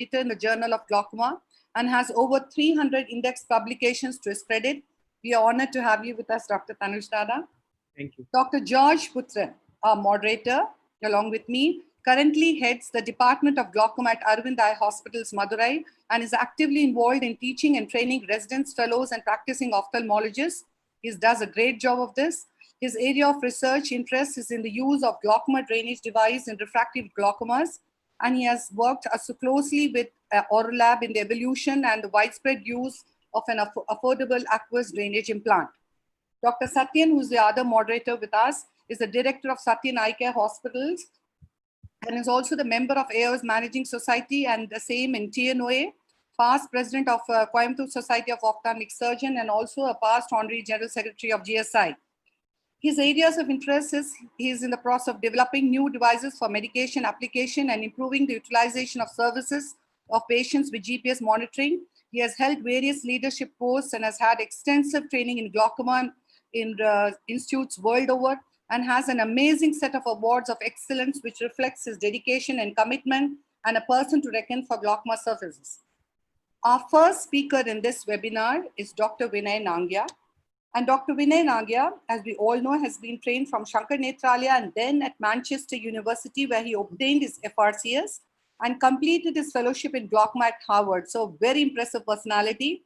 editor in the Journal of Glaucoma and has over 300 index publications to his credit. We are honored to have you with us, Dr. Tanuj Dada. Thank you. Dr. George Putran, our moderator, along with me, currently heads the Department of Glaucoma at Arvind Eye Hospitals, Madurai, and is actively involved in teaching and training residents, fellows, and practicing ophthalmologists. He does a great job of this. His area of research interest is in the use of glaucoma drainage device in refractive glaucomas, and he has worked so closely with Orolab in the evolution and the widespread use of an affordable aqueous drainage implant. Dr. Satyan, who's the other moderator with us, is the director of Satyan Eye Care Hospitals and is also the member of Aios Managing Society and the same in TNOA, past president of Coimbatore Society of Ophthalmic Surgeon, and also a past honorary general secretary of GSI. His areas of interest is he is in the process of developing new devices for medication application and improving the utilization of services of patients with GPS monitoring. He has held various leadership posts and has had extensive training in glaucoma in institutes world over, and has an amazing set of awards of excellence which reflects his dedication and commitment and a person to reckon for glaucoma services. Our first speaker in this webinar is Dr. Vinay Nangya. And Dr. Vinay Nangya, as we all know, has been trained from Shankar Nethralaya and then at Manchester University, where he obtained his FRCS and completed his fellowship in glaucoma at Harvard. So very impressive personality,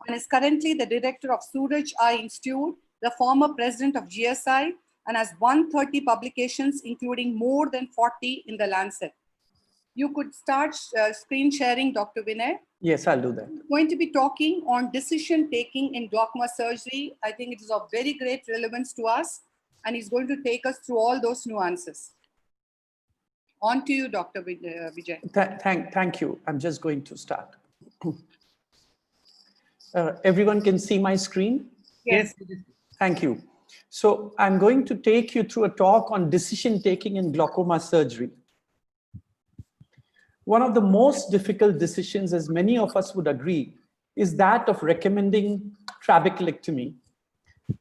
and is currently the director of Suraj Eye Institute, the former president of GSI, and has 130 publications, including more than 40 in the Lancet. You could start screen sharing, Dr. Vinay. Yes, I'll do that. We're going to be talking on decision-taking in glaucoma surgery. I think it is of very great relevance to us, and he's going to take us through all those nuances. On to you, Dr. Vijay. Thank you. I'm just going to start. Everyone can see my screen? Yes. Thank you. So I'm going to take you through a talk on decision-taking in glaucoma surgery. One of the most difficult decisions, as many of us would agree, is that of recommending trabeculectomy.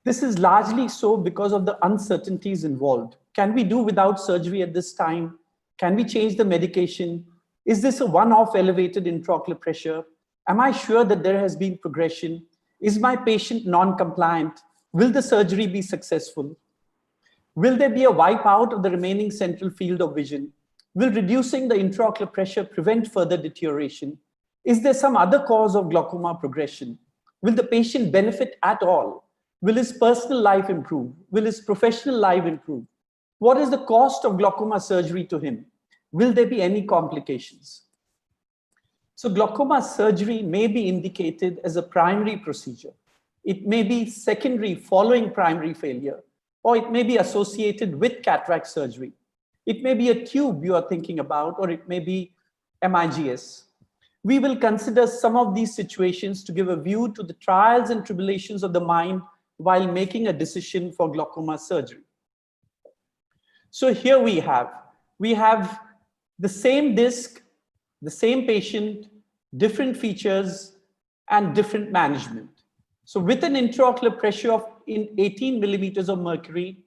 This is largely so because of the uncertainties involved. Can we do without surgery at this time? Can we change the medication? Is this a one-off elevated intraocular pressure? Am I sure that there has been progression? Is my patient non-compliant? Will the surgery be successful? Will there be a wipeout of the remaining central field of vision? Will reducing the intraocular pressure prevent further deterioration? Is there some other cause of glaucoma progression? Will the patient benefit at all? Will his personal life improve? Will his professional life improve? What is the cost of glaucoma surgery to him? Will there be any complications? So glaucoma surgery may be indicated as a primary procedure. It may be secondary following primary failure, or it may be associated with cataract surgery. It may be a tube you are thinking about, or it may be MIGS. We will consider some of these situations to give a view to the trials and tribulations of the mind while making a decision for glaucoma surgery. So here we have the same disc, the same patient, different features, and different management. So with an intraocular pressure of 18 millimeters of mercury,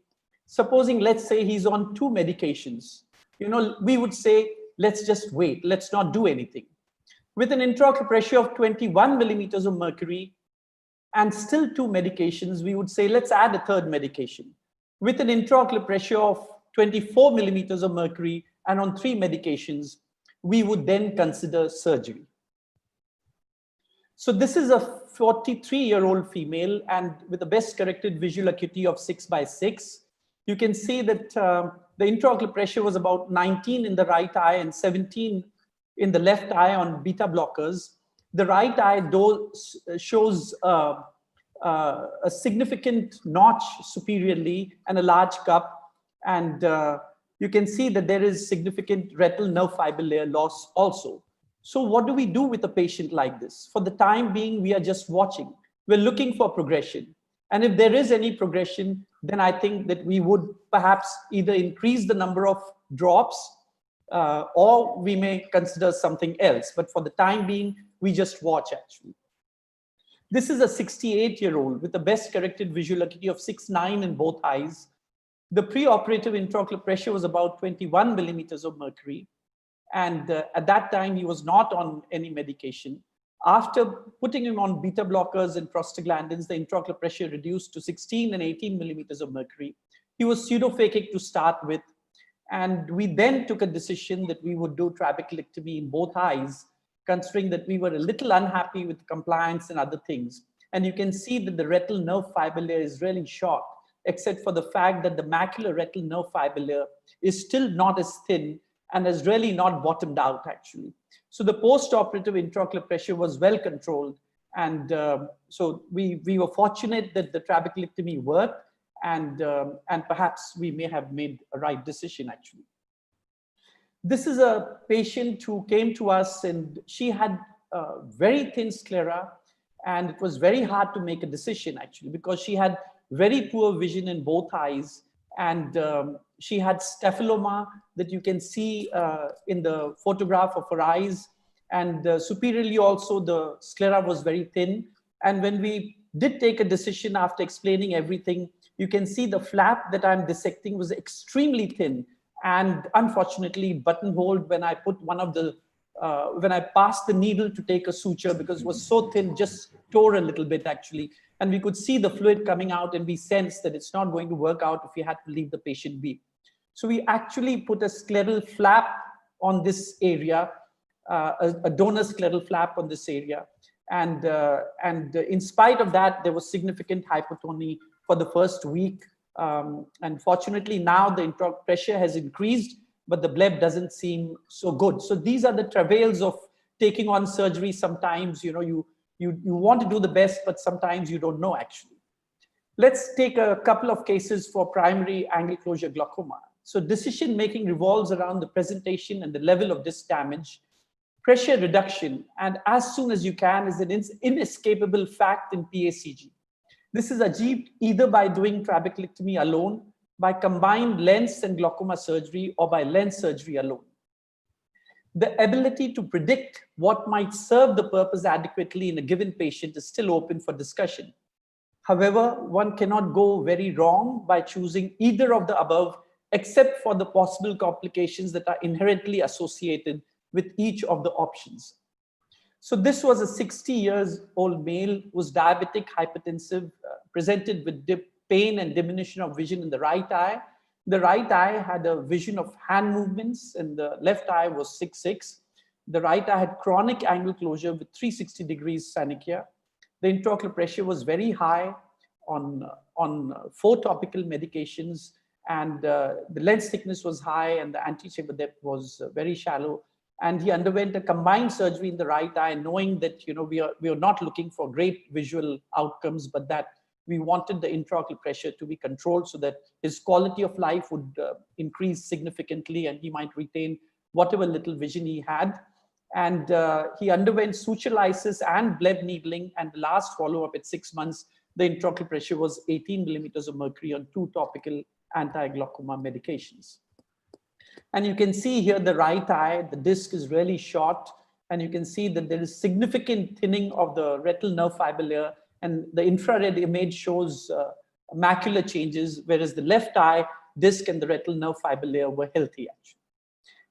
supposing, let's say he's on 2 medications, we would say, let's just wait, let's not do anything. With an intraocular pressure of 21 millimeters of mercury and still 2 medications, we would say, let's add a 3rd medication. With an intraocular pressure of 24 millimeters of mercury and on 3 medications, we would then consider surgery. So this is a 43-year-old female, and with the best corrected visual acuity of 6/6. You can see that the intraocular pressure was about 19 in the right eye and 17 in the left eye on beta blockers. The right eye shows a significant notch superiorly and a large cup. And you can see that there is significant retinal nerve fiber layer loss also. So what do we do with a patient like this? For the time being, we are just watching. We're looking for progression. And if there is any progression, then I think that we would perhaps either increase the number of drops or we may consider something else. But for the time being, we just watch actually. This is a 68-year-old with the best corrected visual acuity of 6/9 in both eyes. The preoperative intraocular pressure was about 21 millimeters of mercury. And at that time, he was not on any medication. After putting him on beta blockers and prostaglandins, the intraocular pressure reduced to 16 and 18 millimeters of mercury. He was pseudophakic to start with. And we then took a decision that we would do trabeculectomy in both eyes, considering that we were a little unhappy with compliance and other things. And you can see that the retinal nerve fiber layer is really short, except for the fact that the macular retinal nerve fiber layer is still not as thin and has really not bottomed out, actually. So the post-operative intraocular pressure was well controlled. And so we were fortunate that the trabeculectomy worked, and perhaps we may have made a right decision, actually. This is a patient who came to us, and she had very thin sclera, and it was very hard to make a decision, actually, because she had very poor vision in both eyes, and she had staphylomas that you can see in the photograph of her eyes, and superiorly also the sclera was very thin. And when we did take a decision after explaining everything, you can see the flap that I'm dissecting was extremely thin, and unfortunately buttonholed when I put one of the when I passed the needle to take a suture, because it was so thin, just tore a little bit, actually. And we could see the fluid coming out, and we sensed that it's not going to work out if we had to leave the patient be. So we actually put a scleral flap on this area, a donor scleral flap on this area. And in spite of that, there was significant hypotony for the first week. And fortunately, now the intraocular pressure has increased, but the bleb doesn't seem so good. So these are the travails of taking on surgery. Sometimes, you know, you want to do the best, but sometimes you don't know, actually. Let's take a couple of cases for primary angle closure glaucoma. So decision-making revolves around the presentation and the level of disc damage. Pressure reduction, and as soon as you can, is an inescapable fact in PACG. This is achieved either by doing trabeculectomy alone, by combined lens and glaucoma surgery, or by lens surgery alone. The ability to predict what might serve the purpose adequately in a given patient is still open for discussion. However, one cannot go very wrong by choosing either of the above, except for the possible complications that are inherently associated with each of the options. So this was a 60-year-old male who was diabetic, hypertensive, presented with pain and diminution of vision in the right eye. The right eye had a vision of hand movements, and the left eye was 6/6. The right eye had chronic angle closure with 360 degrees synechia. The intraocular pressure was very high on 4 topical medications, and the lens thickness was high, and the antechamber depth was very shallow. And he underwent a combined surgery in the right eye, knowing that, you know, we are not looking for great visual outcomes, but that we wanted the intraocular pressure to be controlled so that his quality of life would increase significantly, and he might retain whatever little vision he had. And he underwent suture lysis and bleb needling, and the last follow-up at 6 months, the intraocular pressure was 18 millimeters of mercury on 2 topical anti-glaucoma medications. And you can see here the right eye, the disc is really short, and you can see that there is significant thinning of the retinal nerve fiber layer, and the infrared image shows macular changes, whereas the left eye disc and the retinal nerve fiber layer were healthy, actually.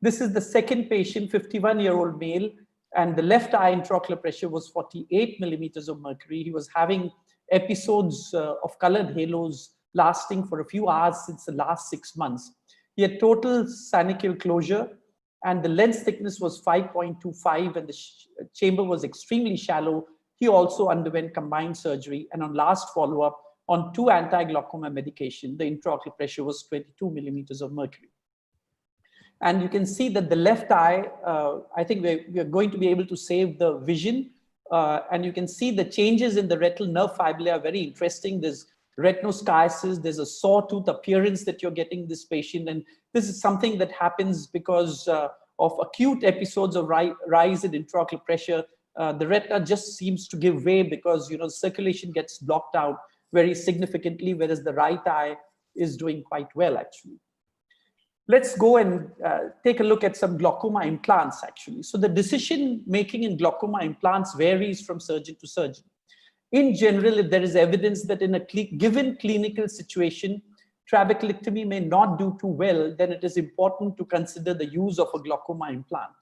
This is the second patient, 51-year-old male, and the left eye intraocular pressure was 48 millimeters of mercury. He was having episodes of colored halos lasting for a few hours since the last 6 months. He had total synechial closure, and the lens thickness was 5.25, and the chamber was extremely shallow. He also underwent combined surgery, and on last follow-up on 2 anti-glaucoma medication, the intraocular pressure was 22 millimeters of mercury. And you can see that the left eye, I think we are going to be able to save the vision. And you can see the changes in the retinal nerve fiber are very interesting. There's retinoschisis, there's a sawtooth appearance that you're getting this patient. And this is something that happens because of acute episodes of rise in intraocular pressure. The retina just seems to give way because, you know, circulation gets blocked out very significantly, whereas the right eye is doing quite well, actually. Let's go and take a look at some glaucoma implants, actually. So the decision making in glaucoma implants varies from surgeon to surgeon. In general, if there is evidence that in a given clinical situation, trabeculectomy may not do too well, then it is important to consider the use of a glaucoma implant.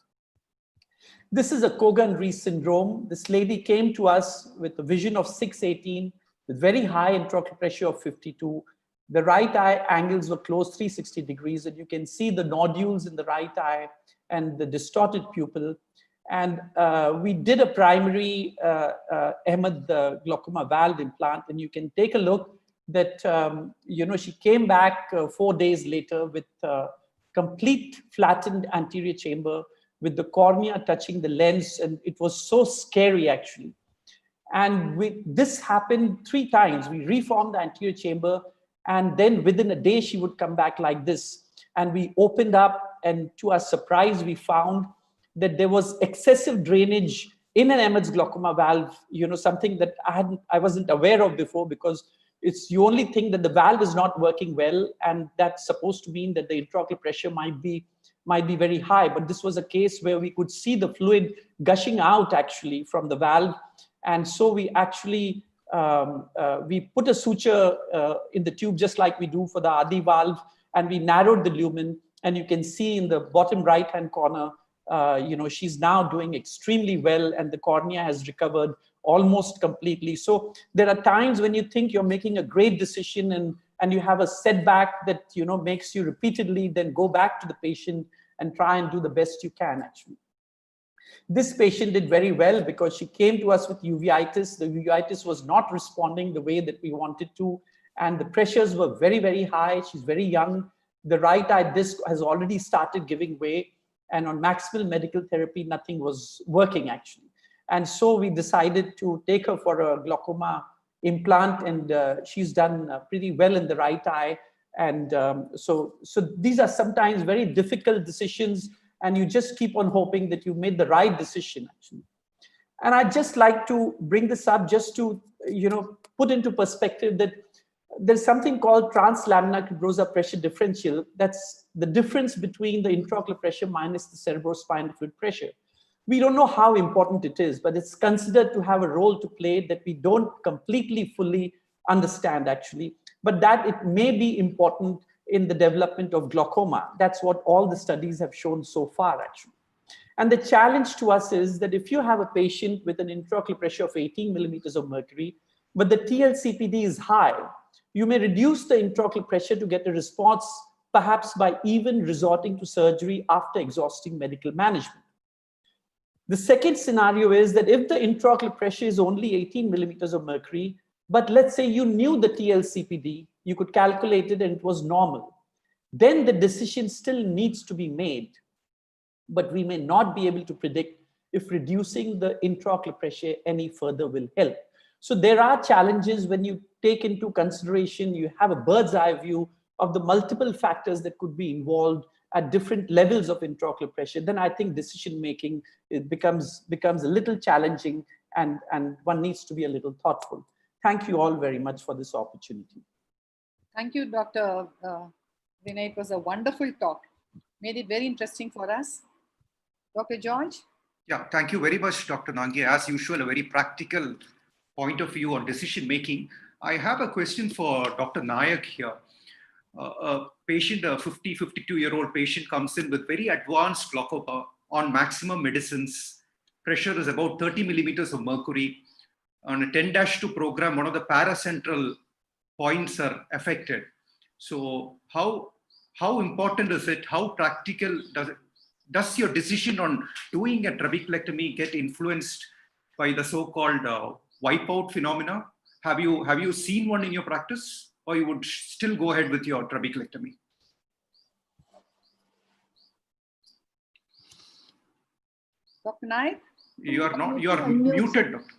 This is a Cogan-Reese syndrome. This lady came to us with a vision of 618, with very high intraocular pressure of 52. The right eye angles were close 360 degrees, and you can see the nodules in the right eye and the distorted pupil. And we did a primary Ahmed glaucoma valve implant, and you can take a look that, she came back 4 days later with complete flattened anterior chamber, with the cornea touching the lens, and it was so scary actually. And this happened 3 times. We reformed the anterior chamber, and then within a day she would come back like this. And we opened up, and to our surprise, we found that there was excessive drainage in an Ahmed's glaucoma valve, something that I wasn't aware of before, because it's the only thing that the valve is not working well, and that's supposed to mean that the intraocular pressure might be very high. But this was a case where we could see the fluid gushing out actually from the valve. And so we actually, we put a suture in the tube, just like we do for the Adi valve, and we narrowed the lumen. And you can see in the bottom right-hand corner, she's now doing extremely well, and the cornea has recovered almost completely. So there are times when you think you're making a great decision, and you have a setback that makes you repeatedly then go back to the patient and try and do the best you can actually. This patient did very well because she came to us with uveitis. The uveitis was not responding the way that we wanted to, and the pressures were very, very high. She's very young. The right eye disc has already started giving way, and on maximal medical therapy, nothing was working actually. And so we decided to take her for a glaucoma implant, and she's done pretty well in the right eye. And so these are sometimes very difficult decisions, and you just keep on hoping that you made the right decision actually. And I'd just like to bring this up just to put into perspective that there's something called translaminar cribrosa pressure differential. That's the difference between the intraocular pressure minus the cerebrospinal fluid pressure. We don't know how important it is, but it's considered to have a role to play that we don't completely fully understand actually, but that it may be important in the development of glaucoma. That's what all the studies have shown so far actually. And the challenge to us is that if you have a patient with an intraocular pressure of 18 millimeters of mercury, but the TLCPD is high, you may reduce the intraocular pressure to get a response, perhaps by even resorting to surgery after exhausting medical management. The second scenario is that if the intraocular pressure is only 18 millimeters of mercury, but let's say you knew the TLCPD, you could calculate it and it was normal, then the decision still needs to be made, but we may not be able to predict if reducing the intraocular pressure any further will help. So there are challenges when you take into consideration, you have a bird's eye view of the multiple factors that could be involved at different levels of intraocular pressure. Then I think decision-making becomes a little challenging, and one needs to be a little thoughtful. Thank you all very much for this opportunity. Thank you, Dr. Vinay. It was a wonderful talk. Made it very interesting for us. Dr. George? Yeah, thank you very much, Dr. Nangya. As usual, a very practical point of view on decision making. I have a question for Dr. Nayak here. A patient, a 52-year-old patient comes in with very advanced glaucoma on maximum medicines. Pressure is about 30 millimeters of mercury. On a 10-2 program, one of the paracentral points are affected. So how important is it? How practical does your decision on doing a trabeculectomy get influenced by the so-called wipeout phenomena? Have you seen one in your practice, or you would still go ahead with your trabeculectomy? Dr. Naik? You are muted, Doctor.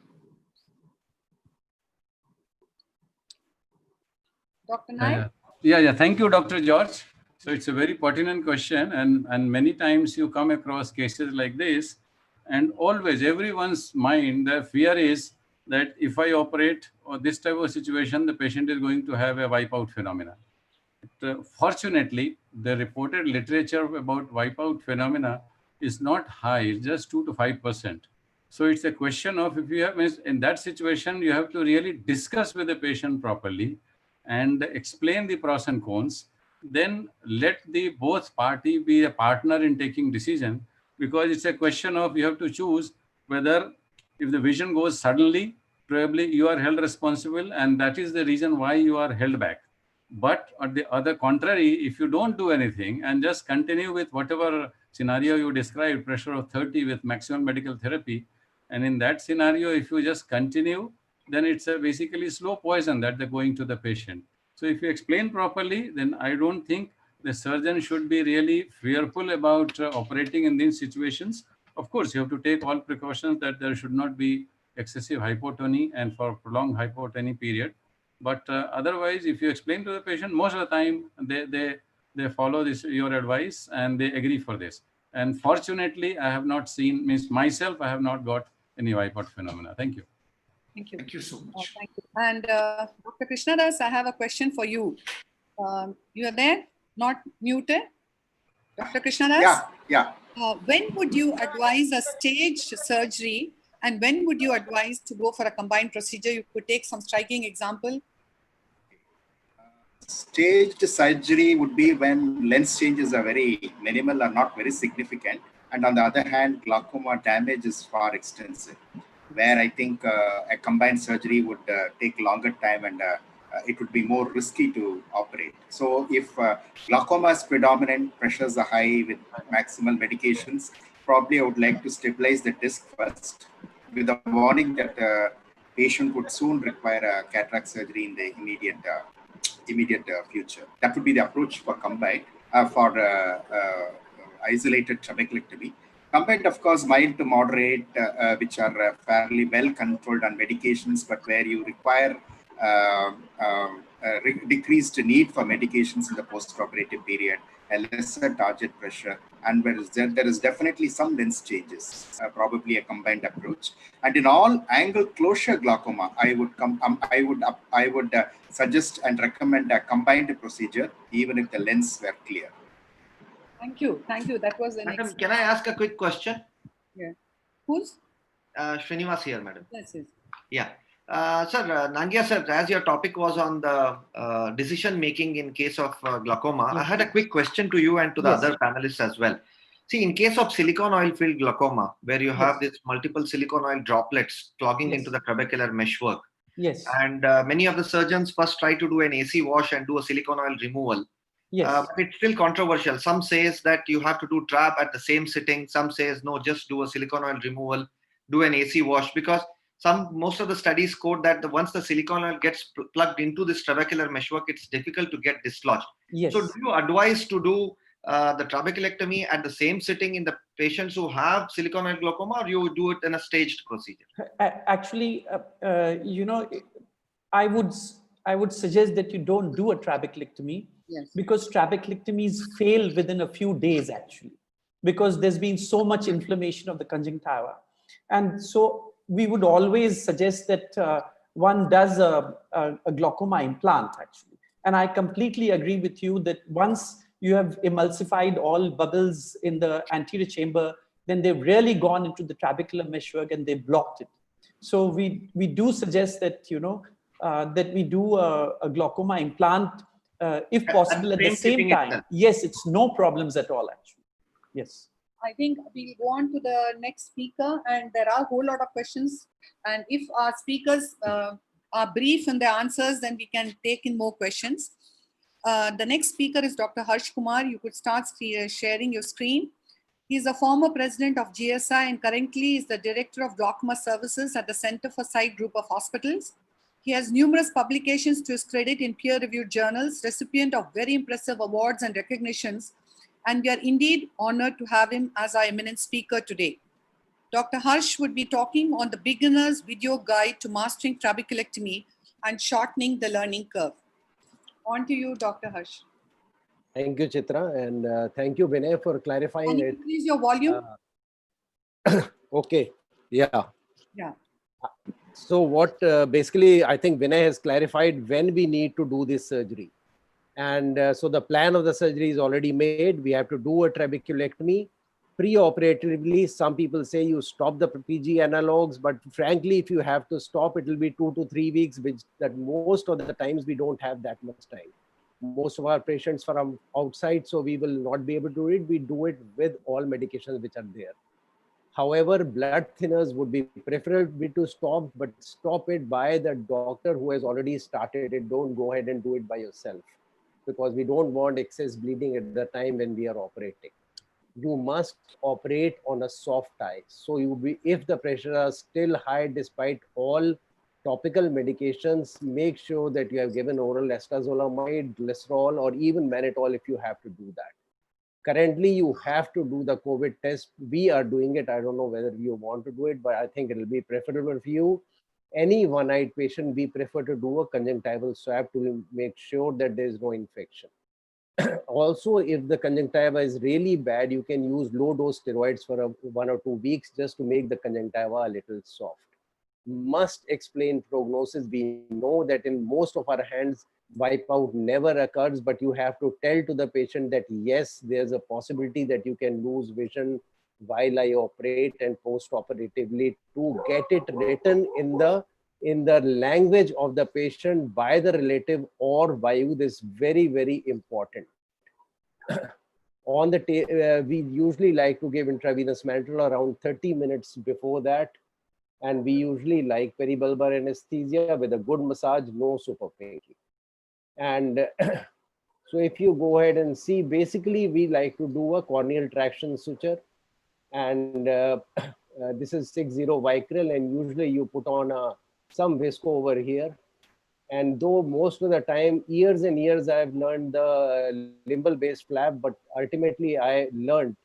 Dr. Naik? Yeah. Thank you, Dr. George. So it's a very pertinent question, and many times you come across cases like this, and always everyone's mind, the fear is that if I operate or this type of situation, the patient is going to have a wipeout phenomena. Fortunately, the reported literature about wipeout phenomena is not high, it's just 2 to 5%. So it's a question of, if you have, in that situation, you have to really discuss with the patient properly and explain the pros and cons, then let the both party be a partner in taking decision, because it's a question of you have to choose whether if the vision goes suddenly, probably you are held responsible, and that is the reason why you are held back. But on the other contrary, if you don't do anything and just continue with whatever scenario you described, pressure of 30 with maximum medical therapy, and in that scenario, if you just continue, then it's a basically slow poison that they're going to the patient. So if you explain properly, then I don't think the surgeon should be really fearful about operating in these situations. Of course, you have to take all precautions that there should not be excessive hypotony and for prolonged hypotony period. But otherwise, if you explain to the patient, most of the time they follow this your advice and they agree for this. And fortunately, I have not seen, means myself, I have not got any wipeout phenomena. Thank you. Thank you. Thank you so much. Thank you. And Dr. Krishnadas, I have a question for you. You are there, not muted. Dr. Krishnadas? Yeah. When would you advise a staged surgery, and when would you advise to go for a combined procedure? You could take some striking example. Staged surgery would be when lens changes are very minimal or not very significant. And on the other hand, glaucoma damage is far extensive, where I think a combined surgery would take longer time and it would be more risky to operate. So if glaucoma is predominant, pressures are high with maximal medications, probably I would like to stabilize the disc first, with the warning that the patient would soon require a cataract surgery in the immediate future. That would be the approach for combined, for isolated trabeculectomy. Combined, of course, mild to moderate, which are fairly well controlled on medications, but where you require decreased need for medications in the post-operative period, a lesser target pressure, and where there is definitely some lens changes, probably a combined approach. And in all angle closure glaucoma, I would suggest and recommend a combined procedure, even if the lens were clear. Thank you. Thank you. That was an Madam, can I ask a quick question? Yeah. Who's? Srinivas here, madam. Yes. Yeah. Sir, Nangya sir, as your topic was on the decision making in case of glaucoma, I had a quick question to you and to the other panelists as well. See, in case of silicone oil filled glaucoma, where you have this multiple silicone oil droplets clogging into the trabecular meshwork, and many of the surgeons first try to do an AC wash and do a silicone oil removal. But it's still controversial. Some says that you have to do trap at the same sitting. Some says no, just do a silicone oil removal, do an AC wash, because most of the studies quote that once the silicone oil gets plugged into this trabecular meshwork, it's difficult to get dislodged. So do you advise to do the trabeculectomy at the same sitting in the patients who have silicone oil glaucoma, or you do it in a staged procedure? Actually, I would suggest that you don't do a trabeculectomy, because trabeculectomies fail within a few days, actually, because there's been so much inflammation of the conjunctiva. And so we would always suggest that one does a glaucoma implant, actually. And I completely agree with you that once you have emulsified all bubbles in the anterior chamber, then they've really gone into the trabecular meshwork and they blocked it. So we do suggest that, that we do a glaucoma implant, if possible, at the same time. Yes, it's no problems at all, actually. Yes. I think we'll go on to the next speaker, and there are a whole lot of questions. And if our speakers are brief in their answers, then we can take in more questions. The next speaker is Dr. Harsh Kumar. You could start sharing your screen. He is a former president of GSI and currently is the director of glaucoma services at the Center for Sight Group of Hospitals. He has numerous publications to his credit in peer-reviewed journals, recipient of very impressive awards and recognitions, and we are indeed honored to have him as our eminent speaker today. Dr. Harsh would be talking on the beginner's video guide to mastering trabeculectomy and shortening the learning curve. On to you, Dr. Harsh. Thank you, Chitra, and thank you, Vinay, for clarifying Can you it. increase your volume? Okay, yeah. Yeah. So what basically, I think Vinay has clarified when we need to do this surgery. And so the plan of the surgery is already made. We have to do a trabeculectomy Pre-operatively, some people say you stop the PG analogs, but frankly, if you have to stop, it will be 2 to 3 weeks, which that most of the times we don't have that much time. Most of our patients from outside, so we will not be able to do it. We do it with all medications which are there. However, blood thinners would be preferable to stop, but stop it by the doctor who has already started it. Don't go ahead and do it by yourself, because we don't want excess bleeding at the time when we are operating. You must operate on a soft eye. So if the pressure is still high despite all topical medications, make sure that you have given oral acetazolamide, glycerol, or even mannitol if you have to do that. Currently, you have to do the COVID test. We are doing it. I don't know whether you want to do it, but I think it will be preferable for you. Any one-eyed patient, we prefer to do a conjunctival swab to make sure that there is no infection. Also, if the conjunctiva is really bad, you can use low-dose steroids for 1 or 2 weeks just to make the conjunctiva a little soft. Must explain prognosis. We know that in most of our hands, wipeout never occurs, but you have to tell to the patient that yes, there's a possibility that you can lose vision while I operate and post-operatively, to get it written in the language of the patient by the relative or by you. This is very, very important. We usually like to give intravenous mannitol around 30 minutes before that. And we usually like peribulbar anesthesia with a good massage, no super pinky. And so if you go ahead and see, basically we like to do a corneal traction suture. And this is 6-0 Vicryl, and usually you put on some visco over here. And though most of the time, years and years, I've learned the limbal-based flap, but ultimately I learned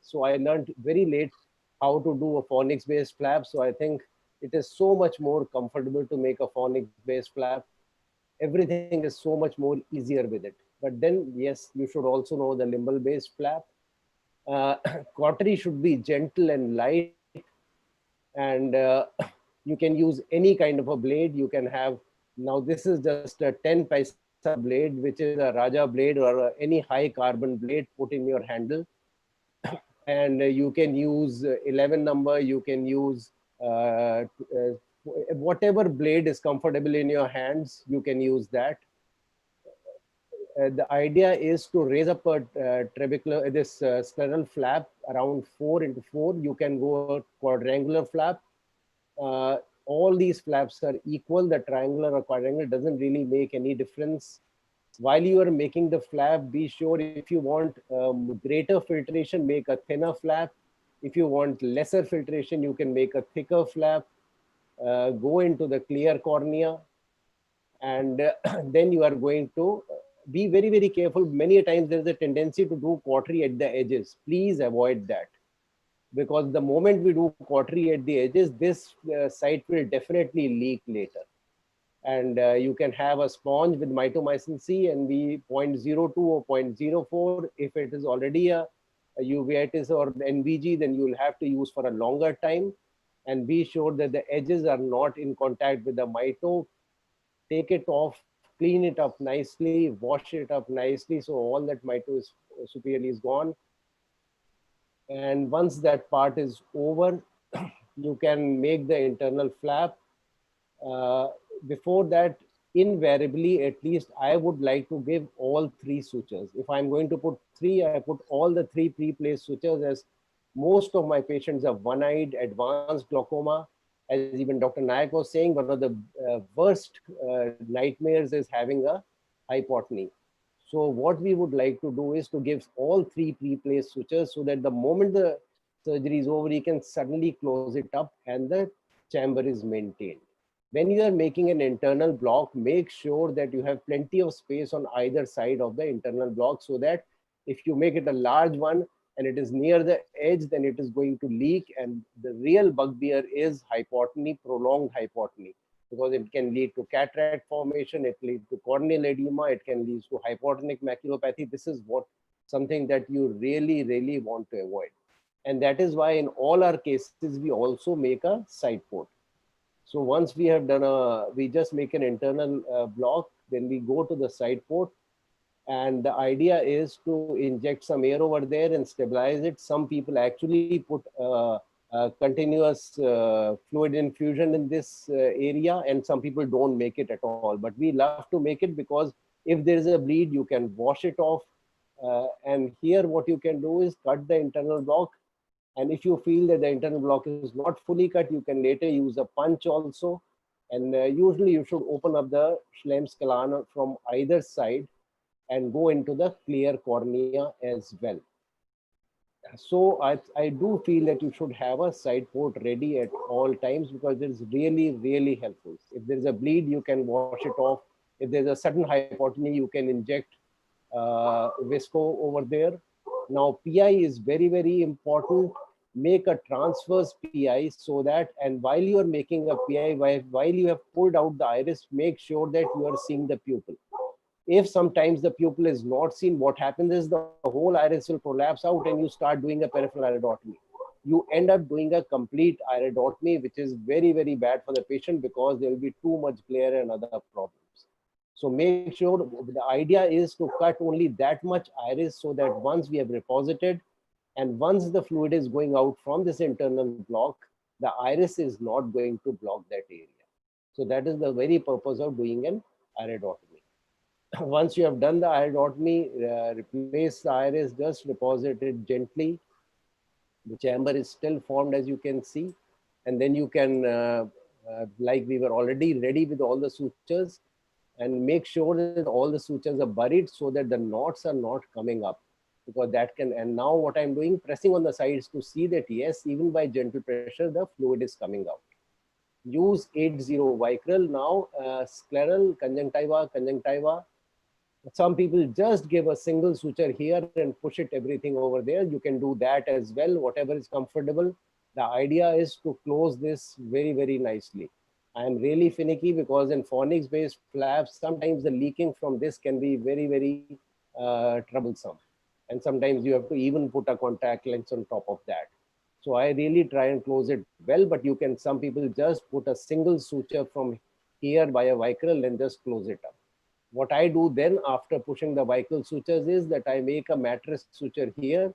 very late how to do a fornix-based flap. So I think it is so much more comfortable to make a fornix-based flap. Everything is so much more easier with it. But then, yes, you should also know the limbal-based flap. Cautery should be gentle and light. And you can use any kind of a blade. You can have, now this is just a 10 paisa blade, which is a Raja blade or any high carbon blade put in your handle. And you can use 11 number, you can use whatever blade is comfortable in your hands, you can use that. The idea is to raise up a scleral flap around 4 into 4. You can go a quadrangular flap. All these flaps are equal. The triangular or quadrangular doesn't really make any difference. While you are making the flap, be sure if you want greater filtration, make a thinner flap. If you want lesser filtration, you can make a thicker flap. Go into the clear cornea. And then you are going to be very, very careful. Many times there is a tendency to do cautery at the edges. Please avoid that. Because the moment we do cautery at the edges, this site will definitely leak later. And you can have a sponge with mitomycin C and be 0.02 or 0.04. If it is already a uveitis or NVG, then you will have to use for a longer time. And be sure that the edges are not in contact with the mito. Take it off, clean it up nicely, wash it up nicely, so all that mito is superiorly is gone. And once that part is over, you can make the internal flap. Before that, invariably, at least I would like to give all 3 sutures. If I'm going to put 3, I put all the 3 pre-placed sutures, as most of my patients are one-eyed, advanced glaucoma. As even Dr. Nayak was saying, one of the worst nightmares is having a hypotony. So what we would like to do is to give all 3 pre-placed sutures, so that the moment the surgery is over, you can suddenly close it up and the chamber is maintained. When you are making an internal block, make sure that you have plenty of space on either side of the internal block, so that if you make it a large one and it is near the edge, then it is going to leak. And the real bugbear is hypotony, prolonged hypotony, because it can lead to cataract formation, it leads to corneal edema, it can lead to hypotonic maculopathy. This is something that you really, really want to avoid. And that is why in all our cases, we also make a side port. So once we have done we just make an internal block, then we go to the side port. And the idea is to inject some air over there and stabilize it. Some people actually put continuous fluid infusion in this area, and some people don't make it at all. But we love to make it because if there is a bleed, you can wash it off. And here what you can do is cut the internal block. And if you feel that the internal block is not fully cut, you can later use a punch also. And usually you should open up the Schlemm's from either side and go into the clear cornea as well. So I do feel that you should have a side port ready at all times, because it's really, really helpful. If there's a bleed, you can wash it off. If there's a sudden hypotony, you can inject visco over there. Now, PI is very, very important. Make a transverse PI so that, and while you are making a PI, while you have pulled out the iris, make sure that you are seeing the pupil. If sometimes the pupil is not seen, what happens is the whole iris will collapse out and you start doing a peripheral iridotomy. You end up doing a complete iridotomy, which is very, very bad for the patient because there will be too much glare and other problems. So make sure, the idea is to cut only that much iris so that once we have reposited and once the fluid is going out from this internal block, the iris is not going to block that area. So that is the very purpose of doing an iridotomy. Once you have done the iridotomy, replace the iris, just deposit it gently. The chamber is still formed, as you can see. And then you can, like we were already ready with all the sutures, and make sure that all the sutures are buried so that the knots are not coming up. Because that can, and now what I'm doing, pressing on the sides to see that yes, even by gentle pressure, the fluid is coming out. Use 80 vicryl now, scleral, conjunctiva. Some people just give a single suture here and push it everything over there. You can do that as well, whatever is comfortable. The idea is to close this very, very nicely. I'm really finicky because in fornix-based flaps, sometimes the leaking from this can be very, very troublesome. And sometimes you have to even put a contact lens on top of that. So I really try and close it well, but you can, some people just put a single suture from here by a vicryl and just close it up. What I do then after pushing the vicryl sutures is that I make a mattress suture here,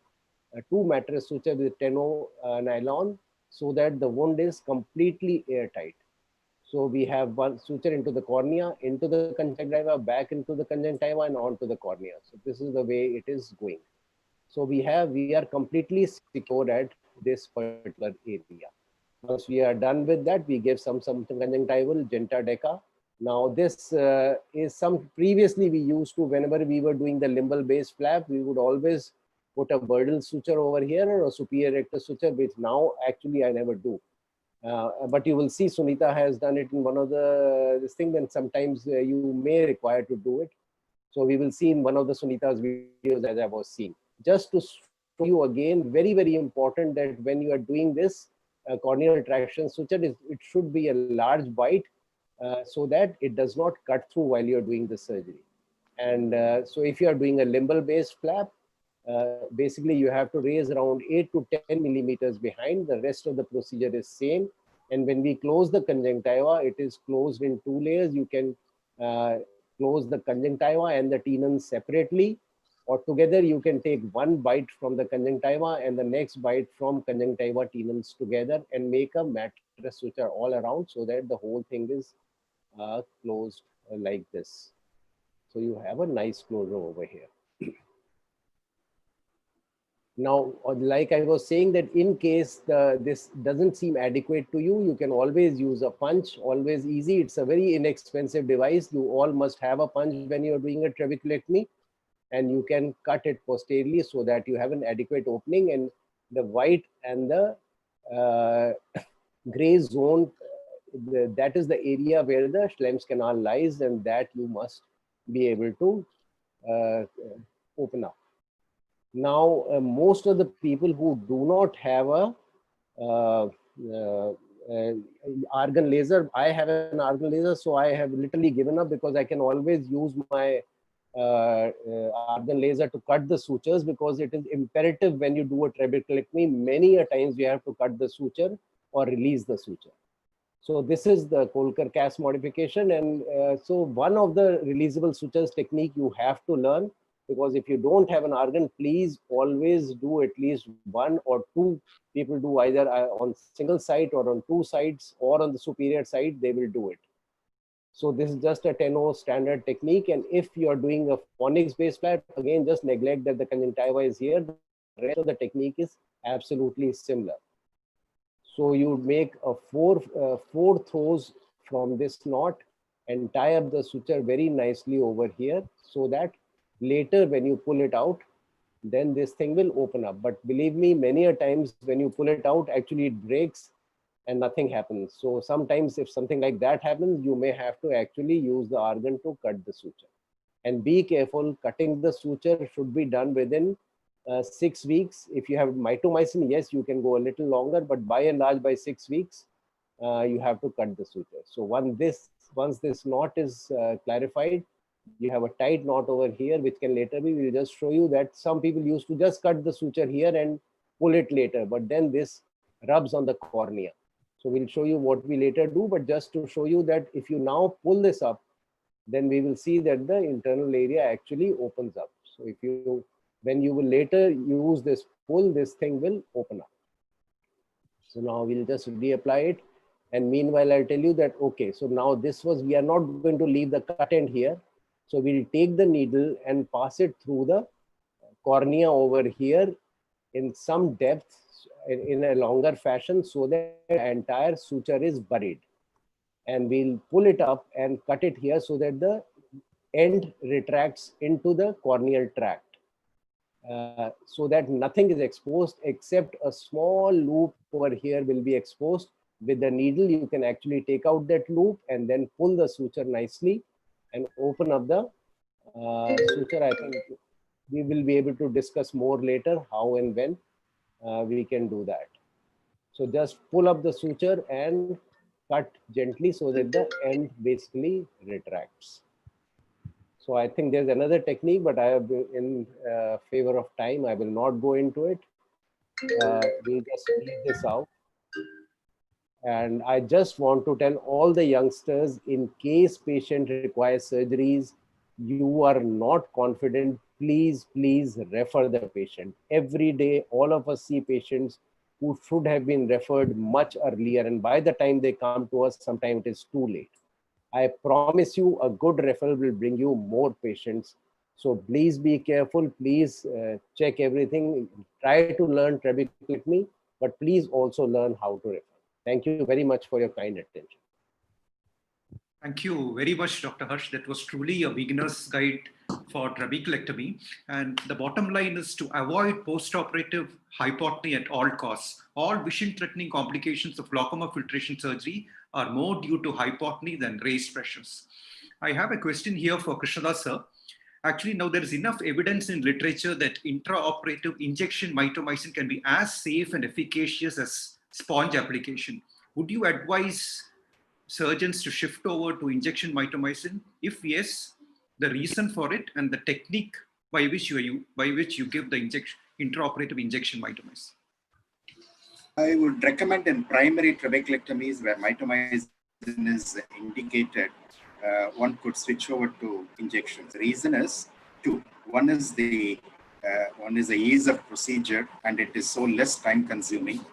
two mattress suture with 10-0 nylon, so that the wound is completely airtight. So we have one suture into the cornea, into the conjunctiva, back into the conjunctiva, and onto the cornea. So this is the way it is going. So we are completely secure at this particular area. Once we are done with that, we give some conjunctival Genta Deca. Now this is some, previously we used to, whenever we were doing the limbal based flap, we would always put a Burdell suture over here or a superior rectus suture, which now actually I never do. But you will see Sunita has done it in one of this thing, then sometimes you may require to do it. So we will see in one of the Sunita's videos as I was seeing. Just to show you again, very, very important that when you are doing this corneal traction suture, it should be a large bite so that it does not cut through while you're doing the surgery. And so if you are doing a limbal based flap, basically you have to raise around 8 to 10 millimeters behind. The rest of the procedure is same. And when we close the conjunctiva, it is closed in 2 layers. You can close the conjunctiva and the tenons separately, or together you can take one bite from the conjunctiva and the next bite from conjunctiva tenons together and make a mattress suture all around so that the whole thing is closed like this. So you have a nice closure over here. Now, like I was saying, that in case this doesn't seem adequate to you, you can always use a punch, always easy. It's a very inexpensive device. You all must have a punch when you're doing a trabeculectomy, and you can cut it posteriorly so that you have an adequate opening, and the white and the gray zone, that is the area where the Schlemm's canal lies, and that you must be able to open up. Now, most of the people who do not have a argon laser, I have an argon laser, so I have literally given up because I can always use my argon laser to cut the sutures, because it is imperative when you do a trabeculectomy, many a times you have to cut the suture or release the suture. So this is the Kolker-Cass modification, and so one of the releasable sutures technique you have to learn because if you don't have an argan, please always do at least 1 or 2 people do either on single site or on 2 sides or on the superior side, they will do it. So this is just a 10-0 standard technique. And if you're doing a phonics based flap, again, just neglect that the conjunctiva is here. The rest of the technique is absolutely similar. So you make a four throws from this knot and tie up the suture very nicely over here, so that later when you pull it out, then this thing will open up. But believe me, many a times when you pull it out, actually it breaks and nothing happens. So sometimes if something like that happens, you may have to actually use the argan to cut the suture. And be careful, cutting the suture should be done within 6 weeks. If you have mitomycin, yes, you can go a little longer, but by and large, by 6 weeks, you have to cut the suture. So once this knot is clarified, you have a tight knot over here, which can later be, we'll just show you that some people used to just cut the suture here and pull it later, but then this rubs on the cornea. So we'll show you what we later do, but just to show you that if you now pull this up, then we will see that the internal area actually opens up. So if you, when you will later use this pull, this thing will open up. So now we'll just reapply it. And meanwhile, I'll tell you that, okay, so now this was, we are not going to leave the cut end here. So we'll take the needle and pass it through the cornea over here in some depth in a longer fashion, so that the entire suture is buried. And we'll pull it up and cut it here so that the end retracts into the corneal tract. So that nothing is exposed except a small loop over here will be exposed. With the needle, you can actually take out that loop and then pull the suture nicely and open up the suture. I think we will be able to discuss more later how and when we can do that. So just pull up the suture and cut gently so that the end basically retracts. So I think there's another technique, but I have been in favor of time, I will not go into it. We'll just leave this out. And I just want to tell all the youngsters, in case patient requires surgeries, you are not confident, please refer the patient. Every day, all of us see patients who should have been referred much earlier. And by the time they come to us, sometimes it is too late. I promise you a good referral will bring you more patients. So please be careful, please check everything. Try to learn trabeculectomy, but please also learn how to refer. Thank you very much for your kind attention. Thank you very much, Dr. Harsh. That was truly a beginner's guide for trabeculectomy. And the bottom line is to avoid post-operative hypotony at all costs. All vision-threatening complications of glaucoma filtration surgery are more due to hypotony than raised pressures. I have a question here for Krishnadas sir. Actually, now there is enough evidence in literature that intraoperative injection mitomycin can be as safe and efficacious as sponge application. Would you advise surgeons to shift over to injection mitomycin? If yes, the reason for it and the technique by which you give the intraoperative injection mitomycin? I would recommend in primary trabeculectomies where mitomycin is indicated, one could switch over to injections. The reason is two. One is the ease of procedure, and it is so less time consuming.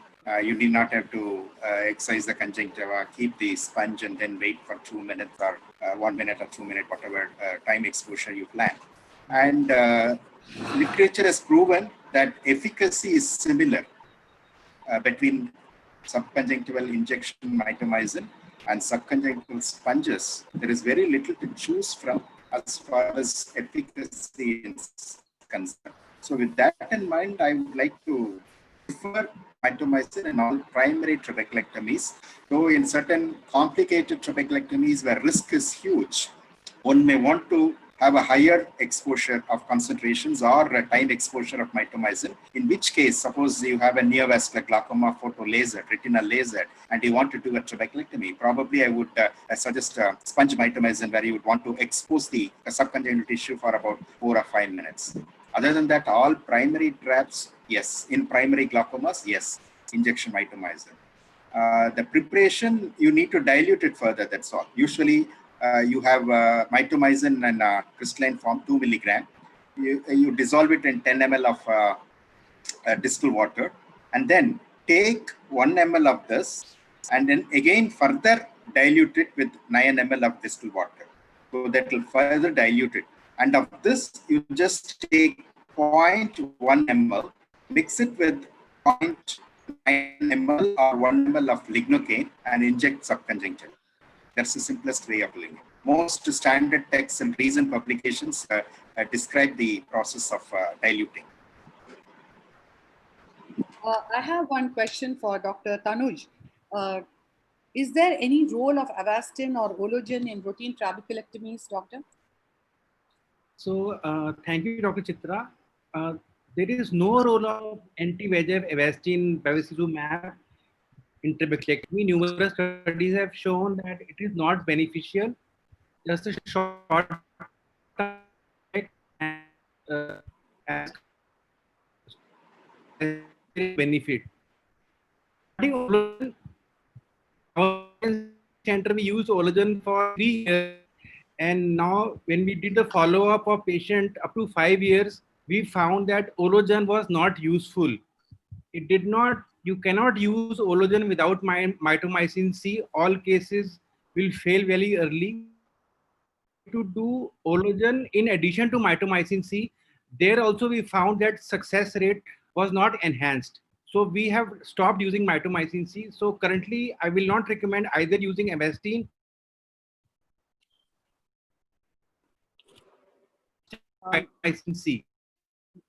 You need not have to excise the conjunctiva, keep the sponge, and then wait for 2 minutes or 1 minute or 2 minutes, whatever time exposure you plan. And literature has proven that efficacy is similar between subconjunctival injection mitomycin and subconjunctival sponges. There is very little to choose from as far as efficacy is concerned. So with that in mind, I would like to prefer mitomycin in all primary trabeculectomies. Though in certain complicated trabeculectomies where risk is huge, one may want to have a higher exposure of concentrations or a time exposure of mitomycin, in which case, suppose you have a neovascular glaucoma photo laser, retinal laser, and you want to do a trabeculectomy, probably I would suggest sponge mitomycin, where you would want to expose the subconjunctival tissue for about 4 or 5 minutes. Other than that, all primary traps, yes. In primary glaucomas, yes, injection mitomycin. The preparation, you need to dilute it further, that's all. Usually, you have mitomycin in crystalline form, 2 milligram. you dissolve it in 10 ml of distilled water, and then take 1 ml of this, and then again further dilute it with 9 ml of distilled water. So that will further dilute it. And of this, you just take 0.1 ml, mix it with 0.9 ml or 1 ml of lignocaine and inject subconjunctivally. That's the simplest way of doing it. Most standard texts and recent publications describe the process of diluting. I have one question for Dr. Tanuj. Is there any role of Avastin or Ologen in routine trabeculectomies, doctor? So thank you, Dr. Chitra. There is no role of anti-VEGF, Avastin, bevacizumab in trabeculectomy. Numerous studies have shown that it is not beneficial. Just a short and benefit. Our center we use Ologen for 3 years, and now when we did the follow-up of patient up to 5 years, we found that Ologen was not useful. It did not. You cannot use Ologen without mitomycin C. All cases will fail very early. To do Ologen in addition to mitomycin C, there also we found that success rate was not enhanced. So we have stopped using mitomycin C. So currently, I will not recommend either using Avastin. Mitomycin C.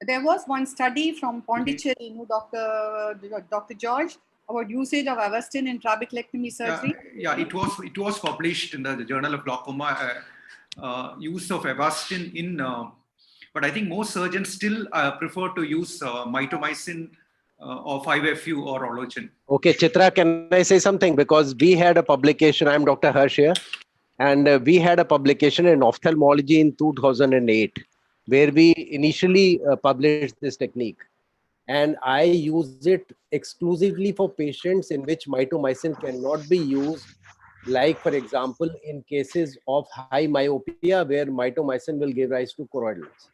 There was one study from Pondicherry, Dr. George, about usage of Avastin in trabeculectomy surgery. Yeah, it was published in the Journal of Glaucoma. Use of Avastin in, but I think most surgeons still prefer to use mitomycin or 5-FU or Ologen. Okay, Chitra, can I say something? Because we had a publication, I'm Dr. Harsh here, and we had a publication in ophthalmology in 2008, where we initially published this technique. And I use it exclusively for patients in which mitomycin cannot be used, like, for example, in cases of high myopia, where mitomycin will give rise to choroidals.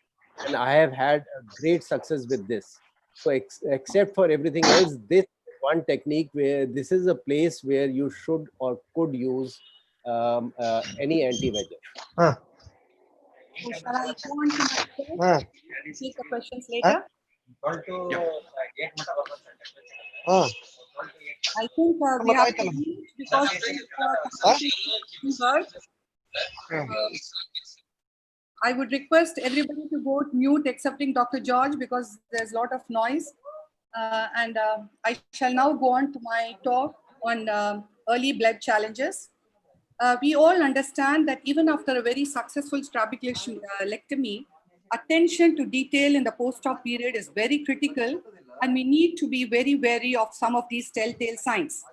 And I have had a great success with this. So except for everything else, this is one technique where this is a place where you should or could use any anti-VEGF. So shall I go on to my question? Take the questions later. I think we have to leave because I would request everybody to go mute excepting Dr. George because there's a lot of noise. And I shall now go on to my talk on early Bleb challenges. We all understand that even after a very successful trabeculectomy, attention to detail in the post-op period is very critical, and we need to be very wary of some of these telltale signs.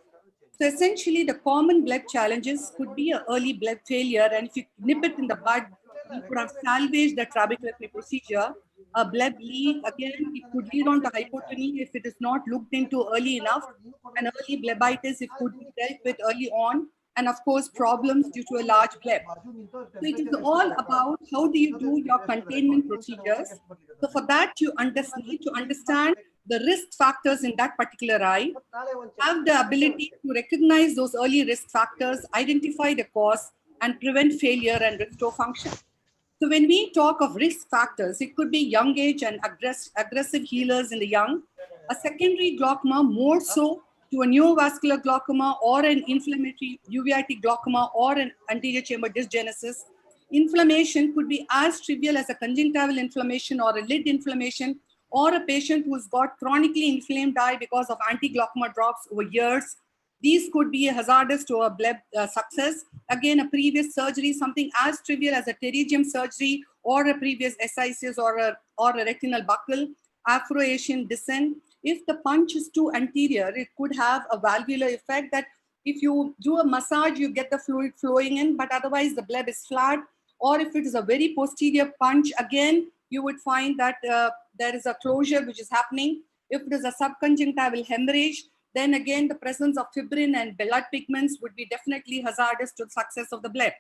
So essentially, the common Bleb challenges could be an early Bleb failure, and if you nip it in the bud, you could have salvaged the trabeculectomy procedure. A Bleb leak, again, it could lead on to hypotony if it is not looked into early enough, and early blebitis, it could be dealt with early on, and of course, problems due to a large Bleb. So it is all about how do you do your containment procedures. So for that, you need to understand the risk factors in that particular eye, have the ability to recognize those early risk factors, identify the cause, and prevent failure and restore function. So when we talk of risk factors, it could be young age and aggressive healers in the young, a secondary glaucoma more so to a neovascular glaucoma or an inflammatory uveitic glaucoma or an anterior chamber dysgenesis. Inflammation could be as trivial as a conjunctival inflammation or a lid inflammation, or a patient who's got chronically inflamed eye because of anti-glaucoma drops over years. These could be hazardous to a Bleb success. Again, a previous surgery, something as trivial as a pterygium surgery or a previous SICS or a retinal buckle, Afro-Asian descent. If the punch is too anterior, it could have a valvular effect that if you do a massage, you get the fluid flowing in, but otherwise the Bleb is flat. Or if it is a very posterior punch, again, you would find that there is a closure which is happening. If it is a subconjunctival hemorrhage, then again, the presence of fibrin and blood pigments would be definitely hazardous to the success of the Bleb.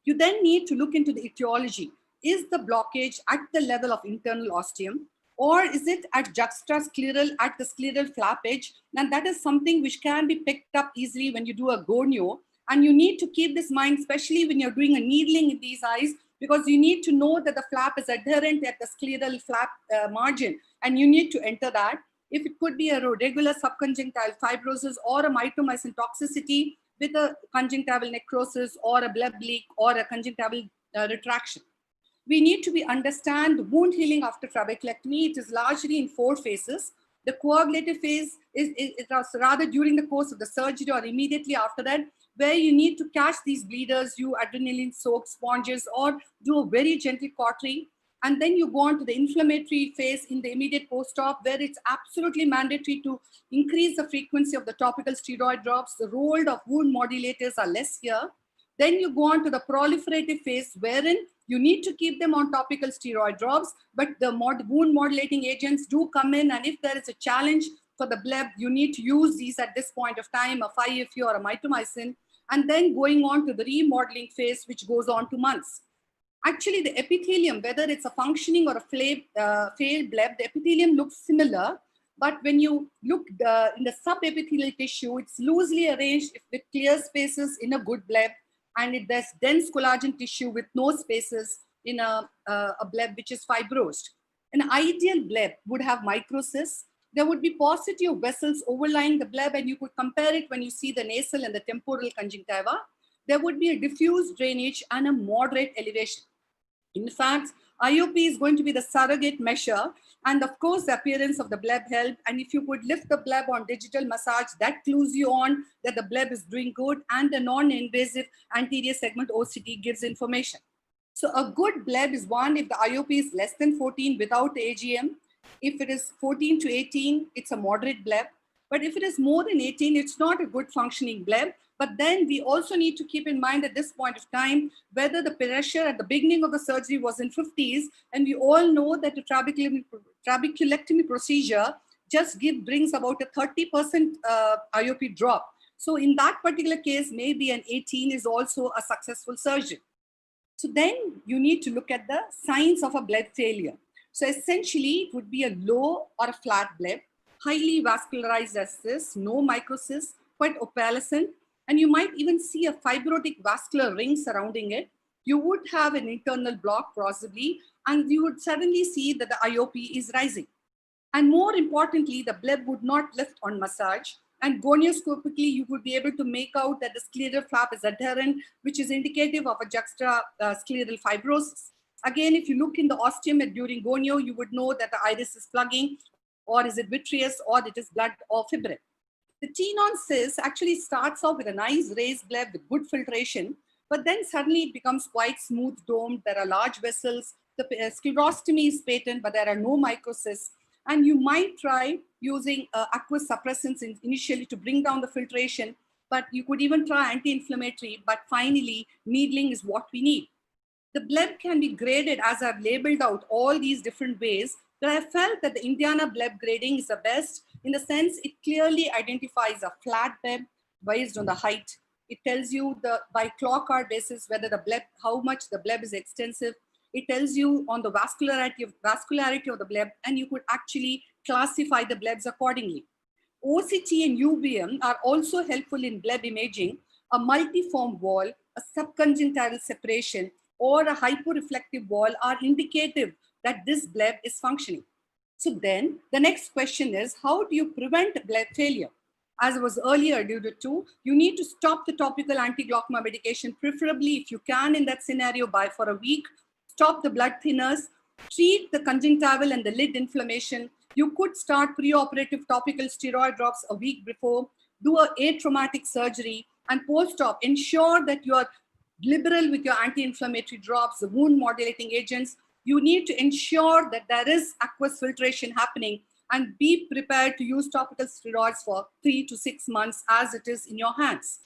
You then need to look into the etiology. is the blockage at the level of internal ostium, or is it at juxtascleral at the scleral flap edge? And that is something which can be picked up easily when you do a gonio. And you need to keep this in mind, especially when you're doing a needling in these eyes, because you need to know that the flap is adherent at the scleral flap margin, and you need to enter that. If it could be a regular subconjunctival fibrosis or a mitomycin toxicity with a conjunctival necrosis or a bleb leak or a conjunctival retraction. We need to understand wound healing after trabeculectomy. It is largely in 4 phases. The coagulative phase is rather during the course of the surgery or immediately after that, where you need to catch these bleeders, you adrenaline soaked sponges, or do a very gentle cautery. And then you go on to the inflammatory phase in the immediate post-op, where it's absolutely mandatory to increase the frequency of the topical steroid drops. The role of wound modulators are less here. Then you go on to the proliferative phase, wherein you need to keep them on topical steroid drops, but the wound modulating agents do come in. And if there is a challenge for the bleb, you need to use these at this point of time, a 5-FU or a mitomycin, and then going on to the remodeling phase, which goes on to months. Actually, the epithelium, whether it's a functioning or a failed bleb, the epithelium looks similar. But when you look in the subepithelial tissue, it's loosely arranged with clear spaces in a good bleb, and there's dense collagen tissue with no spaces in a bleb which is fibrosed. An ideal bleb would have microcysts. There would be paucity of vessels overlying the bleb, and you could compare it when you see the nasal and the temporal conjunctiva. There would be a diffuse drainage and a moderate elevation. In fact, IOP is going to be the surrogate measure, and of course, the appearance of the bleb help. And if you could lift the bleb on digital massage, that clues you on that the bleb is doing good, and the non-invasive anterior segment OCT gives information. So a good bleb is one if the IOP is less than 14 without AGM. If it is 14 to 18, it's a moderate bleb. But if it is more than 18, it's not a good functioning bleb. But then we also need to keep in mind at this point of time whether the pressure at the beginning of the surgery was in 50s, and we all know that the trabeculectomy procedure just brings about a 30% IOP drop. So in that particular case, maybe an 18 is also a successful surgery. So then you need to look at the signs of a bleb failure. So essentially, it would be a low or a flat bleb, highly vascularized as this, no microcysts, quite opalescent, and you might even see a fibrotic vascular ring surrounding it. You would have an internal block possibly, and you would suddenly see that the IOP is rising. And more importantly, the bleb would not lift on massage, and gonioscopically, you would be able to make out that the scleral flap is adherent, which is indicative of a juxtascleral fibrosis. Again, if you look in the ostium during gonio, you would know that the iris is plugging, or is it vitreous, or it is blood or fibrin. The tenon cyst actually starts off with a nice raised bleb with good filtration, but then suddenly it becomes quite smooth domed. There are large vessels. The sclerostomy is patent, but there are no microcysts. And you might try using aqueous suppressants initially to bring down the filtration, but you could even try anti-inflammatory, but finally needling is what we need. The bleb can be graded as I've labeled out all these different ways, but I felt that the Indiana bleb grading is the best in the sense it clearly identifies a flat bleb based on the height. It tells you by clock hour basis whether the bleb, how much the bleb is extensive. It tells you on the vascularity of the bleb, and you could actually classify the blebs accordingly. OCT and UVM are also helpful in bleb imaging. A multiform wall, a subconjunctival separation, or a hyporeflective wall are indicative that this bleb is functioning. So then the next question is, how do you prevent bleb failure? As was earlier alluded to, you need to stop the topical anti-glaucoma medication, preferably if you can in that scenario for a week. Stop the blood thinners, treat the conjunctival and the lid inflammation. You could start preoperative topical steroid drops a week before, do a atraumatic surgery, and post-op ensure that you are liberal with your anti-inflammatory drops, the wound modulating agents. You need to ensure that there is aqueous filtration happening, and be prepared to use topical steroids for 3 to 6 months as it is in your hands.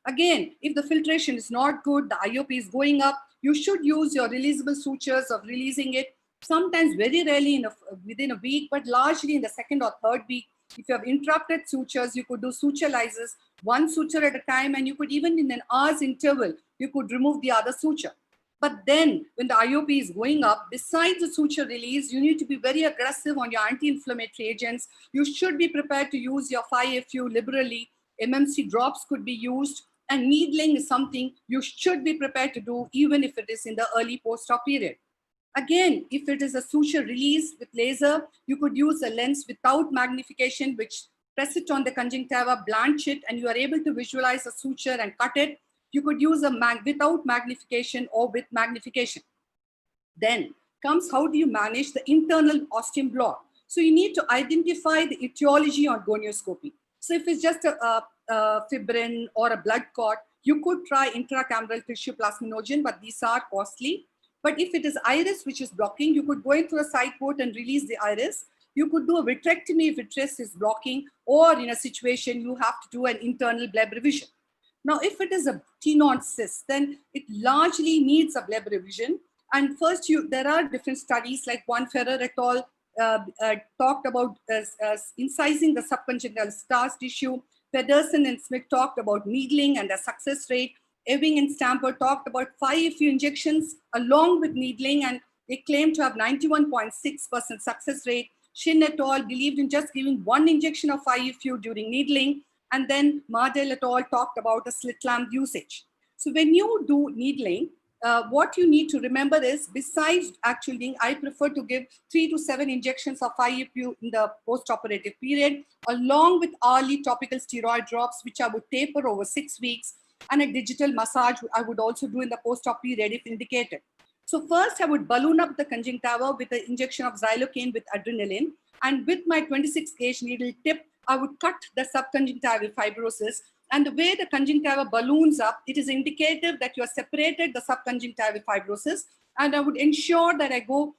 Again, if the filtration is not good, the IOP is going up, you should use your releasable sutures of releasing it, sometimes very rarely within a week, but largely in the 2nd or 3rd week. If you have interrupted sutures, you could do suture lysis, one suture at a time, and you could even in an hour's interval, you could remove the other suture. But then when the IOP is going up, besides the suture release, you need to be very aggressive on your anti-inflammatory agents. You should be prepared to use your 5-FU liberally. MMC drops could be used, and needling is something you should be prepared to do even if it is in the early post-op period. Again, if it is a suture release with laser, you could use a lens without magnification, which press it on the conjunctiva, blanch it, and you are able to visualize a suture and cut it. You could use a without magnification or with magnification. Then comes how do you manage the internal ostium block? So you need to identify the etiology on gonioscopy. So if it's just a fibrin or a blood clot, you could try intracameral tissue plasminogen, but these are costly. But if it is iris which is blocking, you could go into a side port and release the iris. You could do a vitrectomy if vitreous is blocking, or in a situation you have to do an internal Bleb revision. Now, if it is a tenon cyst, then it largely needs a Bleb revision. And first, there are different studies, like Ferrer et al. Talked about incising the subconjunctival scar tissue. Pedersen and Smith talked about needling and the success rate. Ewing and Stamper talked about 5-FU injections along with needling, and they claimed to have 91.6% success rate. Shin et al. Believed in just giving one injection of 5-FU during needling. And then Mardell et al. Talked about a slit lamp usage. So when you do needling, what you need to remember is, besides actually, I prefer to give 3 to 7 injections of 5-FU in the post-operative period, along with hourly topical steroid drops, which I would taper over 6 weeks, and a digital massage I would also do in the post-op period if indicated. So first, I would balloon up the conjunctiva with an injection of xylocaine with adrenaline, and with my 26 gauge needle tip, I would cut the subconjunctival fibrosis. And the way the conjunctiva balloons up, it is indicative that you have separated the subconjunctival fibrosis. And I would ensure that I go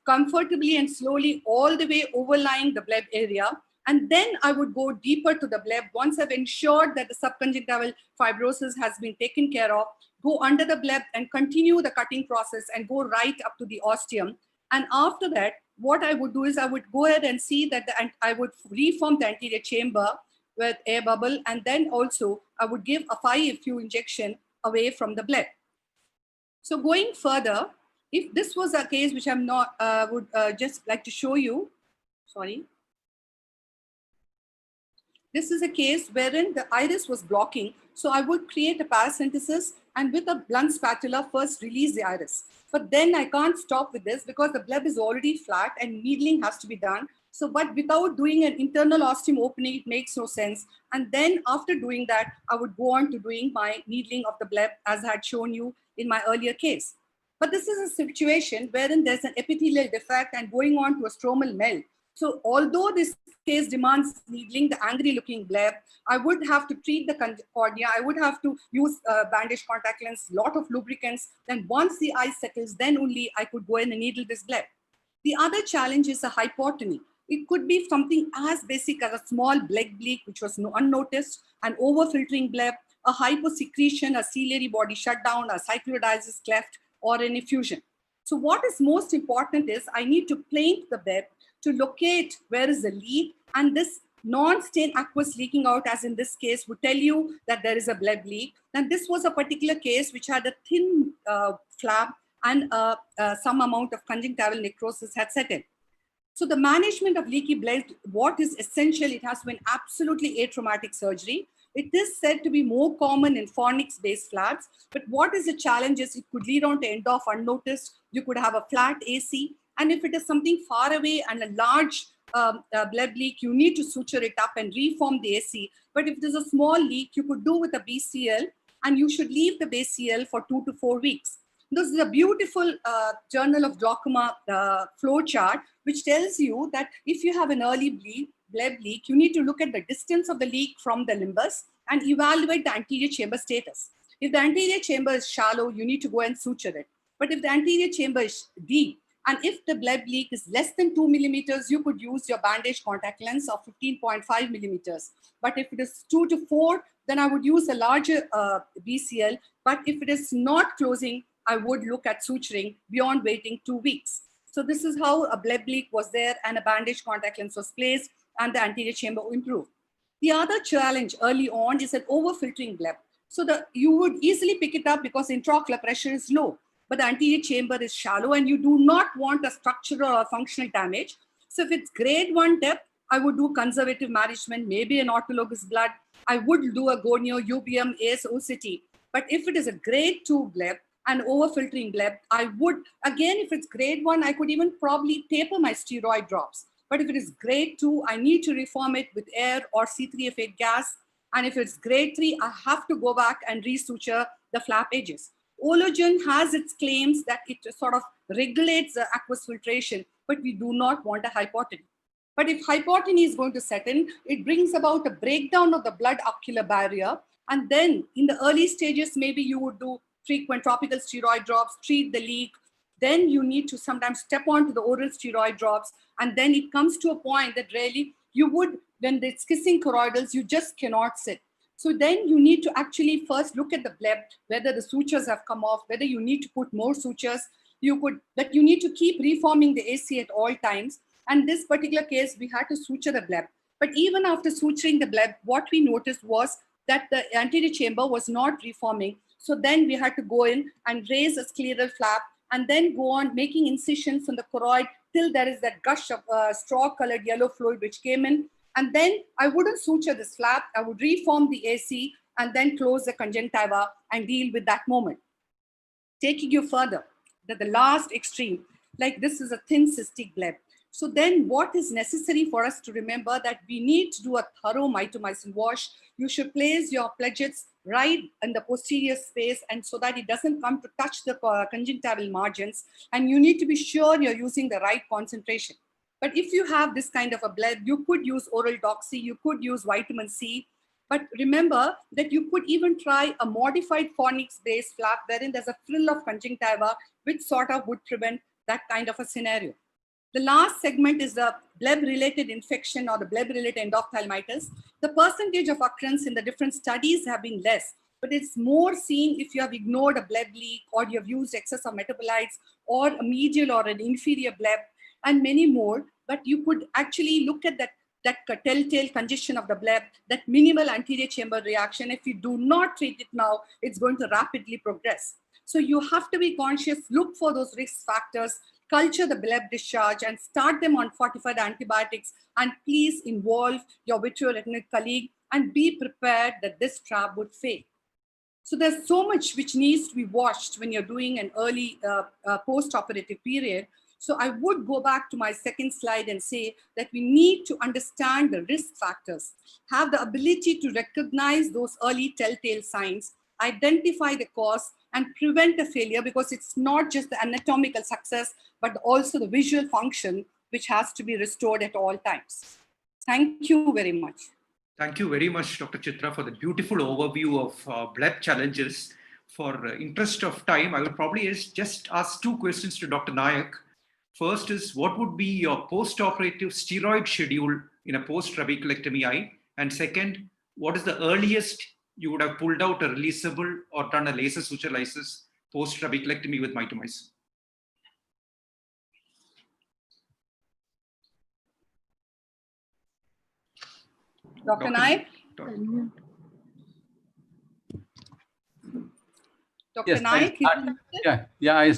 comfortably and slowly all the way overlying the Bleb area. And then I would go deeper to the Bleb once I've ensured that the subconjunctival fibrosis has been taken care of, go under the Bleb and continue the cutting process and go right up to the ostium. And after that, what I would do is I would go ahead and see that I would reform the anterior chamber with air bubble, and then also I would give a 5-FU injection away from the Bleb. So going further, if this was a case which I'm not, would just like to show you, sorry. This is a case wherein the iris was blocking. So I would create a paracentesis and with a blunt spatula first release the iris. But then I can't stop with this because the Bleb is already flat and needling has to be done. So, but without doing an internal ostium opening, it makes no sense. And then after doing that, I would go on to doing my needling of the Bleb as I had shown you in my earlier case. But this is a situation wherein there's an epithelial defect and going on to a stromal melt. So although this case demands needling the angry looking Bleb, I would have to treat the cornea. I would have to use bandage contact lens, lot of lubricants. Then once the eye settles, then only I could go in and needle this Bleb. The other challenge is a hypotony. It could be something as basic as a small Bleb leak, which was unnoticed, an overfiltering Bleb, a hyposecretion, a ciliary body shutdown, a cyclodiasis cleft, or an effusion. So what is most important is I need to plane the Bleb to locate where is the leak, and this non-stain aqueous leaking out, as in this case, would tell you that there is a Bleb leak. And this was a particular case which had a thin flap and some amount of conjunctival necrosis had set in. So the management of leaky Bleb, what is essential, it has been absolutely atraumatic surgery. It is said to be more common in fornix-based flaps, but what is the challenge is it could lead on to end off unnoticed. You could have a flat AC, and if it is something far away and a large Bleb leak, you need to suture it up and reform the AC. But if there's a small leak, you could do with a BCL, and you should leave the BCL for 2 to 4 weeks. This is a beautiful Journal of Glaucoma flow chart, which tells you that if you have an early Bleb leak, you need to look at the distance of the leak from the limbus and evaluate the anterior chamber status. If the anterior chamber is shallow, you need to go and suture it. But if the anterior chamber is deep, and if the Bleb leak is less than 2 millimeters, you could use your bandage contact lens of 15.5 millimeters. But if it is 2 to 4, then I would use a larger BCL. But if it is not closing, I would look at suturing beyond waiting 2 weeks. So this is how a Bleb leak was there and a bandage contact lens was placed and the anterior chamber improved. The other challenge early on is an overfiltering Bleb. So you would easily pick it up because intraocular pressure is low. but the anterior chamber is shallow and you do not want a structural or functional damage. So if it's grade 1 depth, I would do conservative management, maybe an autologous blood. I would do a gonio, UBM, AS, OCT. But if it is a grade 2 bleb and overfiltering bleb, I would, again, if it's grade 1, I could even probably taper my steroid drops. But if it is grade 2, I need to reform it with air or C3F8 gas. And if it's grade 3, I have to go back and resuture the flap edges. Ologen has its claims that it sort of regulates the aqueous filtration, but we do not want a hypotony. But if hypotony is going to set in, it brings about a breakdown of the blood ocular barrier. And then in the early stages, maybe you would do frequent topical steroid drops, treat the leak. Then you need to sometimes step onto the oral steroid drops. And then it comes to a point that really you would, when it's kissing choroidals, you just cannot sit. So then you need to actually first look at the bleb, whether the sutures have come off, whether you need to put more sutures. But you need to keep reforming the AC at all times. And this particular case, we had to suture the bleb. But even after suturing the bleb, what we noticed was that the anterior chamber was not reforming. So then we had to go in and raise a scleral flap and then go on making incisions on the choroid till there is that gush of straw-colored yellow fluid which came in. And then I wouldn't suture this flap. I would reform the AC and then close the conjunctiva and deal with that moment. Taking you further, the last extreme, like this is a thin cystic bleb. So then what is necessary for us to remember that we need to do a thorough mitomycin wash. You should place your pledgets right in the posterior space and so that it doesn't come to touch the conjunctival margins. And you need to be sure you're using the right concentration. But if you have this kind of a bleb, you could use oral doxy, you could use vitamin C. But remember that you could even try a modified fornix-based flap wherein there's a frill of conjunctiva, which sort of would prevent that kind of a scenario. The last segment is the bleb-related infection or the bleb-related endophthalmitis. The percentage of occurrence in the different studies have been less, but it's more seen if you have ignored a bleb leak or you have used excess of metabolites or a medial or an inferior bleb and many more. But you could actually look at that telltale congestion of the bleb, that minimal anterior chamber reaction. If you do not treat it now, it's going to rapidly progress. So you have to be conscious, look for those risk factors, culture the bleb discharge and start them on fortified antibiotics, and please involve your vitreoretinal colleague and be prepared that this trap would fail. So there's so much which needs to be watched when you're doing an early post-operative period. So I would go back to my second slide and say that we need to understand the risk factors, have the ability to recognize those early telltale signs, identify the cause, and prevent a failure, because it's not just the anatomical success, but also the visual function, which has to be restored at all times. Thank you very much. Thank you very much, Dr. Chitra, for the beautiful overview of bleb challenges. For interest of time, I will probably just ask two questions to Dr. Nayak. First is, what would be your post-operative steroid schedule in a post-trabeculectomy eye? And second, what is the earliest you would have pulled out a releasable or done a laser suture lysis post-trabeculectomy with mitomycin? Dr. Nayak? Dr. Yes, Nayak? I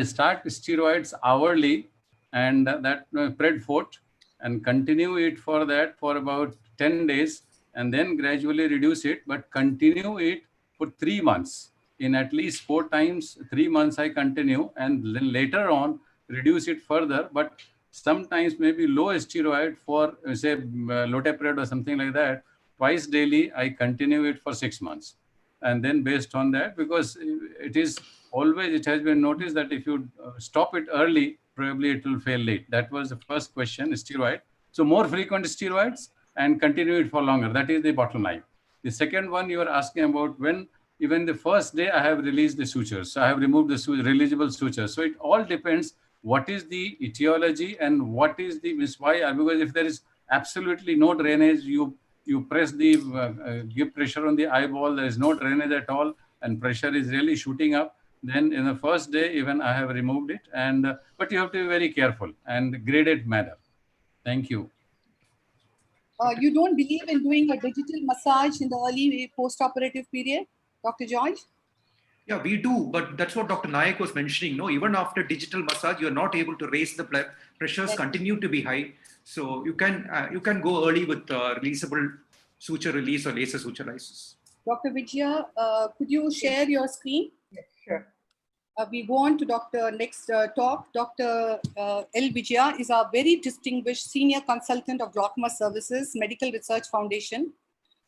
start steroids hourly and that Predfort and continue it for about 10 days and then gradually reduce it, but continue it for 3 months. In at least 4 times, 3 months I continue, and then later on reduce it further, but sometimes maybe low steroid for say Lotepred or something like that. Twice daily, I continue it for 6 months. And then based on that, because it has been noticed that if you stop it early, probably it will fail late. That was the first question, steroid. So more frequent steroids and continue it for longer. That is the bottom line. The second one you are asking about, when even the first day I have released the sutures. So I have removed the releasable sutures. So it all depends what is the etiology and what is the why. Because if there is absolutely no drainage, you press the give pressure on the eyeball, there is no drainage at all, and pressure is really shooting up. Then in the first day, even I have removed it. And but you have to be very careful and graded manner. Thank you. You don't believe in doing a digital massage in the early post-operative period, Dr. George? Yeah, we do, but that's what Dr. Nayak was mentioning. No, even after digital massage, you're not able to raise the blood pressures. Continue to be high. So you can go early with releasable suture release or laser suture lysis. Dr. Vijaya, could you share your screen? Yes, sure. We go on to Dr. next talk. Dr. L. Vijaya is a very distinguished senior consultant of Glaucoma Services Medical Research Foundation.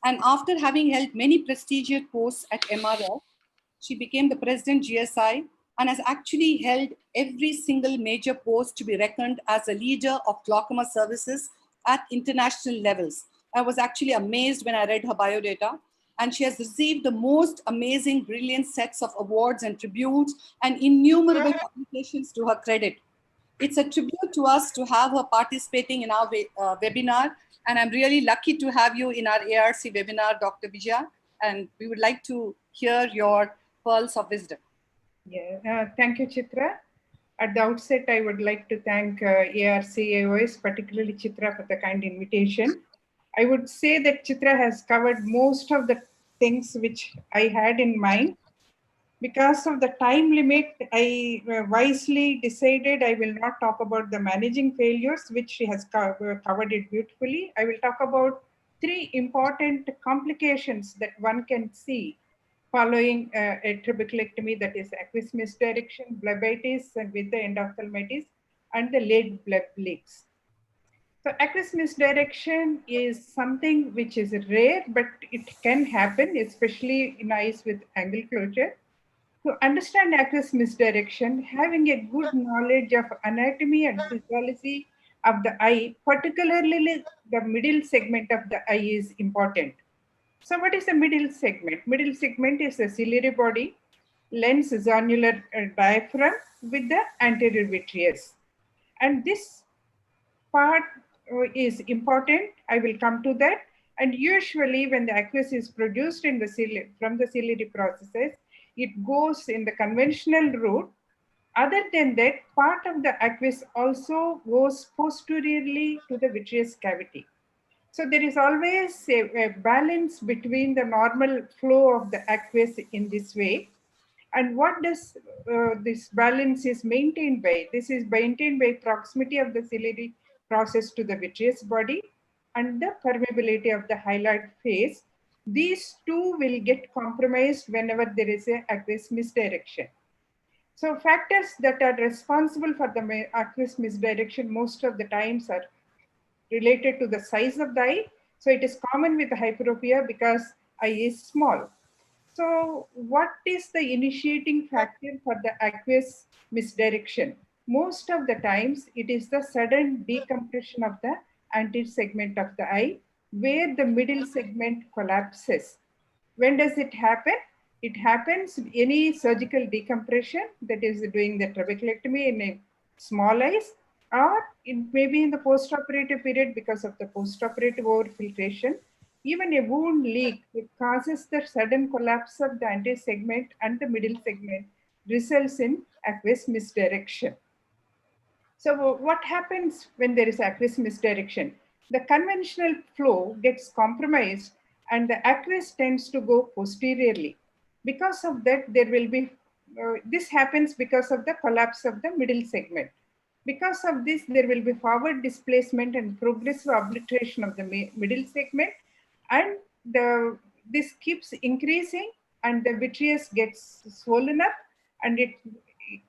And after having held many prestigious posts at MRF, she became the president GSI and has actually held every single major post to be reckoned as a leader of glaucoma services at international levels. I was actually amazed when I read her biodata, and she has received the most amazing, brilliant sets of awards and tributes and innumerable publications to her credit. It's a tribute to us to have her participating in our webinar, and I'm really lucky to have you in our ARC webinar, Dr. Vijaya, and we would like to hear your pearls of wisdom. Yeah, thank you, Chitra. At the outset, I would like to thank ARC Aios, particularly Chitra, for the kind invitation. I would say that Chitra has covered most of the things which I had in mind. Because of the time limit, I wisely decided I will not talk about the managing failures, which she has covered it beautifully. I will talk about 3 important complications that one can see following a trabeculectomy, that is aqueous misdirection, blebitis, and with the endophthalmitis, and the late bleb leaks. So aqueous misdirection is something which is rare, but it can happen, especially in eyes with angle closure. To understand aqueous misdirection, having a good knowledge of anatomy and physiology of the eye, particularly the middle segment of the eye, is important. So what is the middle segment? Middle segment is the ciliary body, lens zonular diaphragm with the anterior vitreous. And this part is important. I will come to that. And usually when the aqueous is produced in the from the ciliary processes, it goes in the conventional route. Other than that, part of the aqueous also goes posteriorly to the vitreous cavity. So there is always a balance between the normal flow of the aqueous in this way. And what does this balance is maintained by? This is maintained by proximity of the ciliary process to the vitreous body and the permeability of the hyaloid phase. These two will get compromised whenever there is an aqueous misdirection. So factors that are responsible for the aqueous misdirection most of the times are related to the size of the eye. So it is common with hyperopia because eye is small. So what is the initiating factor for the aqueous misdirection? Most of the times it is the sudden decompression of the anterior segment of the eye where the middle segment collapses. When does it happen? It happens any surgical decompression, that is doing the trabeculectomy in a small eyes, or maybe in the post-operative period because of the post-operative overfiltration. Even a wound leak, it causes the sudden collapse of the anterior segment and the middle segment, results in aqueous misdirection. So what happens when there is aqueous misdirection? The conventional flow gets compromised and the aqueous tends to go posteriorly. Because of that, there will be, this happens because of the collapse of the middle segment. Because of this, there will be forward displacement and progressive obliteration of the middle segment, and this keeps increasing and the vitreous gets swollen up and it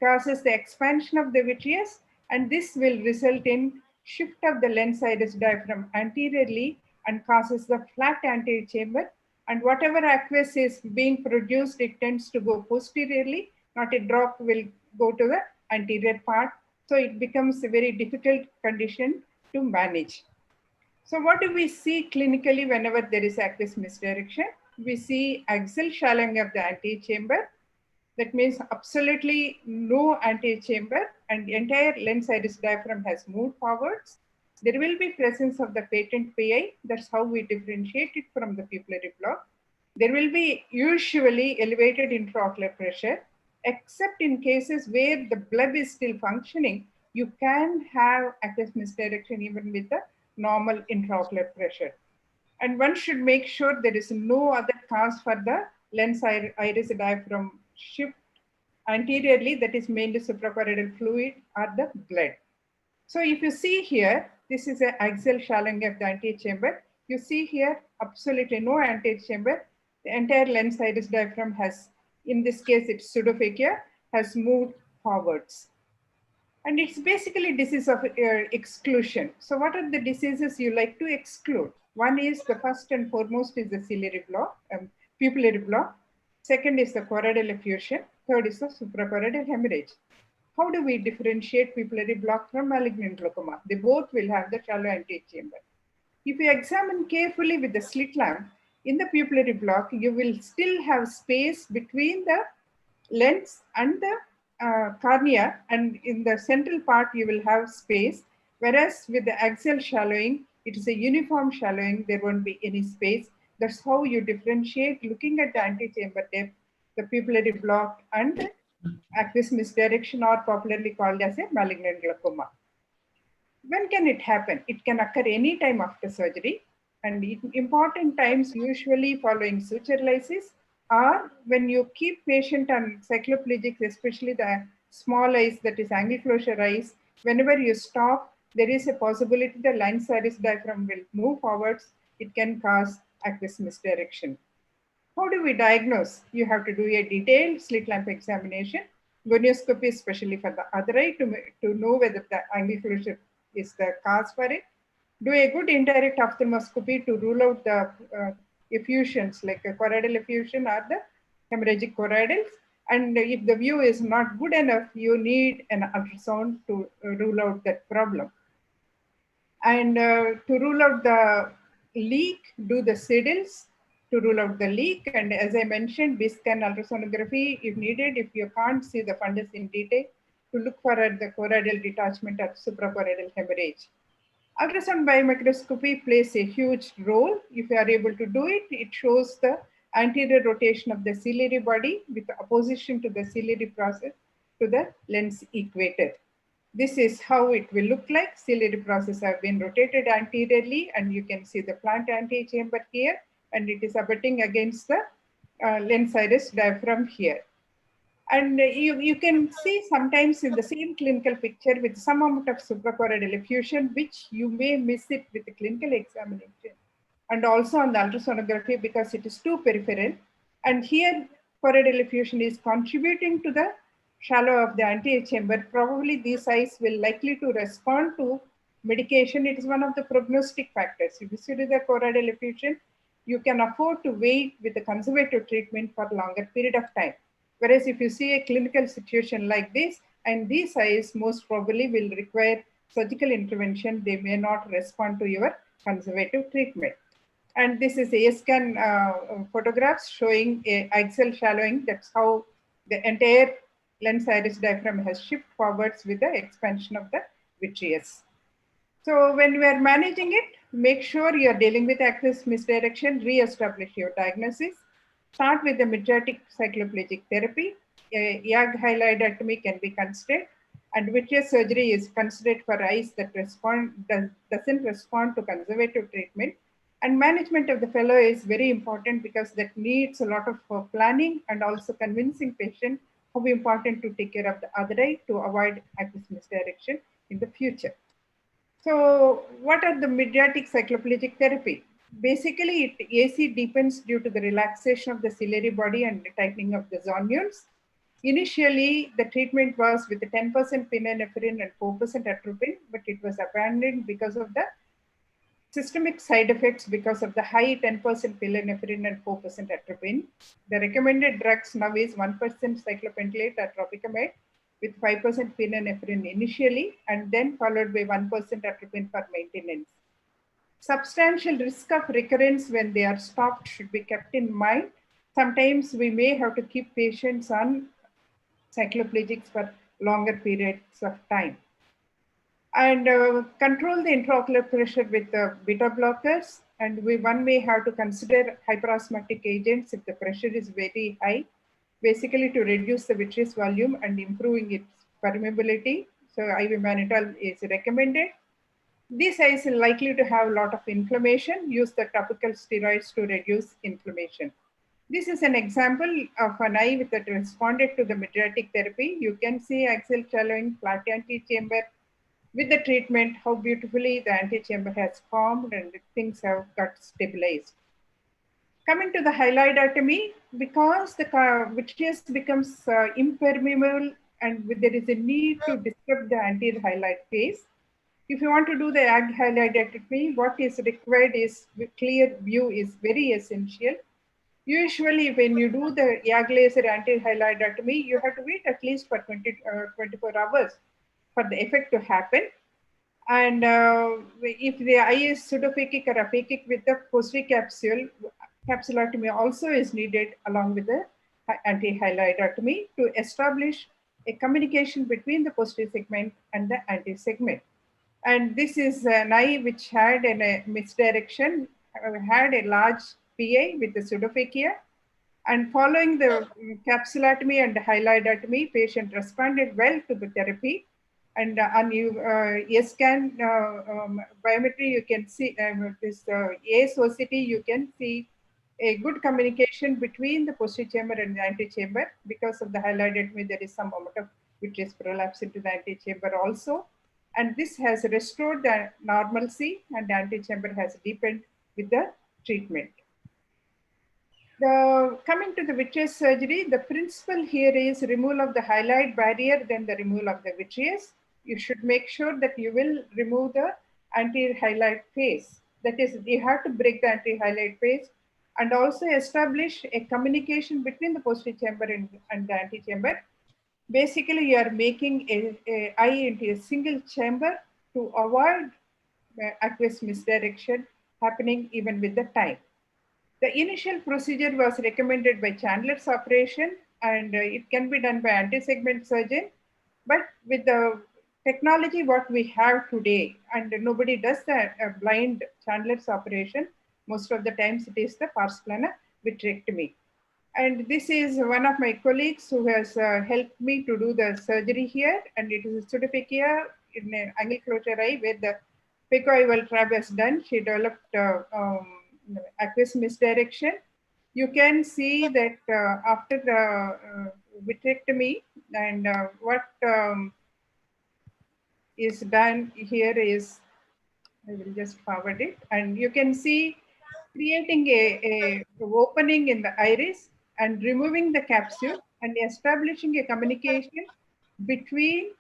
causes the expansion of the vitreous, and this will result in shift of the lens iris diaphragm anteriorly and causes the flat anterior chamber, and whatever aqueous is being produced, it tends to go posteriorly, not a drop will go to the anterior part. So it becomes a very difficult condition to manage. So what do we see clinically whenever there is aqueous misdirection? We see axial shallowing of the anterior chamber. That means absolutely no anterior chamber and the entire lens iris diaphragm has moved forwards. There will be presence of the patent PI. That's how we differentiate it from the pupillary block. There will be usually elevated intraocular pressure, except in cases where the bleb is still functioning, you can have aqueous misdirection even with the normal intraocular pressure. And one should make sure there is no other cause for the lens iris diaphragm shift anteriorly, that is mainly suprachoroidal fluid, or the blood. So if you see here, this is an axial shallowing of the anterior chamber. You see here absolutely no anterior chamber. The entire lens iris diaphragm has, in this case it's pseudophakia, has moved forwards. And it's basically disease of exclusion. So what are the diseases you like to exclude? One is, the first and foremost is the ciliary block, pupillary block. Second is the choroidal effusion. Third is the suprachoroidal hemorrhage. How do we differentiate pupillary block from malignant glaucoma? They both will have the shallow anterior chamber. If you examine carefully with the slit lamp, in the pupillary block, you will still have space between the lens and the cornea, and in the central part you will have space, whereas with the axial shallowing, it is a uniform shallowing, there won't be any space. That's how you differentiate, looking at the antechamber depth, the pupillary block and the aqueous misdirection, or popularly called as a malignant glaucoma. When can it happen? It can occur any time after surgery, and important times usually following suture lysis, or when you keep patient on cycloplegics, especially the small eyes, that is angle closure eyes. Whenever you stop, there is a possibility the lens iris diaphragm will move forwards. It can cause aqueous misdirection. How do we diagnose? You have to do a detailed slit lamp examination, gonioscopy, especially for the other eye, to know whether the angle closure is the cause for it. Do a good indirect ophthalmoscopy to rule out the effusions, like a choroidal effusion or the hemorrhagic choroidals. And if the view is not good enough, you need an ultrasound to rule out that problem. And to rule out the leak, do the SIDLs to rule out the leak. And as I mentioned, B-scan ultrasonography if needed, if you can't see the fundus in detail, to look for the choroidal detachment or suprachoroidal hemorrhage. Ultrasound biomicroscopy plays a huge role. If you are able to do it, it shows the anterior rotation of the ciliary body with opposition to the ciliary process to the lens equator. This is how it will look like. Ciliary process have been rotated anteriorly, and you can see the plant anterior chamber here, and it is abutting against the lens iris diaphragm here. And you can see sometimes in the same clinical picture with some amount of suprachoroidal effusion, which you may miss it with the clinical examination, and also on the ultrasonography because it is too peripheral. And here, choroidal effusion is contributing to the shallow of the anterior chamber. Probably these eyes will likely to respond to medication. It is one of the prognostic factors. If you see the choroidal effusion, you can afford to wait with the conservative treatment for a longer period of time. Whereas if you see a clinical situation like this, and these eyes most probably will require surgical intervention, they may not respond to your conservative treatment. And this is A-scan photographs showing a axial shallowing. That's how the entire lens iris diaphragm has shifted forwards with the expansion of the vitreous. So when we are managing it, make sure you are dealing with aqueous misdirection, re-establish your diagnosis. Start with the Mediatic cycloplegic therapy. YAG hyaloidectomy can be considered, and vitreous surgery is considered for eyes that doesn't respond to conservative treatment. And management of the fellow is very important because that needs a lot of planning and also convincing patient how important to take care of the other eye to avoid aqueous misdirection in the future. So what are the Mediatic cycloplegic therapy? Basically, AC deepens due to the relaxation of the ciliary body and the tightening of the zonules. Initially, the treatment was with 10% pinenephrine and 4% atropine, but it was abandoned because of the systemic side effects because of the high 10% pinenephrine and 4% atropine. The recommended drugs now is 1% cyclopentolate or tropicamide with 5% pinenephrine initially, and then followed by 1% atropine for maintenance. Substantial risk of recurrence when they are stopped should be kept in mind. Sometimes we may have to keep patients on cycloplegics for longer periods of time. And control the intraocular pressure with beta blockers. And one may have to consider hyperosmotic agents if the pressure is very high, basically to reduce the vitreous volume and improving its permeability. So IV mannitol is recommended. These eyes are likely to have a lot of inflammation. Use the topical steroids to reduce inflammation. This is an example of an eye that responded to the Mediatic therapy. You can see axial shallowing, flat antechamber. With the treatment, how beautifully the antechamber has formed and things have got stabilized. Coming to the hyaloidotomy, because the vitreous becomes impermeable and there is a need to disrupt the anterior hyaloid phase. If you want to do the hyaloidotomy, what is required is clear view is very essential. Usually, when you do the YAG laser anti-hyaloidotomy, you have to wait at least for 24 hours for the effect to happen. And if the eye is pseudophakic or aphakic with the posterior capsule, capsulotomy also is needed along with the anti-hyaloidotomy to establish a communication between the posterior segment and the anterior segment. And this is an eye which had a misdirection, had a large PA with the pseudophakia. And following the capsulotomy and hyaloidotomy, patient responded well to the therapy. And on scan biometry, you can see this Aios OCT, you can see a good communication between the posterior chamber and the antechamber. Because of the hyaloidotomy, there is some amount of vitreous prolapse into the antechamber also. And this has restored the normalcy and the antechamber has deepened with the treatment. Coming to the vitreous surgery, the principle here is removal of the hyaloid barrier, then the removal of the vitreous. You should make sure that you will remove the anterior hyaloid phase. That is, you have to break the anterior hyaloid phase and also establish a communication between the posterior chamber and the antechamber. Basically, you are making a eye into a single chamber to avoid aqueous misdirection happening even with the time. The initial procedure was recommended by Chandler's operation, and it can be done by anti-segment surgeon. But with the technology what we have today, and nobody does the blind Chandler's operation, most of the times it is the pars plana vitrectomy. And this is one of my colleagues who has helped me to do the surgery here, and it is a pseudophakia in an angle closure eye where the phacoidal trab has done. She developed aqueous misdirection. You can see that after the vitrectomy, and what is done here is, I will just forward it, and you can see creating a opening in the iris and removing the capsule and establishing a communication between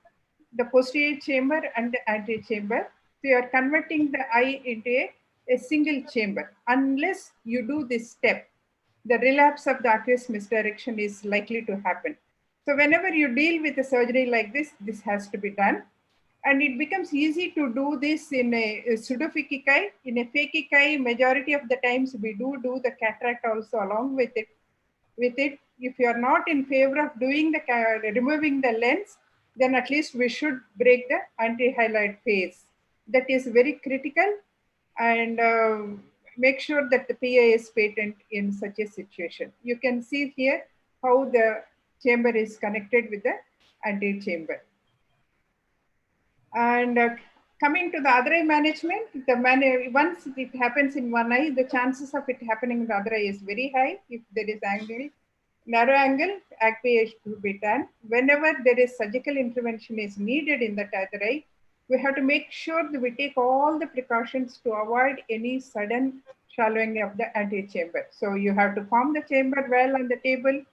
the posterior chamber and the anterior chamber. So you are converting the eye into a single chamber. Unless you do this step, the relapse of the aqueous misdirection is likely to happen. So whenever you deal with a surgery like this, this has to be done. And it becomes easy to do this in a pseudophakic eye. In a phakic eye, majority of the times we do the cataract also along with it. If you are not in favor of doing removing the lens, then at least we should break the anti-hyaloid phase. That is very critical, and make sure that the PA is patent in such a situation. You can see here how the chamber is connected with the anterior chamber. And coming to the other eye management, once it happens in one eye, the chances of it happening in the other eye is very high. If there is narrow angle, aqueous to be done. Whenever there is surgical intervention is needed in the other eye, we have to make sure that we take all the precautions to avoid any sudden shallowing of the anterior chamber. So you have to form the chamber well on the table.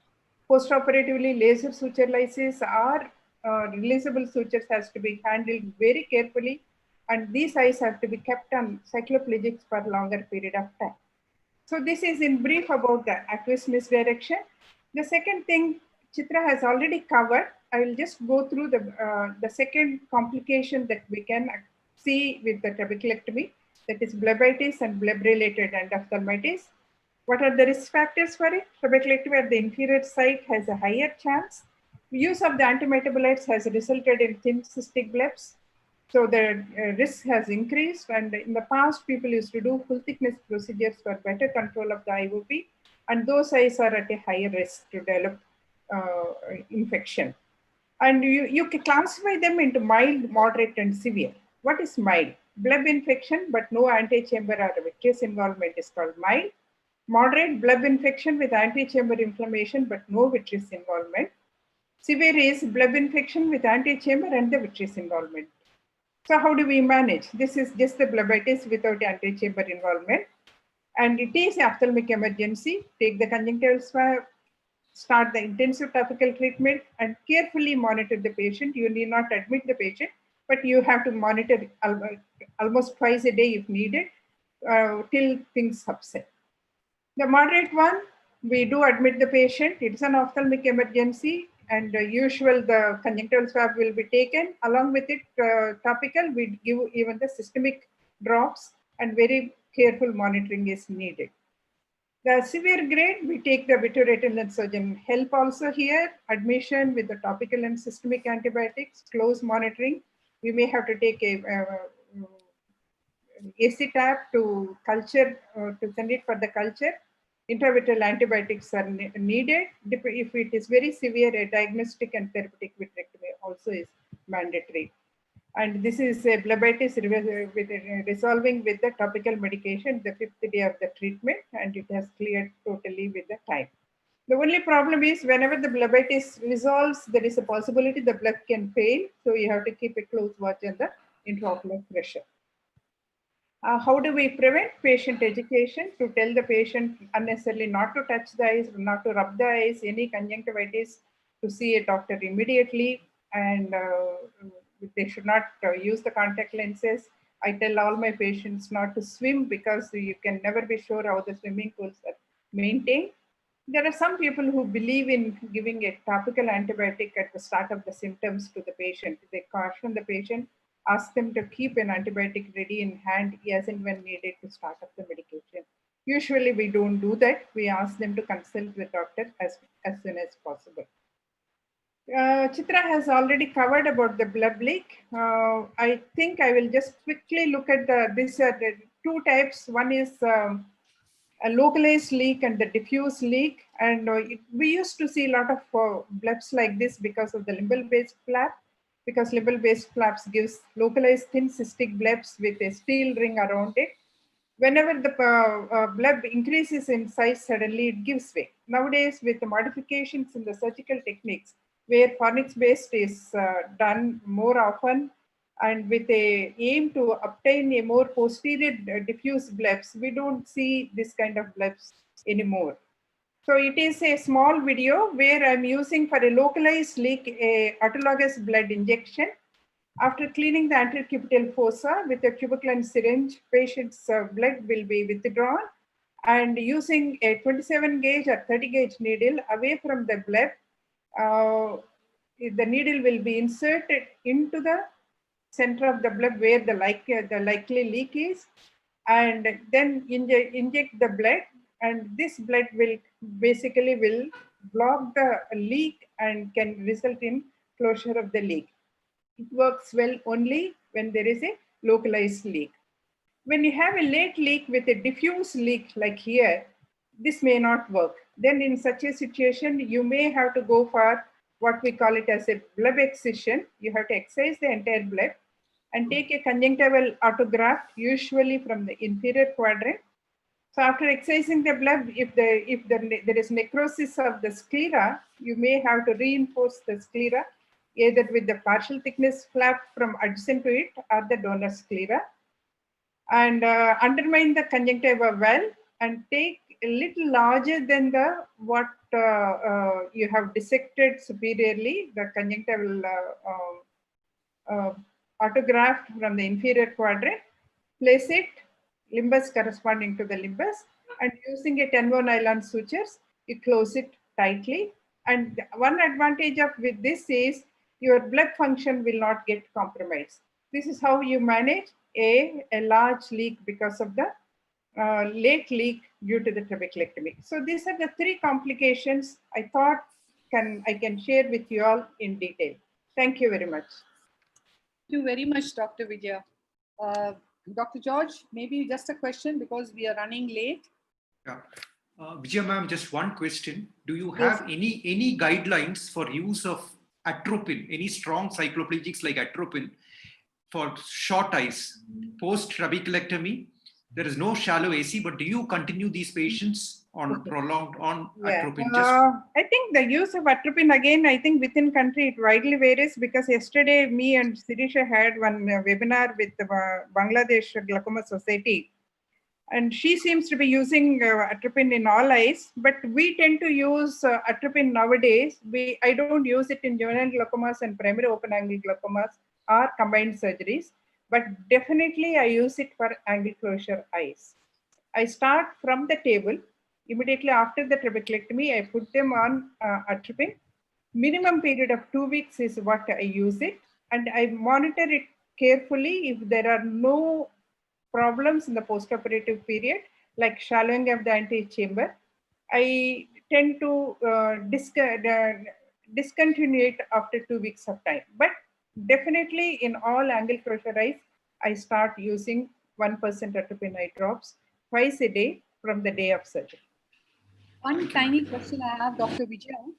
Post-operatively, laser suture lysis or releasable sutures has to be handled very carefully, and these eyes have to be kept on cycloplegics for a longer period of time. So this is in brief about the aqueous misdirection. The second thing Chitra has already covered. I will just go through the second complication that we can see with the trabeculectomy, that is blebitis and bleb-related endophthalmitis. What are the risk factors for it? Trabeculectomy at the inferior site has a higher chance. Use of the antimetabolites has resulted in thin cystic blebs. So the risk has increased, and in the past, people used to do full thickness procedures for better control of the IOP, and those eyes are at a higher risk to develop infection. And you can classify them into mild, moderate, and severe. What is mild? Bleb infection, but no antechamber or vitreous involvement is called mild. Moderate Bleb infection with antechamber inflammation but no vitreous involvement. Severe is Bleb infection with antechamber and the vitreous involvement. So how do we manage? This is just the blebitis without antechamber involvement. And it is ophthalmic emergency. Take the conjunctival swab, start the intensive topical treatment, and carefully monitor the patient. You need not admit the patient, but you have to monitor almost twice a day if needed till things subside. The moderate one, we do admit the patient. It's an ophthalmic emergency, and the conjunctival swab will be taken. Along with it, topical, we give even the systemic drops, and very careful monitoring is needed. The severe grade, we take the vitreoretinal surgeon help also here, admission with the topical and systemic antibiotics, close monitoring. We may have to take a AC tap to culture, to send it for the culture. Intravitreal antibiotics are needed. If it is very severe, a diagnostic and therapeutic vitrectomy also is mandatory. And this is a blebitis resolving with the topical medication the 5th day of the treatment, and it has cleared totally with the time. The only problem is whenever the blebitis resolves, there is a possibility the blood can fail. So you have to keep a close watch on the intraocular pressure. How do we prevent? Patient education, to tell the patient unnecessarily not to touch the eyes, not to rub the eyes, any conjunctivitis, to see a doctor immediately, and they should not use the contact lenses. I tell all my patients not to swim because you can never be sure how the swimming pools are maintained. There are some people who believe in giving a topical antibiotic at the start of the symptoms to the patient. They caution the patient, ask them to keep an antibiotic ready in hand as and when needed to start up the medication. Usually we don't do that. We ask them to consult with doctor as soon as possible. Chitra has already covered about the blood leak. I think I will just quickly look at these are the two types. One is a localized leak and the diffuse leak. And we used to see a lot of blebs like this because of the limbal-based flap, because limbal-based flaps gives localized thin cystic blebs with a steel ring around it. Whenever the bleb increases in size, suddenly it gives way. Nowadays, with the modifications in the surgical techniques, where fornix-based is done more often, and with a aim to obtain a more posterior diffuse blebs, we don't see this kind of blebs anymore. So it is a small video where I'm using for a localized leak a autologous blood injection. After cleaning the anterior cubital fossa with a cubicle and syringe, patient's blood will be withdrawn, and using a 27 gauge or 30 gauge needle away from the bleb, the needle will be inserted into the center of the bleb where the likely leak is, and then inject the blood, and this blood will block the leak and can result in closure of the leak. It works well only when there is a localized leak. When you have a late leak with a diffuse leak like here, this may not work. Then in such a situation, you may have to go for what we call it as a bleb excision. You have to excise the entire bleb and take a conjunctival autograft, usually from the inferior quadrant. So after excising the bleb, if there is necrosis of the sclera, you may have to reinforce the sclera either with the partial thickness flap from adjacent to it or the donor sclera, and undermine the conjunctiva well and take a little larger than the what you have dissected superiorly, the conjunctival autograft from the inferior quadrant, place it limbus corresponding to the limbus, and using a 10-0 nylon sutures, you close it tightly. And one advantage of with this is your blood function will not get compromised. This is how you manage a large leak because of the late leak due to the trabeculectomy. So these are the three complications I thought I can share with you all in detail. Thank you very much. Thank you very much, Dr. Vijaya. Dr. George, maybe just a question because we are running late. Yeah. Vijaya ma'am, just one question. Do you have any guidelines for use of atropine, any strong cycloplegics like atropine for short eyes, post-trabeculectomy? There is no shallow AC, but do you continue these patients on prolonged on Yeah. atropine? Just I think the use of atropine, again, I think within country it widely varies, because yesterday me and Sirisha had one webinar with the Bangladesh Glaucoma Society, and she seems to be using atropine in all eyes, but we tend to use atropine nowadays. I don't use it in juvenile glaucomas and primary open angle glaucomas or combined surgeries, but definitely I use it for angle closure eyes. I start from the table. Immediately after the trabeculectomy, I put them on atropine. Minimum period of 2 weeks is what I use it, and I monitor it carefully. If there are no problems in the post-operative period, like shallowing of the antechamber, I tend to discontinue it after 2 weeks of time. But definitely in all angle closure eyes, I start using 1% atropine eye drops twice a day from the day of surgery. One tiny question I have, Dr. Vijay.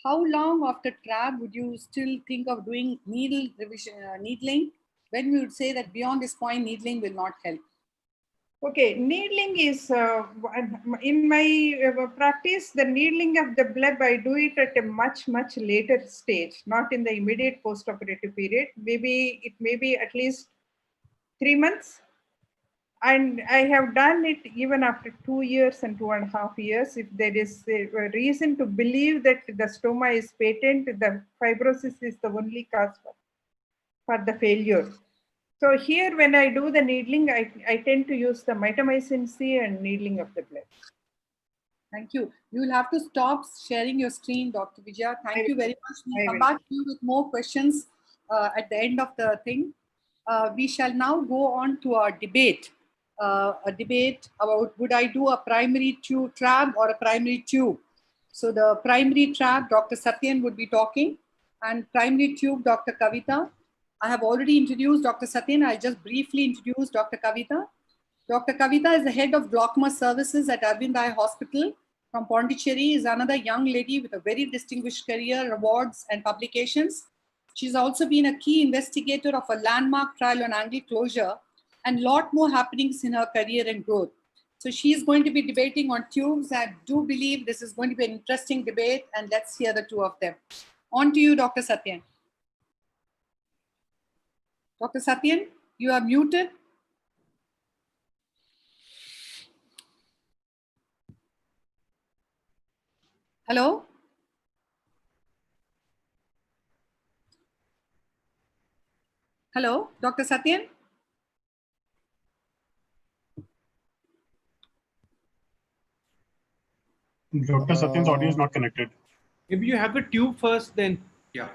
How long after TRAB would you still think of doing needle revision, needling, when we would say that beyond this point, needling will not help? Okay, needling is, in my practice, the needling of the bleb, I do it at a much, much later stage, not in the immediate post-operative period. Maybe it may be at least 3 months. And I have done it even after 2 years and 2.5 years. If there is a reason to believe that the stoma is patent, the fibrosis is the only cause for the failure. So here, when I do the needling, I tend to use the mitomycin C and needling of the blood. Thank you. You will have to stop sharing your screen, Dr. Vijaya. Thank you very much. We'll come back to you with more questions at the end of the thing. We shall now go on to our debate. A debate about would I do a primary tube trab or a primary tube. So the primary trab, Dr. Satyan would be talking, and primary tube, Dr. Kavita. I have already introduced Dr. Satyan. I'll just briefly introduce Dr. Kavita. Dr. Kavita is the head of glaucoma services at Arvind Eye Hospital from Pondicherry. Is another young lady with a very distinguished career, awards and publications. She's also been a key investigator of a landmark trial on angle closure and lot more happenings in her career and growth. So she is going to be debating on tubes. I do believe this is going to be an interesting debate, and let's hear the two of them. On to you, Dr. Satyan. Dr. Satyan, you are muted. Hello? Hello, Dr. Satyan? Dr. Satyan's audio is not connected. Maybe you have the tube first, then. yeah.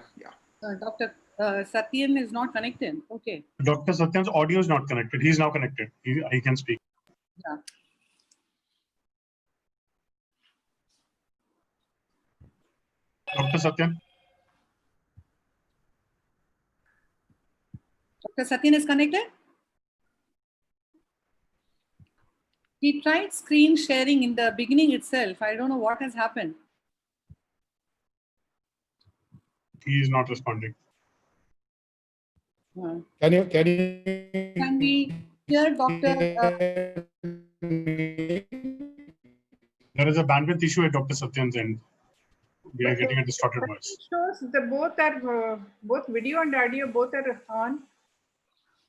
Dr. Satyan is not connected. Okay. Dr. Satyan's audio is not connected. He's now connected. He can speak. Yeah. Dr. Satyan. Dr. Satyan is connected? He tried screen sharing in the beginning itself. I don't know what has happened. He is not responding. Can we hear Dr. There is a bandwidth issue at Dr. Satyan's end. We are getting a distorted voice. Shows the both video and audio both are on.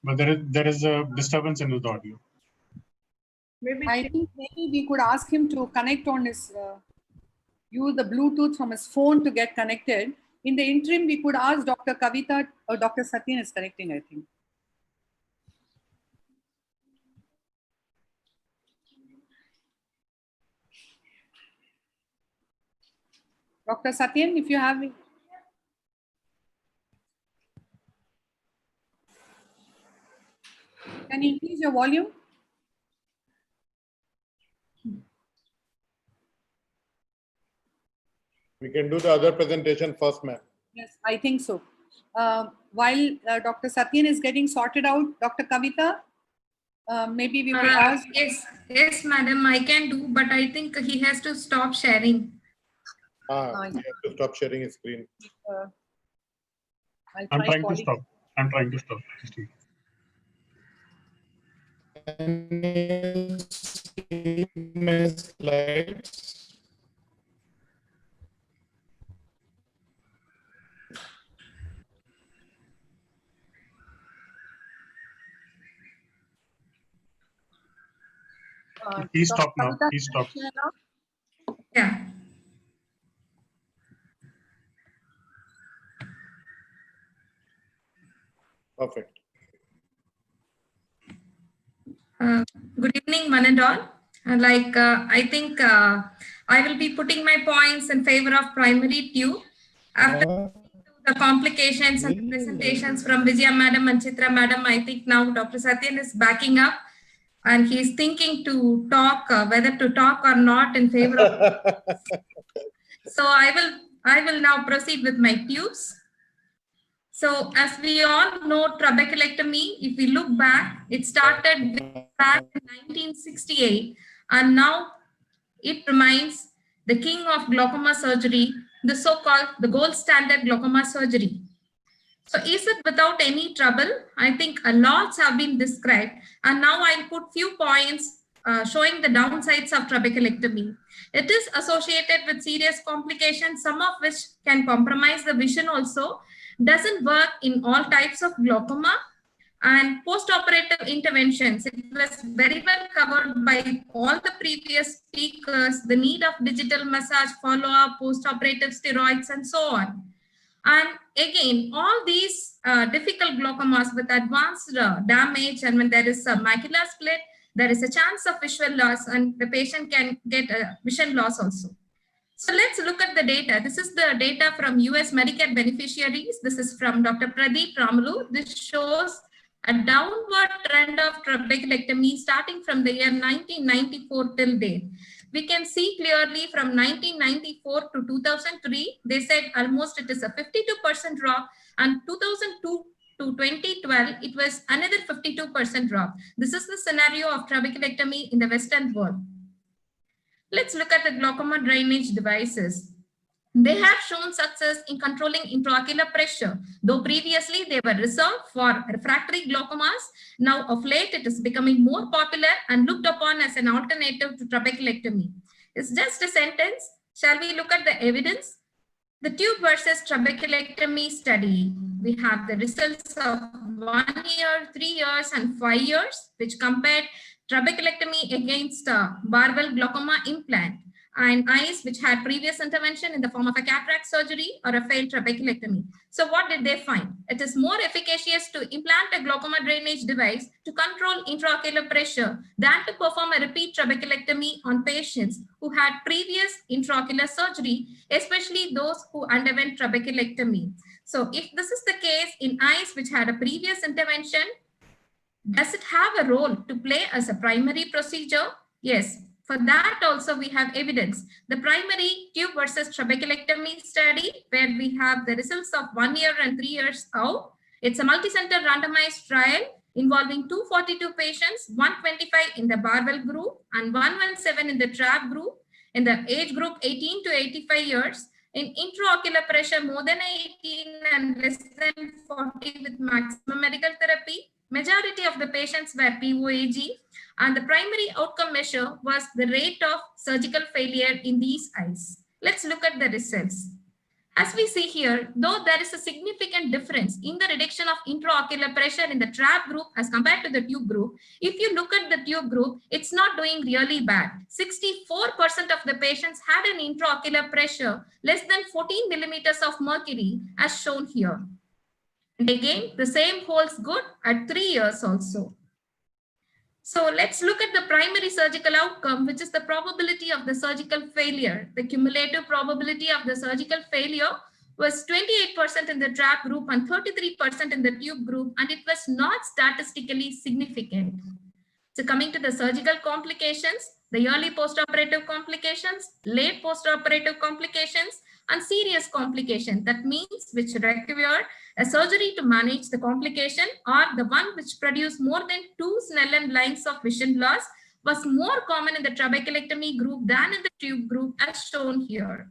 But there is a disturbance in the audio. Maybe I think maybe we could ask him to connect on his, use the Bluetooth from his phone to get connected. In the interim, we could ask Dr. Kavita or Dr. Satyan is connecting, I think. Dr. Satyan, if you have it. Can you increase your volume? We can do the other presentation first, ma'am. Yes, I think so. While Dr. Satyan is getting sorted out, Dr. Kavita, maybe we could ask. Yes, madam, I can do, but I think he has to stop sharing. You have to stop sharing his screen. I'm trying to stop. Can you see my slides? Please stop now. Please stop. Yeah. Perfect. Good evening, one and all. I think I will be putting my points in favor of primary tube. After the complications and the presentations from Vijaya Madam and Chitra Madam, I think now Dr. Satyan is backing up and he's thinking to talk, whether to talk or not in favor of. So I will now proceed with my tubes. So as we all know, trabeculectomy, if we look back, it started back in 1968, and now it remains the king of glaucoma surgery, the so-called the gold standard glaucoma surgery. So is it without any trouble? I think lots have been described, and now I'll put few points showing the downsides of trabeculectomy. It is associated with serious complications, some of which can compromise the vision also. Doesn't work in all types of glaucoma. And post-operative interventions, it was very well covered by all the previous speakers, the need of digital massage, follow-up, post-operative steroids, and so on. And again, all these difficult glaucomas with advanced damage, and when there is a macular split, there is a chance of visual loss, and the patient can get a vision loss also. So let's look at the data. This is the data from US Medicare beneficiaries. This is from Dr. Pradeep Ramulu. This shows a downward trend of trabeculectomy starting from the year 1994 till date. We can see clearly from 1994 to 2003, they said almost it is a 52% drop, and 2002 to 2012, it was another 52% drop. This is the scenario of trabeculectomy in the Western world. Let's look at the glaucoma drainage devices. They have shown success in controlling intraocular pressure. Though previously they were reserved for refractory glaucomas, now of late it is becoming more popular and looked upon as an alternative to trabeculectomy. It's just a sentence. Shall we look at the evidence? The tube versus trabeculectomy study. We have the results of 1 year, 3 years, and 5 years, which compared trabeculectomy against barbell glaucoma implant and eyes which had previous intervention in the form of a cataract surgery or a failed trabeculectomy. So what did they find? It is more efficacious to implant a glaucoma drainage device to control intraocular pressure than to perform a repeat trabeculectomy on patients who had previous intraocular surgery, especially those who underwent trabeculectomy. So if this is the case in eyes which had a previous intervention, does it have a role to play as a primary procedure? Yes. For that also we have evidence. The primary tube versus trabeculectomy study, where we have the results of 1 year and 3 years out. It's a multi-center randomized trial involving 242 patients, 125 in the barbell group and 117 in the trab group, in the age group 18 to 85 years, in intraocular pressure more than 18 and less than 40 with maximum medical therapy. Majority of the patients were POAG, and the primary outcome measure was the rate of surgical failure in these eyes. Let's look at the results. As we see here, though there is a significant difference in the reduction of intraocular pressure in the trab group as compared to the tube group, if you look at the tube group, it's not doing really bad. 64% of the patients had an intraocular pressure less than 14 millimeters of mercury, as shown here. And again, the same holds good at 3 years also. So let's look at the primary surgical outcome, which is the probability of the surgical failure. The cumulative probability of the surgical failure was 28% in the trab group and 33% in the tube group, and it was not statistically significant. So coming to the surgical complications, the early post-operative complications, late post-operative complications, and serious complication. That means which require a surgery to manage the complication, or the one which produced more than 2 Snellen lines of vision loss, was more common in the trabeculectomy group than in the tube group, as shown here.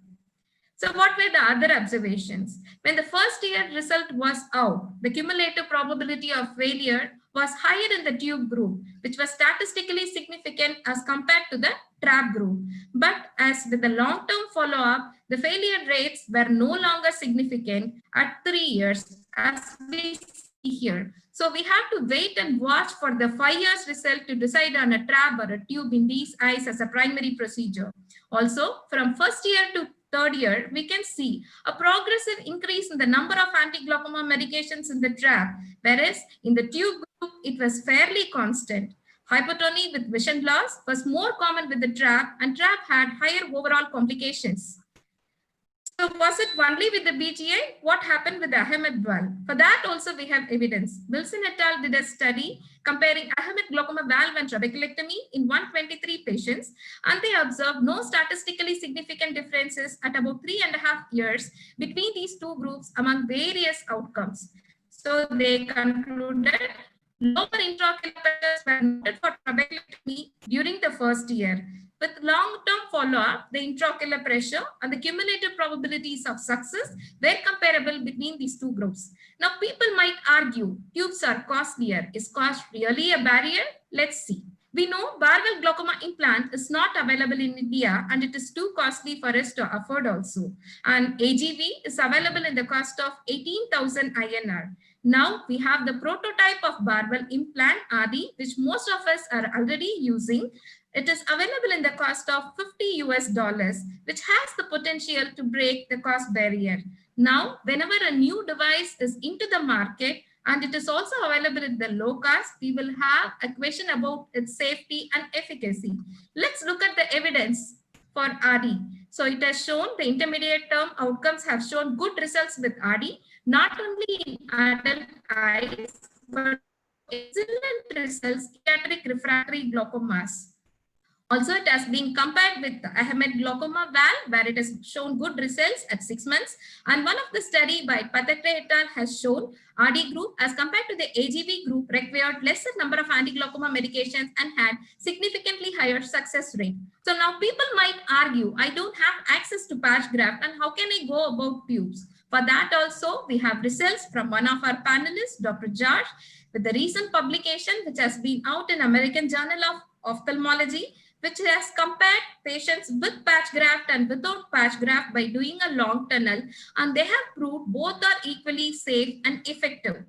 So what were the other observations? When the first year result was out, the cumulative probability of failure was higher in the tube group, which was statistically significant as compared to the trap group. But as with the long-term follow-up, the failure rates were no longer significant at 3 years, as we see here. So we have to wait and watch for the 5 years result to decide on a trap or a tube in these eyes as a primary procedure. Also, from first year to third year, we can see a progressive increase in the number of anti-glaucoma medications in the trap, whereas in the tube group, it was fairly constant. Hypotony with vision loss was more common with the trap, and trap had higher overall complications. So was it only with the BGA? What happened with the Ahmed valve? For that also we have evidence. Wilson et al. Did a study comparing Ahmed glaucoma valve and trabeculectomy in 123 patients, and they observed no statistically significant differences at about 3.5 years between these two groups among various outcomes. So they concluded lower intraocular pressures were noted for trabeculectomy during the first year. With long-term follow-up, the intraocular pressure and the cumulative probabilities of success were comparable between these two groups. Now, people might argue tubes are costlier. Is cost really a barrier? Let's see. We know Barwell glaucoma implant is not available in India, and it is too costly for us to afford also. And AGV is available in the cost of 18,000 INR. Now we have the prototype of Barwell implant RD, which most of us are already using. It is available in the cost of $50 US, which has the potential to break the cost barrier. Now, whenever a new device is into the market and it is also available at the low cost, we will have a question about its safety and efficacy. Let's look at the evidence for RD. So it has shown the intermediate term outcomes have shown good results with RD, not only in adult eyes, but excellent results in pediatric refractory glaucomas. Also, it has been compared with the Ahmed glaucoma valve, where it has shown good results at 6 months. And one of the study by Pathakre et al. Has shown RD group as compared to the AGV group required lesser number of anti-glaucoma medications and had significantly higher success rate. So now people might argue, I don't have access to patch graft, and how can I go about tubes? For that also, we have results from one of our panelists, Dr. George, with the recent publication, which has been out in American Journal of Ophthalmology, which has compared patients with patch graft and without patch graft by doing a long tunnel, and they have proved both are equally safe and effective.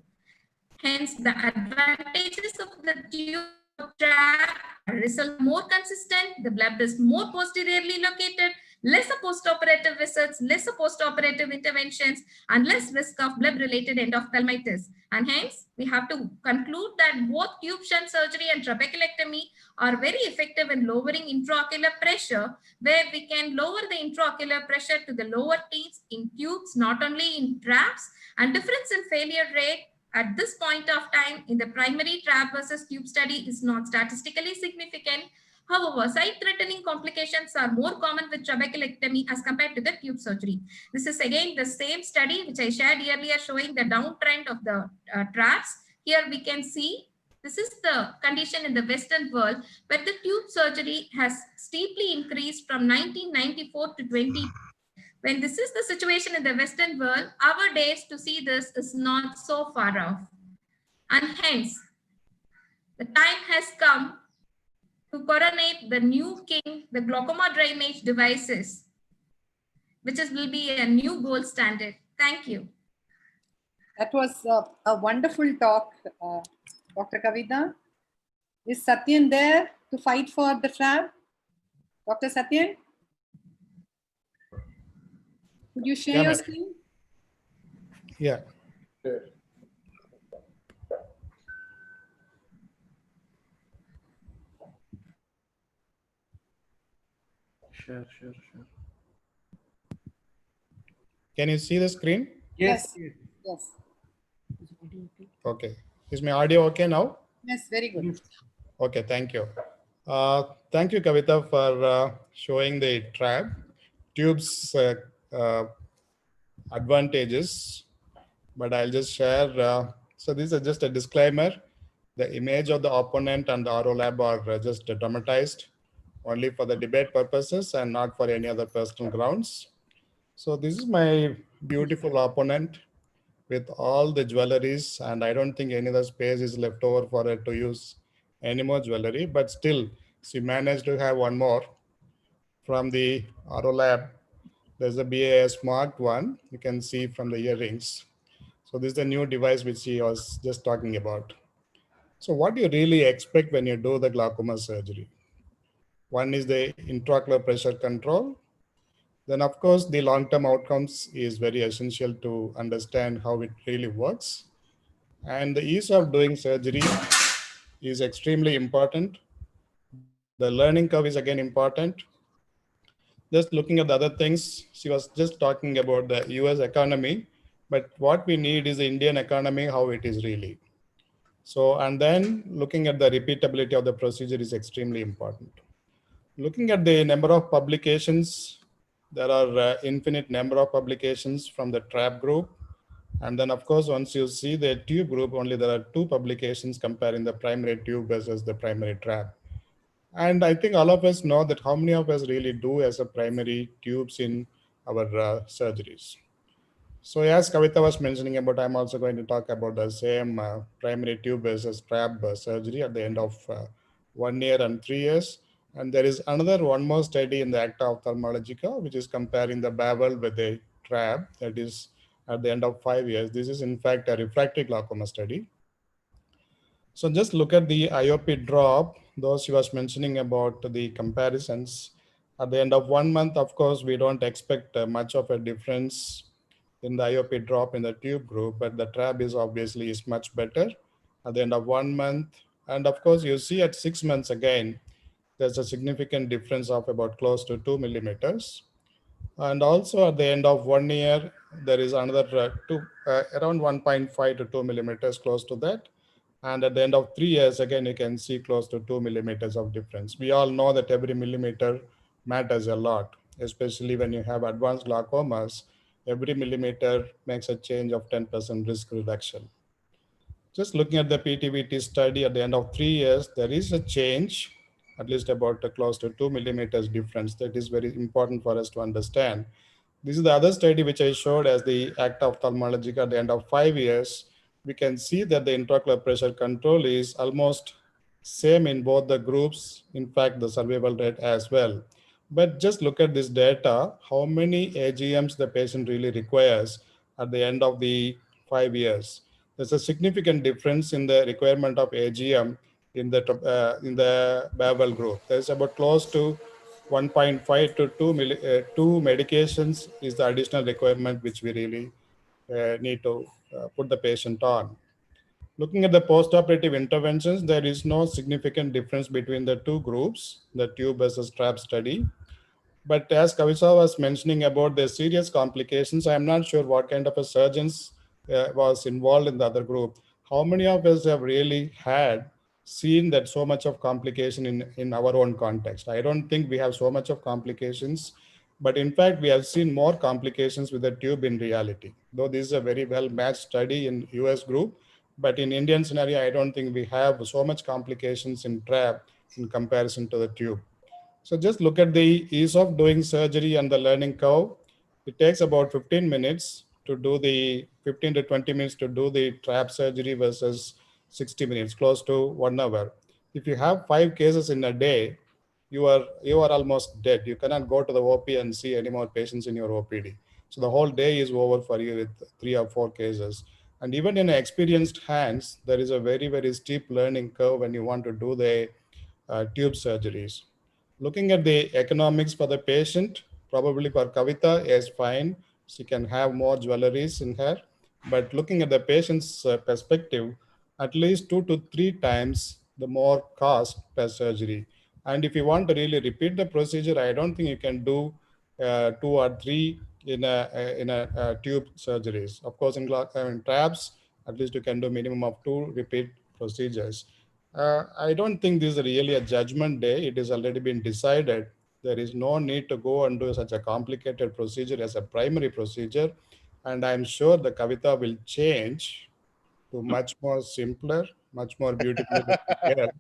Hence, the advantages of the tube trap result more consistent, the bleb is more posteriorly located, lesser post-operative visits, lesser post-operative interventions, and less risk of bleb-related endophthalmitis. And hence, we have to conclude that both tube shunt surgery and trabeculectomy are very effective in lowering intraocular pressure, where we can lower the intraocular pressure to the lower teens in tubes, not only in traps, and difference in failure rate at this point of time in the primary trap versus tube study is not statistically significant. However, sight-threatening complications are more common with trabeculectomy as compared to the tube surgery. This is again the same study which I shared earlier showing the downtrend of the traps. Here we can see this is the condition in the Western world where the tube surgery has steeply increased from 1994 to 20. When this is the situation in the Western world, our days to see this is not so far off. And hence, the time has come to coronate the new king, the glaucoma drainage devices, which will be a new gold standard. Thank you. That was a wonderful talk, Dr. Kavita. Is Satyan there to fight for the trap? Dr. Satyan? Could you share your screen? Yeah. Sure. Can you see the screen? Yes. Yes. Okay. Is my audio okay now? Yes, very good. Okay, thank you. Thank you, Kavita, for showing the trap. Tubes advantages, but I'll just share. So this is just a disclaimer. The image of the opponent and the RO lab are just dramatized only for the debate purposes and not for any other personal grounds. So this is my beautiful opponent. with all the jewelries, and I don't think any other space is left over for her to use any more jewelry, but still she managed to have one more from the RO lab. There's a BAS marked one, you can see from the earrings. So this is the new device which she was just talking about. So what do you really expect when you do the glaucoma surgery? One is the intraocular pressure control. Then of course, the long-term outcomes is very essential to understand how it really works. And the ease of doing surgery is extremely important. The learning curve is again important. Just looking at the other things, she was just talking about the US economy, but what we need is the Indian economy, how it is really. So, and then looking at the repeatability of the procedure is extremely important. Looking at the number of publications, there are infinite number of publications from the TRAP group. And then of course, once you see the tube group, only there are 2 publications comparing the primary tube versus the primary TRAP. And I think all of us know that how many of us really do as a primary tubes in our surgeries. So as Kavita was mentioning about, I'm also going to talk about the same primary tube versus trap surgery at the end of 1 year and 3 years. And there is another one more study in the Acta Ophthalmologica, which is comparing the Babel with the trap, that is at the end of 5 years. This is in fact a refractory glaucoma study. So just look at the IOP drop, those she was mentioning about the comparisons. At the end of 1 month, of course, we don't expect much of a difference in the IOP drop in the tube group, but the trap is obviously is much better at the end of 1 month. And of course, you see at 6 months again, there's a significant difference of about close to 2 millimeters. And also at the end of 1 year, there is another around 1.5 to 2 millimeters close to that. And at the end of 3 years, again, you can see close to 2 millimeters of difference. We all know that every millimeter matters a lot, especially when you have advanced glaucomas. Every millimeter makes a change of 10% risk reduction. Just looking at the PTVT study at the end of 3 years, there is a change, at least about close to 2 millimeters difference. That is very important for us to understand. This is the other study which I showed as the Acta Ophthalmologica at the end of 5 years. We can see that the intraocular pressure control is almost same in both the groups, in fact, the survival rate as well. But just look at this data, how many AGMs the patient really requires at the end of the 5 years. There's a significant difference in the requirement of AGM in the Babel group. There's about close to 1.5 to 2 medications is the additional requirement which we really need to put the patient on. Looking at the post-operative interventions, there is no significant difference between the 2 groups, the tube versus trap study. But as Kavita was mentioning about the serious complications, I'm not sure what kind of a surgeons was involved in the other group. How many of us have really seen that so much of complication in our own context? I don't think we have so much of complications, but in fact, we have seen more complications with the tube in reality. Though this is a very well matched study in US group, but in Indian scenario, I don't think we have so much complications in trap in comparison to the tube. So just look at the ease of doing surgery and the learning curve. It takes about 15 minutes to do the 15 to 20 minutes to do the trap surgery versus 60 minutes, close to 1 hour. If you have 5 cases in a day, you are almost dead. You cannot go to the OP and see any more patients in your OPD. So the whole day is over for you with 3 or 4 cases. And even in experienced hands, there is a very, very steep learning curve when you want to do the tube surgeries. Looking at the economics for the patient, probably for Kavita is fine. She can have more jewelries in her. But looking at the patient's perspective, at least 2 to 3 times the more cost per surgery. And if you want to really repeat the procedure, I don't think you can do 2 or 3 in a tube surgeries. Of course, in traps, at least you can do minimum of 2 repeat procedures. I don't think this is really a judgment day. It has already been decided. There is no need to go and do such a complicated procedure as a primary procedure. And I'm sure the Kavita will change to much more simpler, much more beautifully prepared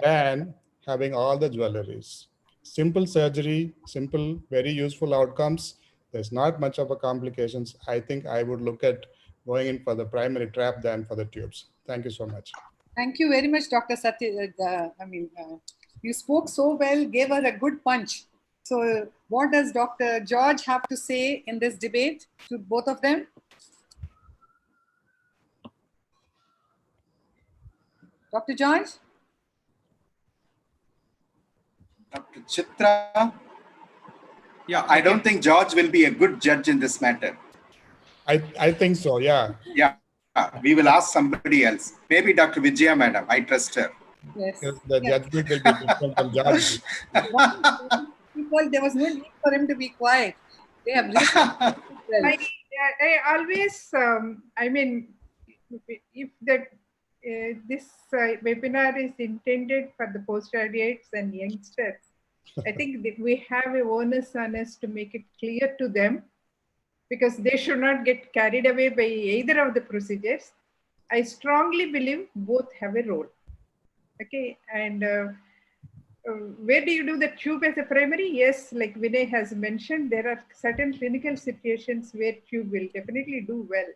than having all the jewelries. Simple surgery, simple, very useful outcomes. There's not much of a complications. I think I would look at going in for the primary trap than for the tubes. Thank you so much. Thank you very much, Dr. Satya. You spoke so well, gave her a good punch. So what does Dr. George have to say in this debate to both of them? Dr. George? Dr. Chitra? Yeah, I don't think George will be a good judge in this matter. I think so, yeah. Yeah, we will ask somebody else. Maybe Dr. Vijaya, madam. I trust her. Yes. The judgment will be different from George. People, there was no need for him to be quiet. They have I always, if that this webinar is intended for the postgraduates and youngsters, I think that we have a onus on us to make it clear to them, because they should not get carried away by either of the procedures. I strongly believe both have a role. Okay, and where do you do the tube as a primary? Yes, like Vinay has mentioned, there are certain clinical situations where tube will definitely do well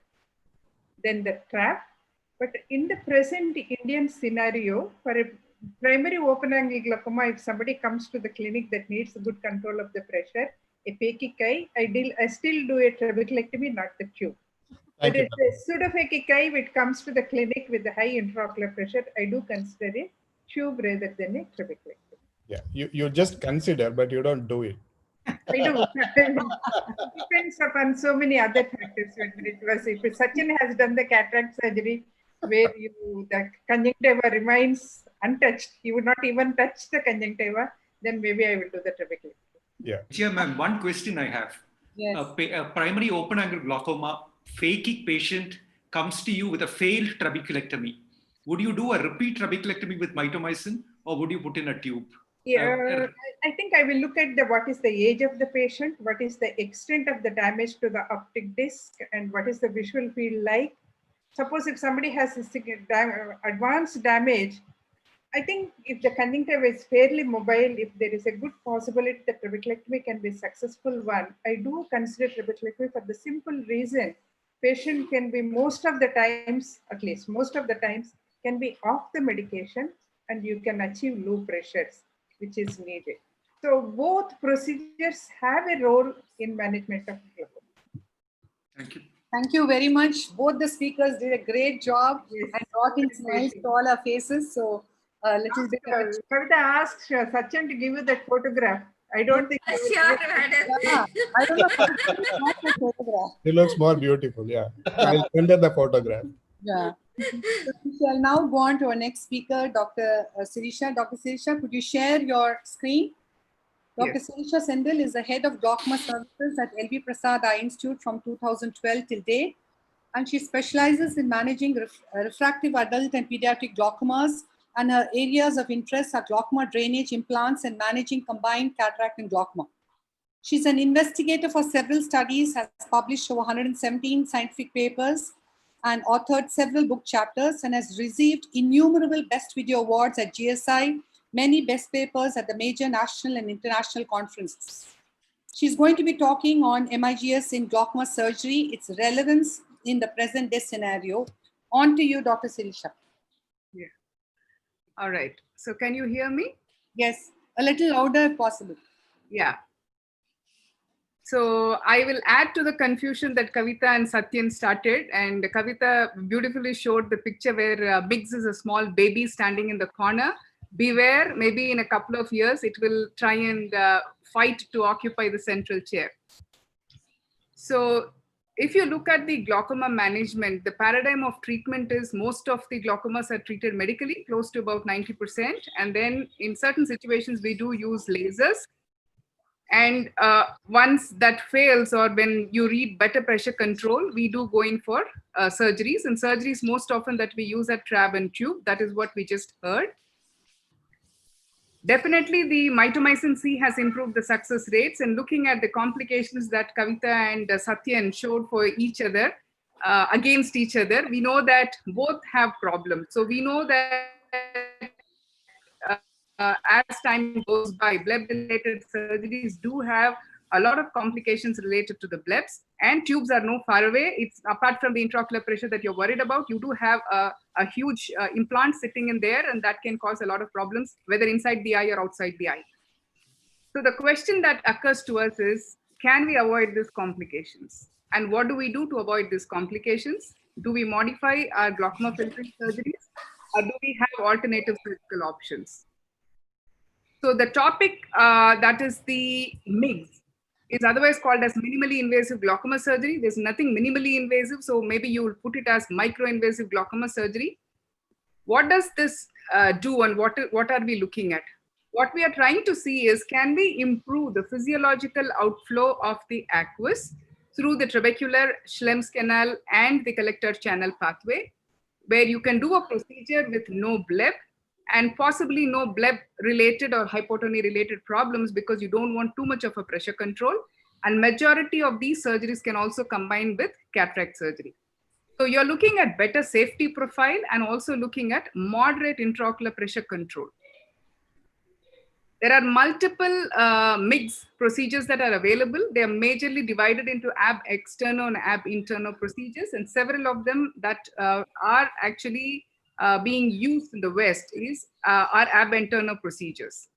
than the trap. But in the present Indian scenario, for a primary open angle glaucoma, if somebody comes to the clinic that needs good control of the pressure, a phakic eye, I still do a trabeculectomy, not the tube. But it's a pseudophakic eye, which comes to the clinic with the high intraocular pressure, I do consider a tube rather than a trabeculectomy. Yeah, you just consider, but you don't do it. I do. It depends upon so many other factors. If Sachin has done the cataract surgery, where the conjunctiva remains untouched, he would not even touch the conjunctiva, then maybe I will do the trabeculectomy. Yeah. Yeah, ma'am, one question I have. Yes. A primary open angle glaucoma phakic patient comes to you with a failed trabeculectomy. Would you do a repeat trabeculectomy with mitomycin, or would you put in a tube? Yeah, I think I will look at what is the age of the patient, what is the extent of the damage to the optic disc, and what is the visual field like. Suppose if somebody has advanced damage, I think if the conjunctiva is fairly mobile, if there is a good possibility that trabeculectomy can be a successful one, I do consider trabeculectomy for the simple reason patient can be most of the times can be off the medication and you can achieve low pressures, which is needed. So both procedures have a role in management of glaucoma. Thank you. Thank you very much. Both the speakers did a great job and brought in smiles to all our faces. So a little bit of Kavita asked Sachin to give you that photograph. I don't think. Sure, madam. I don't know. Photograph. It looks more beautiful. Yeah. I'll send her the photograph. Yeah. So we shall now go on to our next speaker, Dr. Sirisha. Dr. Sirisha, could you share your screen? Dr. Sirisha Sendil is the head of glaucoma services at LV Prasad Eye Institute from 2012 till date, and she specializes in managing refractive adult and pediatric glaucomas, and her areas of interest are glaucoma drainage, implants, and managing combined cataract and glaucoma. She's an investigator for several studies, has published over 117 scientific papers, and authored several book chapters, and has received innumerable Best Video Awards at GSI, many best papers at the major national and international conferences. She's going to be talking on MIGS in glaucoma surgery, its relevance in the present day scenario. On to you, Dr. Sirisha. Yeah. All right. So can you hear me? Yes, a little louder if possible. Yeah. So I will add to the confusion that Kavita and Satyan started, and Kavita beautifully showed the picture where Biggs is a small baby standing in the corner. Beware, maybe in a couple of years, it will try and fight to occupy the central chair. So if you look at the glaucoma management, the paradigm of treatment is most of the glaucomas are treated medically, close to about 90%. And then in certain situations, we do use lasers. And once that fails, or when you read better pressure control, we do go in for surgeries. And surgeries most often that we use are trab and tube. That is what we just heard. Definitely, the mitomycin C has improved the success rates, and looking at the complications that Kavita and Satyan showed for each other, against each other, we know that both have problems. So we know that as time goes by, Bleb-related surgeries do have a lot of complications related to the Blebs. and tubes are no far away. It's apart from the intraocular pressure that you're worried about, you do have a huge implant sitting in there, and that can cause a lot of problems, whether inside the eye or outside the eye. So the question that occurs to us is, can we avoid these complications? And what do we do to avoid these complications? Do we modify our glaucoma filtering surgeries, or do we have alternative surgical options? So the topic that is the MIGS is otherwise called as minimally invasive glaucoma surgery. There's nothing minimally invasive, so maybe you will put it as micro-invasive glaucoma surgery. What does this do, and what are we looking at? What we are trying to see is, can we improve the physiological outflow of the aqueous through the trabecular, Schlemm's canal, and the collector channel pathway, where you can do a procedure with no bleb and possibly no bleb related or hypotony related problems, because you don't want too much of a pressure control. And majority of these surgeries can also combine with cataract surgery. So you're looking at better safety profile and also looking at moderate intraocular pressure control. There are multiple MIGS procedures that are available. They are majorly divided into ab externo and ab interno procedures, and several of them that are actually being used in the West are ab interno procedures.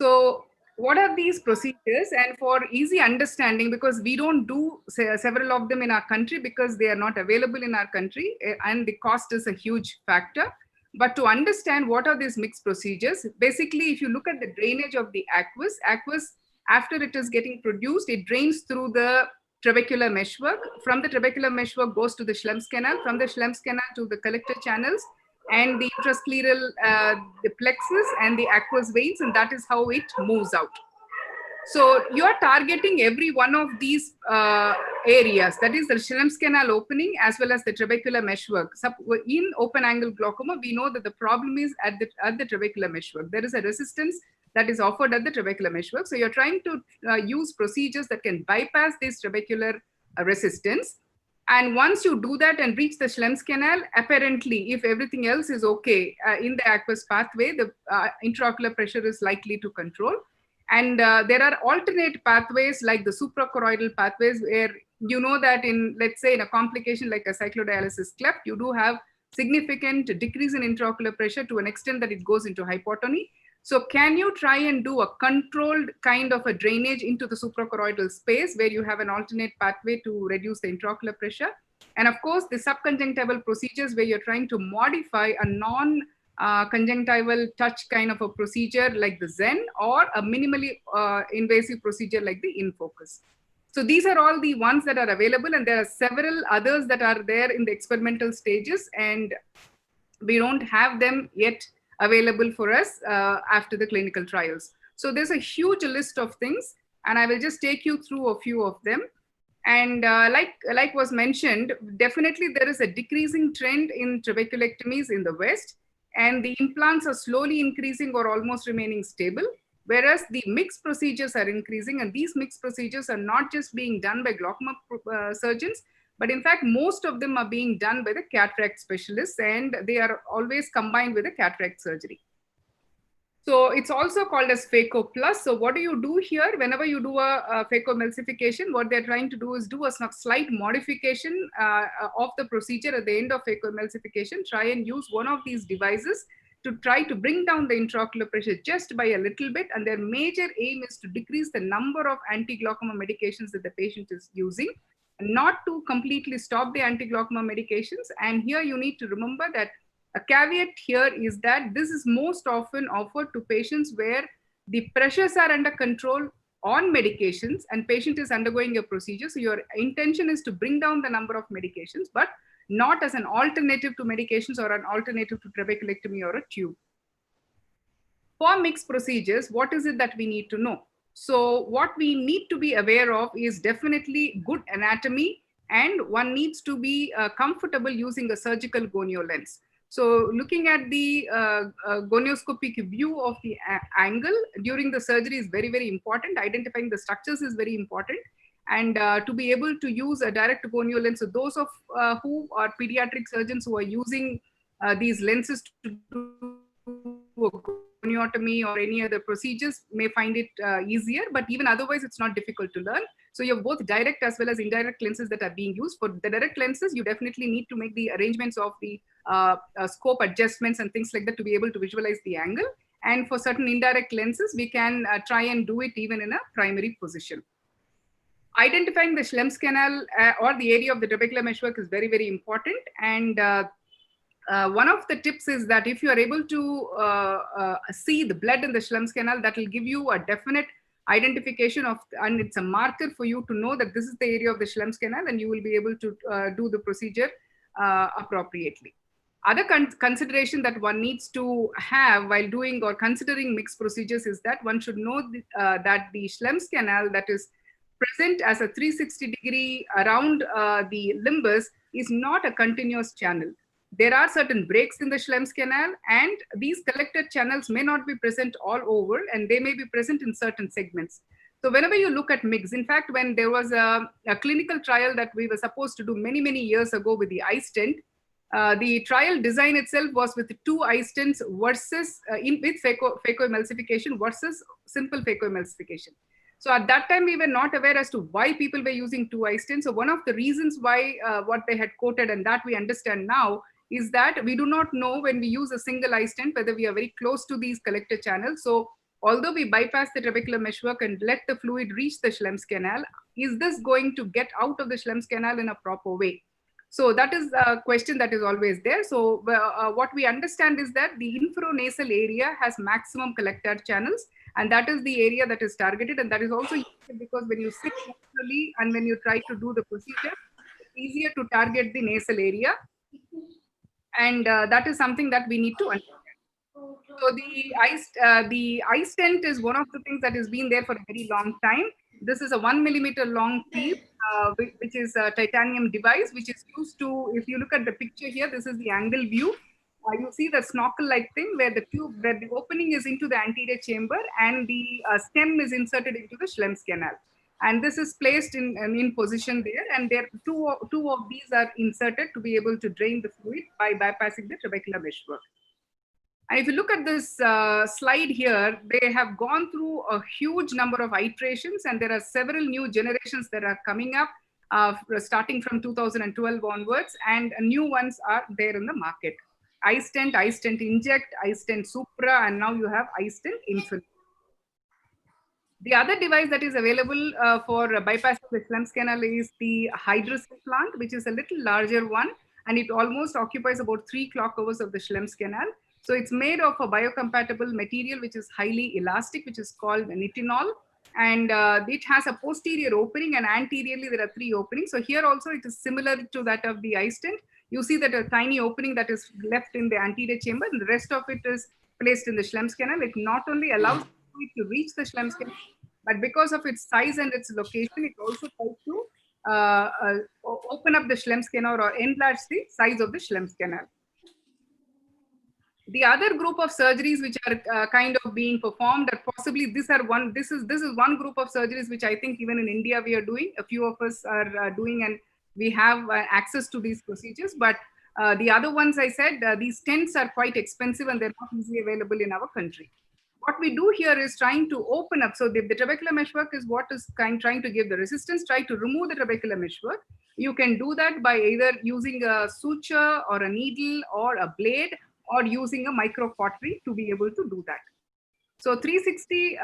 So what are these procedures? And for easy understanding, because we don't do several of them in our country because they are not available in our country, and the cost is a huge factor. But to understand what are these mixed procedures, basically, if you look at the drainage of the aqueous, after it is getting produced, it drains through the trabecular meshwork. From the trabecular meshwork goes to the Schlemm's canal, from the Schlemm's canal to the collector channels, and the intrascleral, the plexus and the aqueous veins, and that is how it moves out. So you are targeting every one of these areas, that is the Schlemm's canal opening as well as the trabecular meshwork. In open angle glaucoma, we know that the problem is at the trabecular meshwork. There is a resistance that is offered at the trabecular meshwork. So you're trying to use procedures that can bypass this trabecular resistance. And once you do that and reach the Schlemm's canal, apparently, if everything else is okay in the aqueous pathway, the intraocular pressure is likely to control. And there are alternate pathways like the suprachoroidal pathways, where you know that in, let's say, in a complication like a cyclodialysis cleft, you do have significant decrease in intraocular pressure to an extent that it goes into hypotony. So can you try and do a controlled kind of a drainage into the suprachoroidal space where you have an alternate pathway to reduce the intraocular pressure? And of course, the subconjunctival procedures where you're trying to modify a non-conjunctival touch kind of a procedure like the Zen, or a minimally invasive procedure like the InFocus. So these are all the ones that are available, and there are several others that are there in the experimental stages, and we don't have them yet available for us after the clinical trials. So there's a huge list of things, and I will just take you through a few of them. And like was mentioned, definitely there is a decreasing trend in trabeculectomies in the West, and the implants are slowly increasing or almost remaining stable, whereas the mixed procedures are increasing. And these mixed procedures are not just being done by glaucoma surgeons, but in fact, most of them are being done by the cataract specialists, and they are always combined with the cataract surgery. So it's also called as phaco plus. So what do you do here? Whenever you do a phacoemulsification, what they're trying to do is do a slight modification of the procedure at the end of phacoemulsification. Try and use one of these devices to try to bring down the intraocular pressure just by a little bit. And their major aim is to decrease the number of anti-glaucoma medications that the patient is using, not to completely stop the anti-glaucoma medications. And here you need to remember that a caveat here is that this is most often offered to patients where the pressures are under control on medications and patient is undergoing a procedure. So your intention is to bring down the number of medications, but not as an alternative to medications or an alternative to trabeculectomy or a tube. For mixed procedures, what is it that we need to know? So what we need to be aware of is definitely good anatomy, and one needs to be comfortable using a surgical gonio lens. So looking at the gonioscopic view of the angle during the surgery is very, very important. Identifying the structures is very important. And to be able to use a direct gonio lens, so those of who are pediatric surgeons who are using these lenses to do goniotomy or any other procedures may find it easier, but even otherwise, it's not difficult to learn. So you have both direct as well as indirect lenses that are being used. For the direct lenses, you definitely need to make the arrangements of the scope adjustments and things like that to be able to visualize the angle. And for certain indirect lenses, we can try and do it even in a primary position. Identifying the Schlemm's canal or the area of the trabecular meshwork is very, very important. And one of the tips is that if you are able to see the blood in the Schlemm's canal, that will give you a definite identification of, and it's a marker for you to know that this is the area of the Schlemm's canal, and you will be able to do the procedure appropriately. Other consideration that one needs to have while doing or considering mixed procedures is that one should know that the Schlemm's canal that is present as a 360-degree around the limbus is not a continuous channel. There are certain breaks in the Schlemm's canal, and these collected channels may not be present all over, and they may be present in certain segments. So whenever you look at MIGS, in fact, when there was a clinical trial that we were supposed to do many, many years ago with the eye stent, the trial design itself was with 2 eye stents versus with phacoemulsification versus simple phacoemulsification. So at that time, we were not aware as to why people were using 2 eye stents. So one of the reasons why what they had quoted, and that we understand now, is that we do not know when we use a single eye stent whether we are very close to these collector channels. So although we bypass the trabecular meshwork and let the fluid reach the Schlemm's canal, is this going to get out of the Schlemm's canal in a proper way? So that is a question that is always there. So what we understand is that the infronasal area has maximum collector channels, and that is the area that is targeted. And that is also because when you sit naturally and when you try to do the procedure, it's easier to target the nasal area. And that is something that we need to understand. So the eye stent is one of the things that has been there for a very long time. This is a 1 millimeter long tube, which is a titanium device, which is used to, if you look at the picture here, this is the angle view. You see the snorkel-like thing where the tube, where the opening is into the anterior chamber and the stem is inserted into the Schlemm's canal. And this is placed in position there, and there two of these are inserted to be able to drain the fluid by bypassing the trabecular meshwork. And if you look at this slide here, they have gone through a huge number of iterations, and there are several new generations that are coming up starting from 2012 onwards, and new ones are there in the market. iStent, iStent Inject, iStent Supra, and now you have iStent Infinite. The other device that is available for bypassing the Schlemm's canal is the Hydrous Plant, which is a little larger one, and it almost occupies about 3 clock hours of the Schlemm's canal. So it's made of a biocompatible material, which is highly elastic, which is called nitinol. And it has a posterior opening, and anteriorly there are 3 openings. So here also it is similar to that of the iStent. You see that a tiny opening that is left in the anterior chamber, and the rest of it is placed in the Schlemm's canal. It not only allows it to reach the Schlemm's canal, but because of its size and its location, it also tries to open up the Schlemm's canal or enlarge the size of the Schlemm's canal. The other group of surgeries which are kind of being performed, or possibly this is one group of surgeries which I think even in India we are doing. A few of us are doing, and we have access to these procedures. But the other ones, I said, these stents are quite expensive and they're not easily available in our country. What we do here is trying to open up. So the trabecular meshwork is what is trying to give the resistance, try to remove the trabecular meshwork. You can do that by either using a suture or a needle or a blade, or using a microcautery to be able to do that. So 360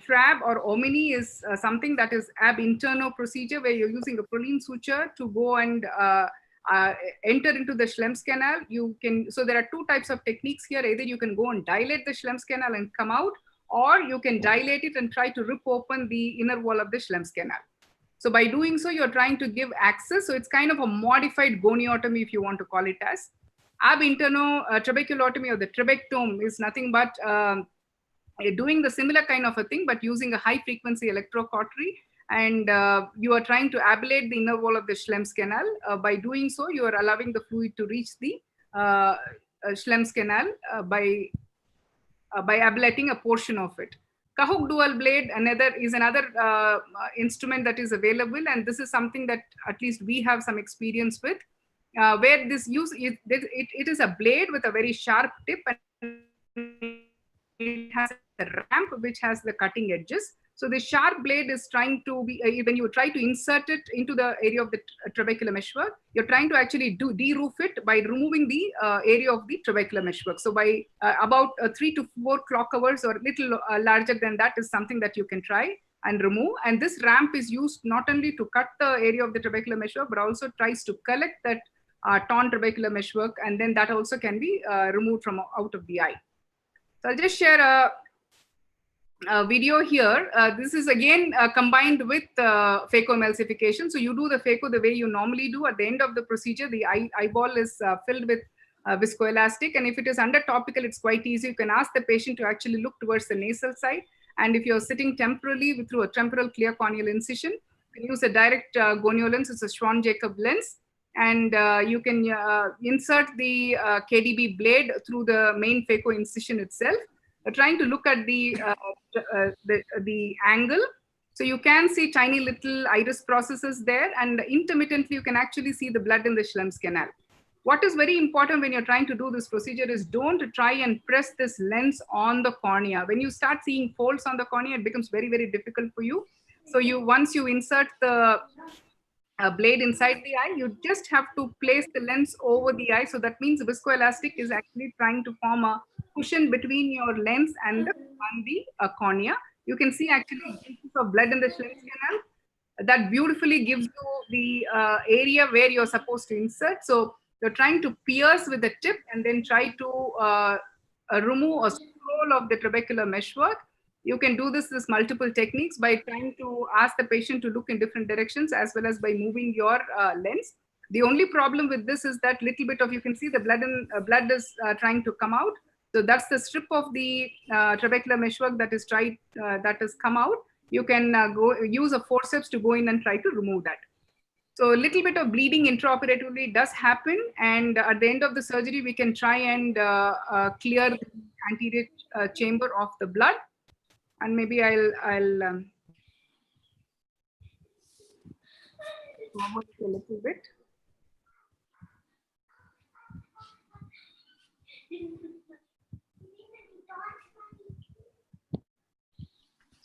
trab or omni is something that is ab interno procedure where you're using a proline suture to go and enter into the Schlemm's canal. So there are 2 types of techniques here. Either you can go and dilate the Schlemm's canal and come out, or you can dilate it and try to rip open the inner wall of the Schlemm's canal. So by doing so, you're trying to give access. So it's kind of a modified goniotomy, if you want to call it as. Ab interno trabeculotomy or the trabectome is nothing but doing the similar kind of a thing, but using a high frequency electrocautery. And you are trying to ablate the inner wall of the Schlemm's canal. By doing so, you are allowing the fluid to reach the Schlemm's canal by ablating a portion of it. Kahook dual blade is another instrument that is available, and this is something that at least we have some experience with, where this it is a blade with a very sharp tip, and it has a ramp which has the cutting edges. So the sharp blade is trying to be, when you try to insert it into the area of the trabecular meshwork, you're trying to actually de-roof it by removing the area of the trabecular meshwork. So by about 3 to 4 clock hours or a little larger than that is something that you can try and remove. And this ramp is used not only to cut the area of the trabecular meshwork, but also tries to collect that torn trabecular meshwork, and then that also can be removed from out of the eye. So I'll just share a video here. This is again combined with phacoemulsification. So you do the phaco the way you normally do. At the end of the procedure, the eyeball is filled with viscoelastic, and if it is under topical, it's quite easy. You can ask the patient to actually look towards the nasal side, and if you're sitting temporally through a temporal clear corneal incision, you can use a direct gonio lens. It's a Schwann-Jacob lens, and you can insert the KDB blade through the main phaco incision itself, trying to look at the angle. So you can see tiny little iris processes there, and intermittently you can actually see the blood in the Schlemm's canal. What is very important when you're trying to do this procedure is don't try and press this lens on the cornea. When you start seeing folds on the cornea, it becomes very, very difficult for you. So once you insert the blade inside the eye, you just have to place the lens over the eye. So that means viscoelastic is actually trying to form a cushion between your lens and the cornea. You can see actually pieces of blood in the Schlemm's canal. That beautifully gives you the area where you're supposed to insert. So you're trying to pierce with the tip and then try to remove a scroll of the trabecular meshwork. You can do this multiple techniques by trying to ask the patient to look in different directions, as well as by moving your lens. The only problem with this is that little bit of, you can see the blood is trying to come out. So that's the strip of the trabecular meshwork that is come out. You can go use a forceps to go in and try to remove that. So a little bit of bleeding intraoperatively does happen, and at the end of the surgery, we can try and clear the anterior chamber of the blood. And maybe I'll forward a little bit.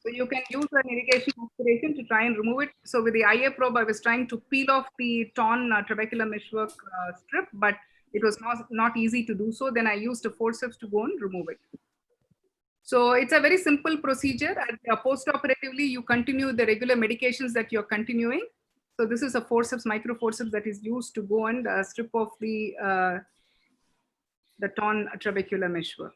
So you can use an irrigation aspiration to try and remove it. So with the IA probe, I was trying to peel off the torn trabecular meshwork strip, but it was not easy to do so. Then I used a forceps to go and remove it. So it's a very simple procedure. Post-operatively, you continue the regular medications that you're continuing. So this is a forceps, micro forceps that is used to go and strip off the torn trabecular meshwork.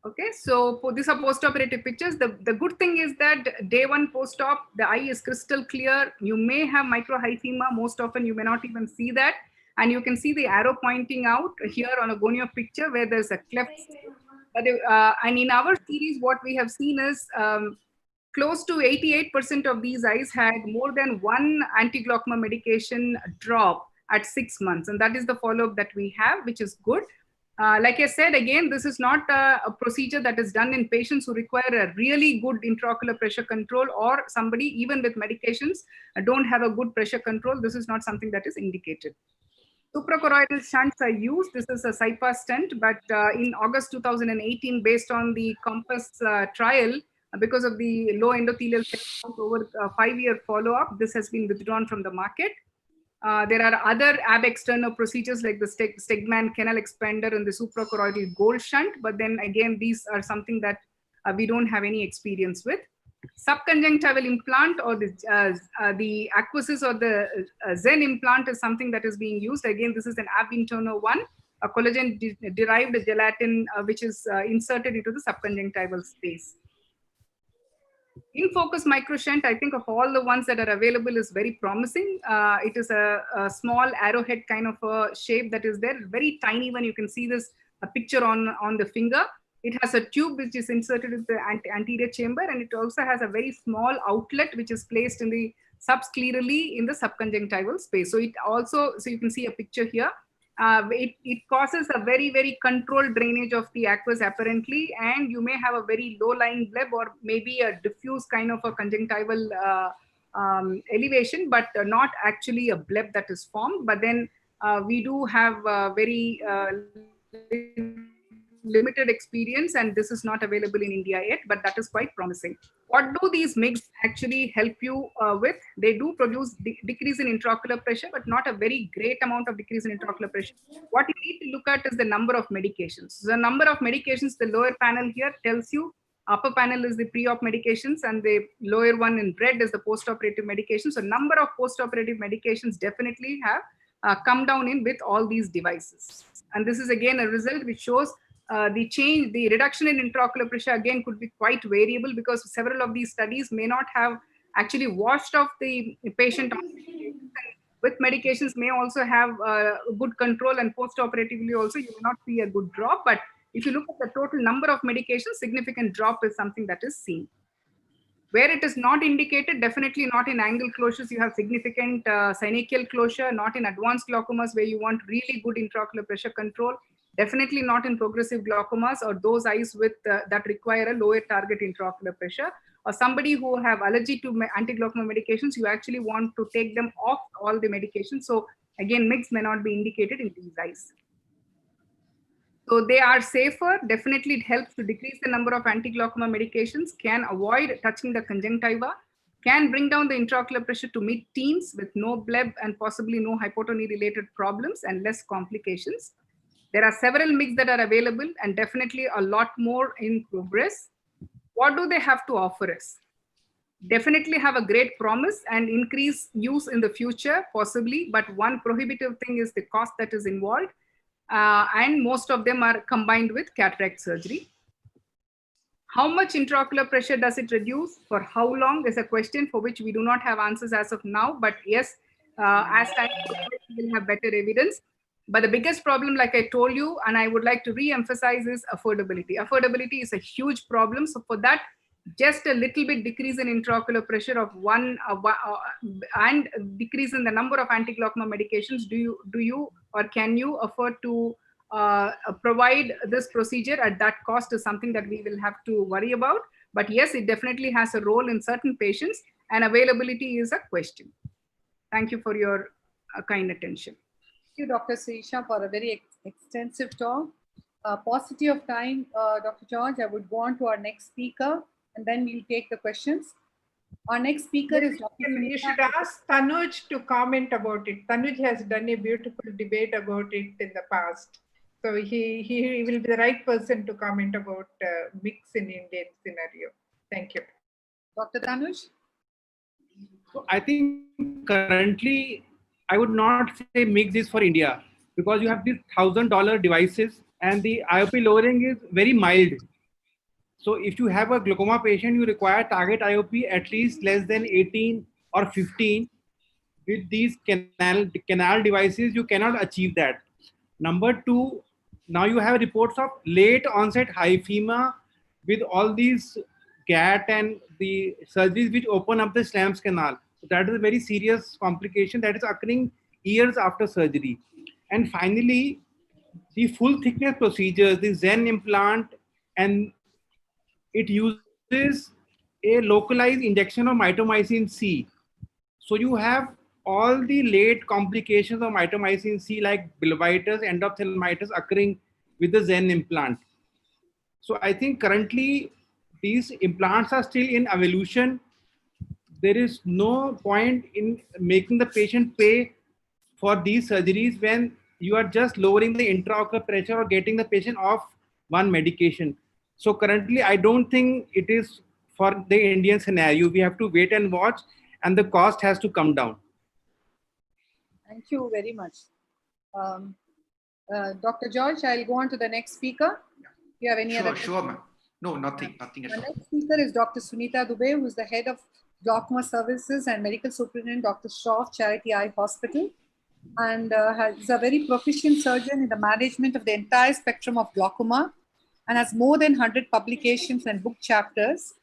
Okay, so for these are post-operative pictures. The good thing is that day one post-op, the eye is crystal clear. You may have microhyphema. Most often you may not even see that. And you can see the arrow pointing out here on a gonio picture where there's a cleft. And in our series, what we have seen is close to 88% of these eyes had more than one anti-glaucoma medication drop at 6 months. And that is the follow-up that we have, which is good. Like I said, again, this is not a procedure that is done in patients who require a really good intraocular pressure control, or somebody even with medications don't have a good pressure control. This is not something that is indicated. Suprachoroidal shunts are used. This is a CYPA stent, but in August 2018, based on the COMPASS trial, because of the low endothelial cell over a 5-year follow-up, this has been withdrawn from the market. There are other ab externo procedures like the Stegman canal expander and the suprachoroidal gold shunt, but then again, these are something that we don't have any experience with. Subconjunctival implant or the Aqueous or the Zen implant is something that is being used. Again, this is an ab interno one, a collagen-derived gelatin which is inserted into the subconjunctival space. In focus microshunt, I think of all the ones that are available is very promising. It is a small arrowhead kind of a shape that is there, very tiny one. You can see this picture on the finger. It has a tube which is inserted into the anterior chamber, and it also has a very small outlet which is placed in the subsclerally in the subconjunctival space. So it also, so you can see a picture here. It causes a very, very controlled drainage of the aqueous apparently, and you may have a very low-lying bleb or maybe a diffuse kind of a conjunctival elevation, but not actually a bleb that is formed. But then we do have very limited experience, and this is not available in India yet, but that is quite promising. What do these MIGs actually help you with? They do produce decrease in intraocular pressure, but not a very great amount of decrease in intraocular pressure. What you need to look at is the number of medications. The number of medications, the lower panel here tells you. Upper panel is the pre-op medications, and the lower one in red is the post-operative medications. So number of post-operative medications definitely have come down in with all these devices. And this is again a result which shows the reduction in intraocular pressure again could be quite variable, because several of these studies may not have actually washed off the patient on medications. With medications may also have good control, and post-operatively also you will not see a good drop. But if you look at the total number of medications, significant drop is something that is seen. Where it is not indicated, definitely not in angle closures, you have significant synechial closure, not in advanced glaucomas where you want really good intraocular pressure control, definitely not in progressive glaucomas or those eyes with that require a lower target intraocular pressure, or somebody who have allergy to anti-glaucoma medications, you actually want to take them off all the medications. So again, MIGs may not be indicated in these eyes. So they are safer. Definitely it helps to decrease the number of anti-glaucoma medications, can avoid touching the conjunctiva, can bring down the intraocular pressure to mid-teens with no bleb and possibly no hypotony related problems and less complications. There are several MIGs that are available and definitely a lot more in progress. What do they have to offer us? Definitely have a great promise and increase use in the future, possibly, but one prohibitive thing is the cost that is involved. And most of them are combined with cataract surgery. How much intraocular pressure does it reduce? For how long is a question for which we do not have answers as of now. But yes, as time goes, we will have better evidence. But the biggest problem, like I told you, and I would like to re-emphasize, is affordability. Affordability is a huge problem. So for that, just a little bit decrease in intraocular pressure of and decrease in the number of anti-glaucoma medications, do you or can you afford to provide this procedure at that cost is something that we will have to worry about. But yes, it definitely has a role in certain patients, and availability is a question. Thank you for your kind attention. Thank you, Dr. Srisha, for a very extensive talk. Paucity of time, Dr. George, I would go on to our next speaker, and then we'll take the questions. Our next speaker is Dr. You should ask Tanuj to comment about it. Tanuj has done a beautiful debate about it in the past. So he will be the right person to comment about mix in Indian scenario. Thank you. Dr. Tanuj? So I think currently, I would not say mix is for India, because you have these $1,000 devices and the IOP lowering is very mild. So if you have a glaucoma patient, you require target IOP at least less than 18 or 15. With these canal devices, you cannot achieve that. Number two, now you have reports of late onset hyphema with all these GAT and the surgeries which open up the Schlam's canal. So that is a very serious complication that is occurring years after surgery. And finally, the full thickness procedures, the Zen implant, and it uses a localized injection of mitomycin C. So you have all the late complications of mitomycin C like blebitis, endophthalmitis occurring with the Zen implant. So I think currently these implants are still in evolution. There is no point in making the patient pay for these surgeries when you are just lowering the intraocular pressure or getting the patient off one medication. So currently, I don't think it is for the Indian scenario. We have to wait and watch, and the cost has to come down. Thank you very much. Dr. George, I'll go on to the next speaker. Do you have any other questions? Sure, ma'am. No, nothing at all. The next speaker is Dr. Sunita Dubey, who is the head of Glaucoma Services and Medical Superintendent, Dr. Shroff Charity Eye Hospital, and is a very proficient surgeon in the management of the entire spectrum of glaucoma, and has more than 100 publications and book chapters.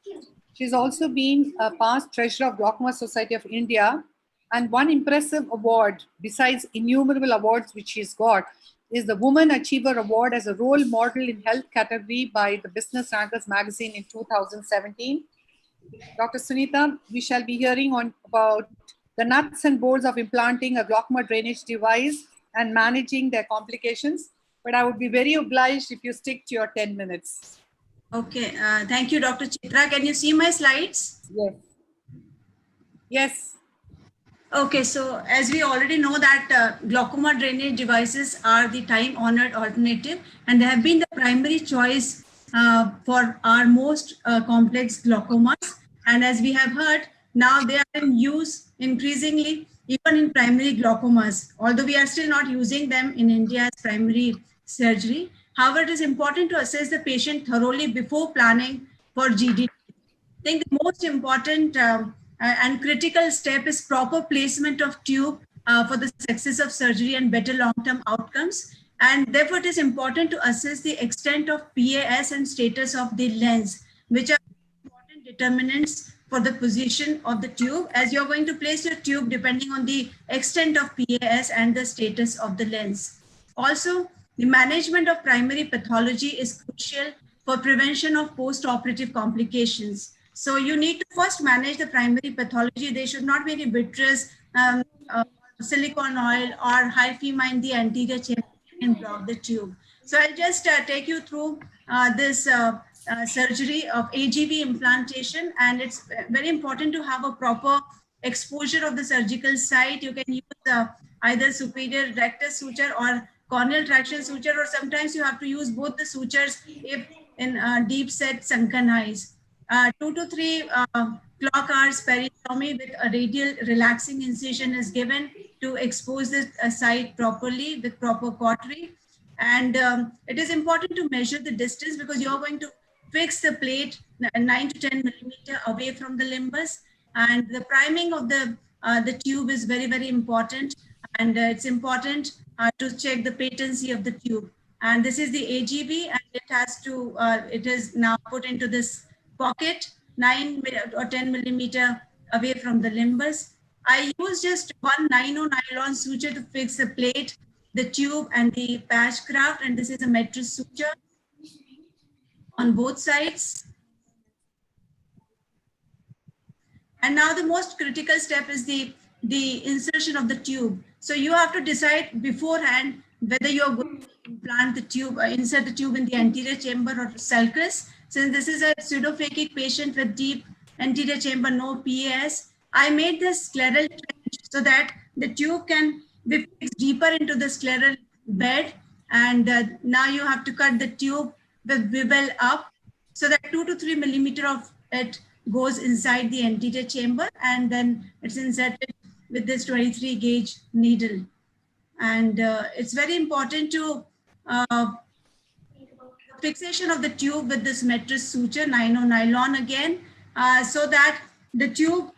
She's also been a past treasurer of Glaucoma Society of India, and one impressive award, besides innumerable awards which she's got, is the Woman Achiever Award as a role model in health category by the Business Rankers magazine in 2017. Dr. Sunita, we shall be hearing about the nuts and bolts of implanting a glaucoma drainage device and managing their complications. But I would be very obliged if you stick to your 10 minutes. Okay, thank you, Dr. Chitra. Can you see my slides? Yes. Yes. Okay, so as we already know that glaucoma drainage devices are the time-honored alternative, and they have been the primary choice for our most complex glaucomas. And as we have heard, now they are in use increasingly, even in primary glaucomas, although we are still not using them in India as primary surgery. However, it is important to assess the patient thoroughly before planning for GD. I think the most important and critical step is proper placement of tube for the success of surgery and better long-term outcomes. And therefore, it is important to assess the extent of PAS and status of the lens, which are important determinants for the position of the tube, as you're going to place your tube depending on the extent of PAS and the status of the lens. Also, the management of primary pathology is crucial for prevention of post-operative complications. So you need to first manage the primary pathology. They should not be any vitreous, silicone oil, or hyphema in the anterior chamber and block the tube. So I'll just take you through this surgery of AGV implantation, and it's very important to have a proper exposure of the surgical site. You can use either superior rectus suture or corneal traction suture, or sometimes you have to use both the sutures if in deep set sunken eyes. 2 to 3 clock hours peritomy with a radial relaxing incision is given to expose the site properly with proper cautery. And it is important to measure the distance, because you're going to fix the plate 9 to 10 millimeter away from the limbus. And the priming of the tube is very, very important. And it's important to check the patency of the tube. And this is the AGV, and it has to, it is now put into this pocket 9 or 10 millimeter away from the limbus. I use just one 9-0 nylon suture to fix the plate, the tube, and the patch graft. And this is a mattress suture on both sides. And now the most critical step is the insertion of the tube. So you have to decide beforehand whether you're going to implant the tube, insert the tube in the anterior chamber or sulcus. Since this is a pseudophakic patient with deep anterior chamber, no PAS, I made this scleral trench so that the tube can be fixed deeper into the scleral bed. And now you have to cut the tube with bevel up so that 2 to 3 millimeter of it goes inside the anterior chamber, and then it's inserted with this 23 gauge needle. And it's very important to fixation of the tube with this mattress suture, 9-0 nylon again, so that the tube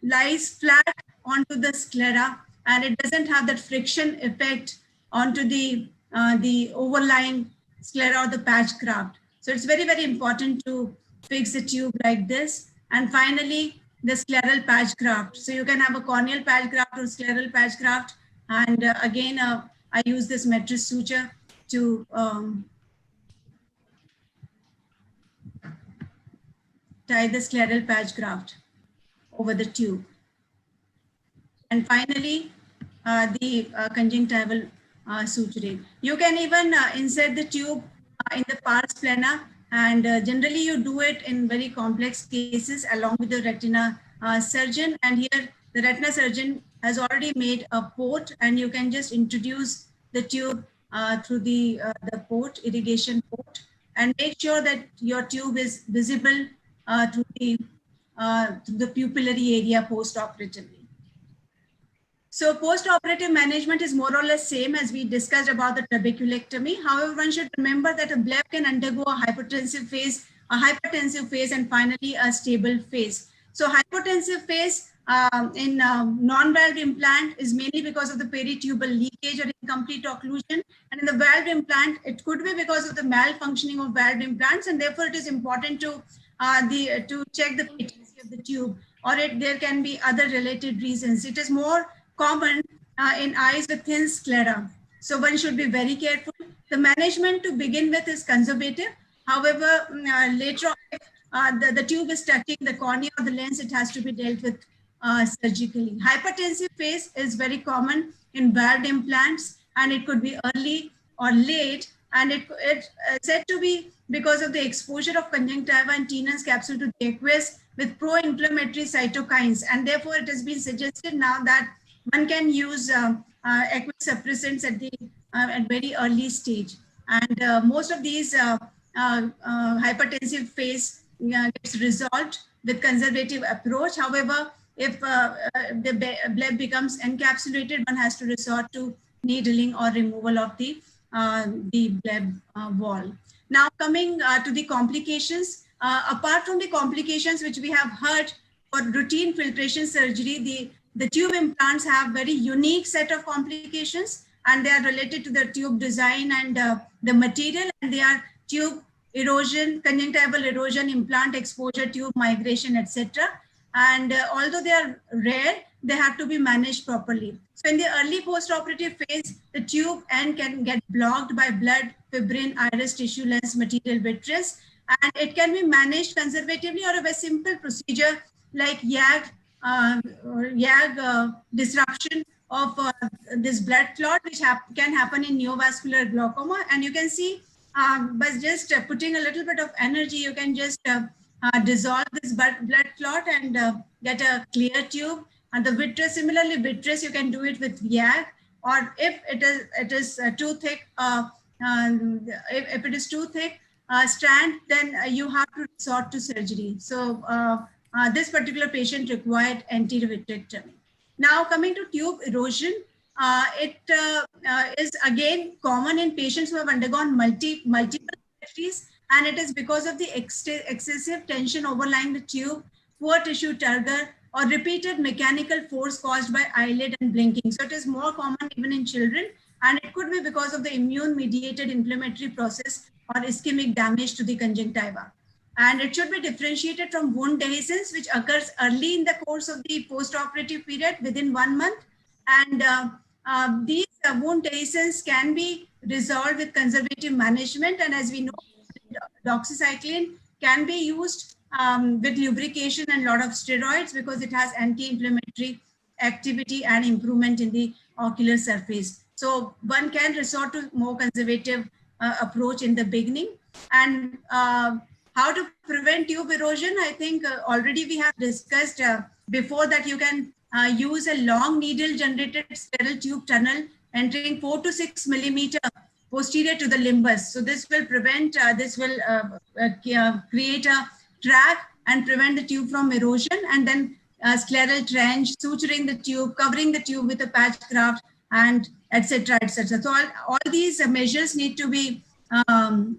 lies flat onto the sclera, and it doesn't have that friction effect onto the overlying sclera or the patch graft. So it's very, very important to fix the tube like this. And finally, the scleral patch graft. So you can have a corneal patch graft or scleral patch graft. And again, I use this mattress suture to tie the scleral patch graft over the tube. And finally, the conjunctival suturing. You can even insert the tube in the pars plana, and generally you do it in very complex cases along with the retina surgeon. And here the retina surgeon has already made a port, and you can just introduce the tube through the port, irrigation port, and make sure that your tube is visible through the pupillary area post-operatively. So post-operative management is more or less same as we discussed about the trabeculectomy. However, one should remember that a Bleb can undergo a hypertensive phase, and finally a stable phase. So hypertensive phase in non-valve implant is mainly because of the peritubal leakage or incomplete occlusion. And in the valve implant, it could be because of the malfunctioning of valve implants, and therefore it is important to check the patency of the tube, or there can be other related reasons. It is more common in eyes with thin sclera. So one should be very careful. The management to begin with is conservative. However, later on, the tube is touching the cornea or the lens, it has to be dealt with surgically. Hypertensive phase is very common in valve implants, and it could be early or late, and it's said to be because of the exposure of conjunctiva and Tenon's capsule to the aqueous with pro-inflammatory cytokines, and therefore it has been suggested now that one can use aqueous suppressants at very early stage, and most of these hypertensive phase gets resolved with conservative approach. However, if the bleb becomes encapsulated, one has to resort to needling or removal of the bleb wall. Now coming to the complications, apart from the complications which we have heard for routine filtration surgery, the tube implants have very unique set of complications, and they are related to the tube design and the material, and they are tube erosion, conjunctival erosion, implant exposure, tube migration, etc. And although they are rare, they have to be managed properly. So in the early post-operative phase, the tube end can get blocked by blood, fibrin, iris, tissue, lens, material, vitreous, and it can be managed conservatively or a very simple procedure like YAG disruption of this blood clot, which can happen in neovascular glaucoma. And you can see by just putting a little bit of energy, you can just dissolve this blood clot and get a clear tube. And the vitreous, similarly, vitreous, you can do it with YAG, or if it is too thick, if it is too thick strand, then you have to resort to surgery. So this particular patient required anti-vitrectomy. Now coming to tube erosion, it is again common in patients who have undergone multiple surgeries, and it is because of the excessive tension overlying the tube, poor tissue turgor, or repeated mechanical force caused by eyelid and blinking. So it is more common even in children, and it could be because of the immune-mediated inflammatory process or ischemic damage to the conjunctiva. And it should be differentiated from wound dehiscence, which occurs early in the course of the post-operative period within 1 month. And these wound dehiscence can be resolved with conservative management. And as we know, doxycycline can be used with lubrication and a lot of steroids because it has anti-inflammatory activity and improvement in the ocular surface. So one can resort to more conservative approach in the beginning. And how to prevent tube erosion, I think already we have discussed before that you can use a long needle generated sterile tube tunnel entering 4 to 6 millimeter posterior to the limbus. So this will prevent, create a track and prevent the tube from erosion, and then scleral trench, suturing the tube, covering the tube with a patch graft, and etc. etc. So all these measures need to be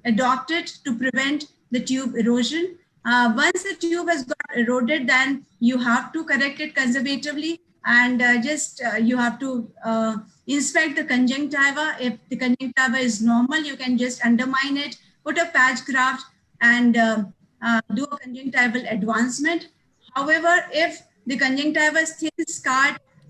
adopted to prevent the tube erosion. Once the tube has got eroded, then you have to correct it conservatively, and you have to inspect the conjunctiva. If the conjunctiva is normal, you can just undermine it, put a patch graft, and do a conjunctival advancement. However, if the conjunctiva is thin,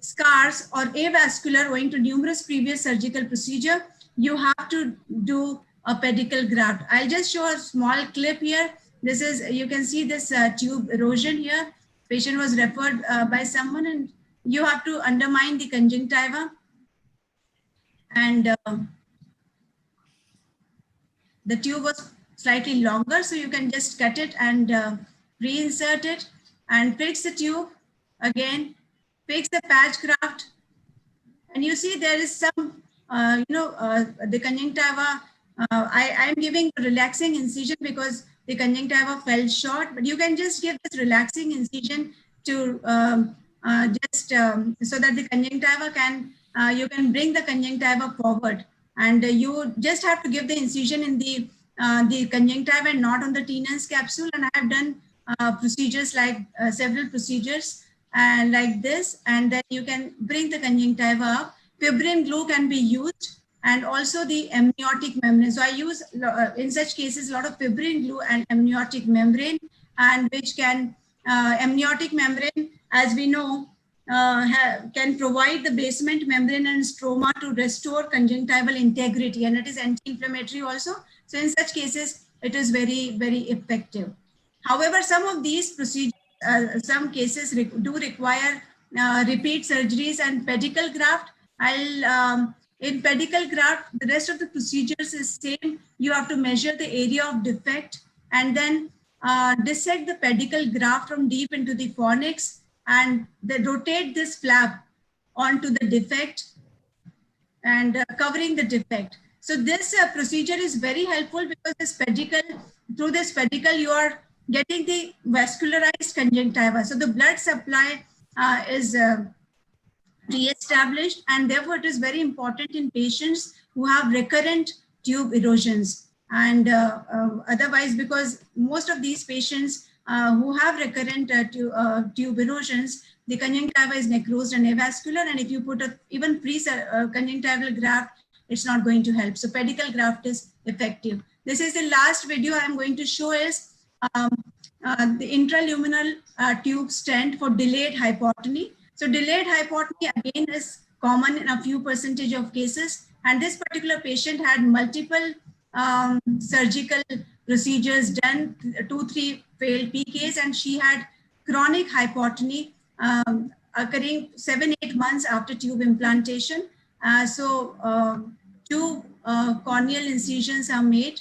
scars, or avascular owing to numerous previous surgical procedure, you have to do a pedicle graft. I'll just show a small clip here. This is, you can see this tube erosion here. Patient was referred by someone, and you have to undermine the conjunctiva. And the tube was slightly longer, so you can just cut it and reinsert it and fix the tube again, fix the patch graft. And you see there is some, the conjunctiva, I'm giving relaxing incision because the conjunctiva fell short, but you can just give this relaxing incision to so that the conjunctiva can, you can bring the conjunctiva forward, and you just have to give the incision in the conjunctiva and not on the Tenon's capsule. And I have done procedures like several procedures and like this, and then you can bring the conjunctiva up. Fibrin glue can be used, and also the amniotic membrane. So I use, in such cases, a lot of fibrin glue and amniotic membrane, and which can, amniotic membrane, as we know, can provide the basement membrane and stroma to restore conjunctival integrity, and it is anti-inflammatory also. So in such cases, it is very, very effective. However, some of these procedures, some cases do require repeat surgeries and pedicle graft. I'll In pedicle graft, the rest of the procedures is same. You have to measure the area of defect and then dissect the pedicle graft from deep into the fornix and then rotate this flap onto the defect and covering the defect. So this procedure is very helpful because this pedicle, through this pedicle, you are getting the vascularized conjunctiva. So the blood supply is re-established, and therefore it is very important in patients who have recurrent tube erosions. And otherwise, because most of these patients who have recurrent tube erosions, the conjunctiva is necrosed and avascular, and if you put a even pre-conjunctival graft, it's not going to help. So pedicle graft is effective. This is the last video I'm going to show is the intraluminal tube stent for delayed hypotony. So delayed hypotony again is common in a few percentage of cases, and this particular patient had multiple surgical procedures done, 2-3 failed PKs, and she had chronic hypotony occurring 7-8 months after tube implantation. Two corneal incisions are made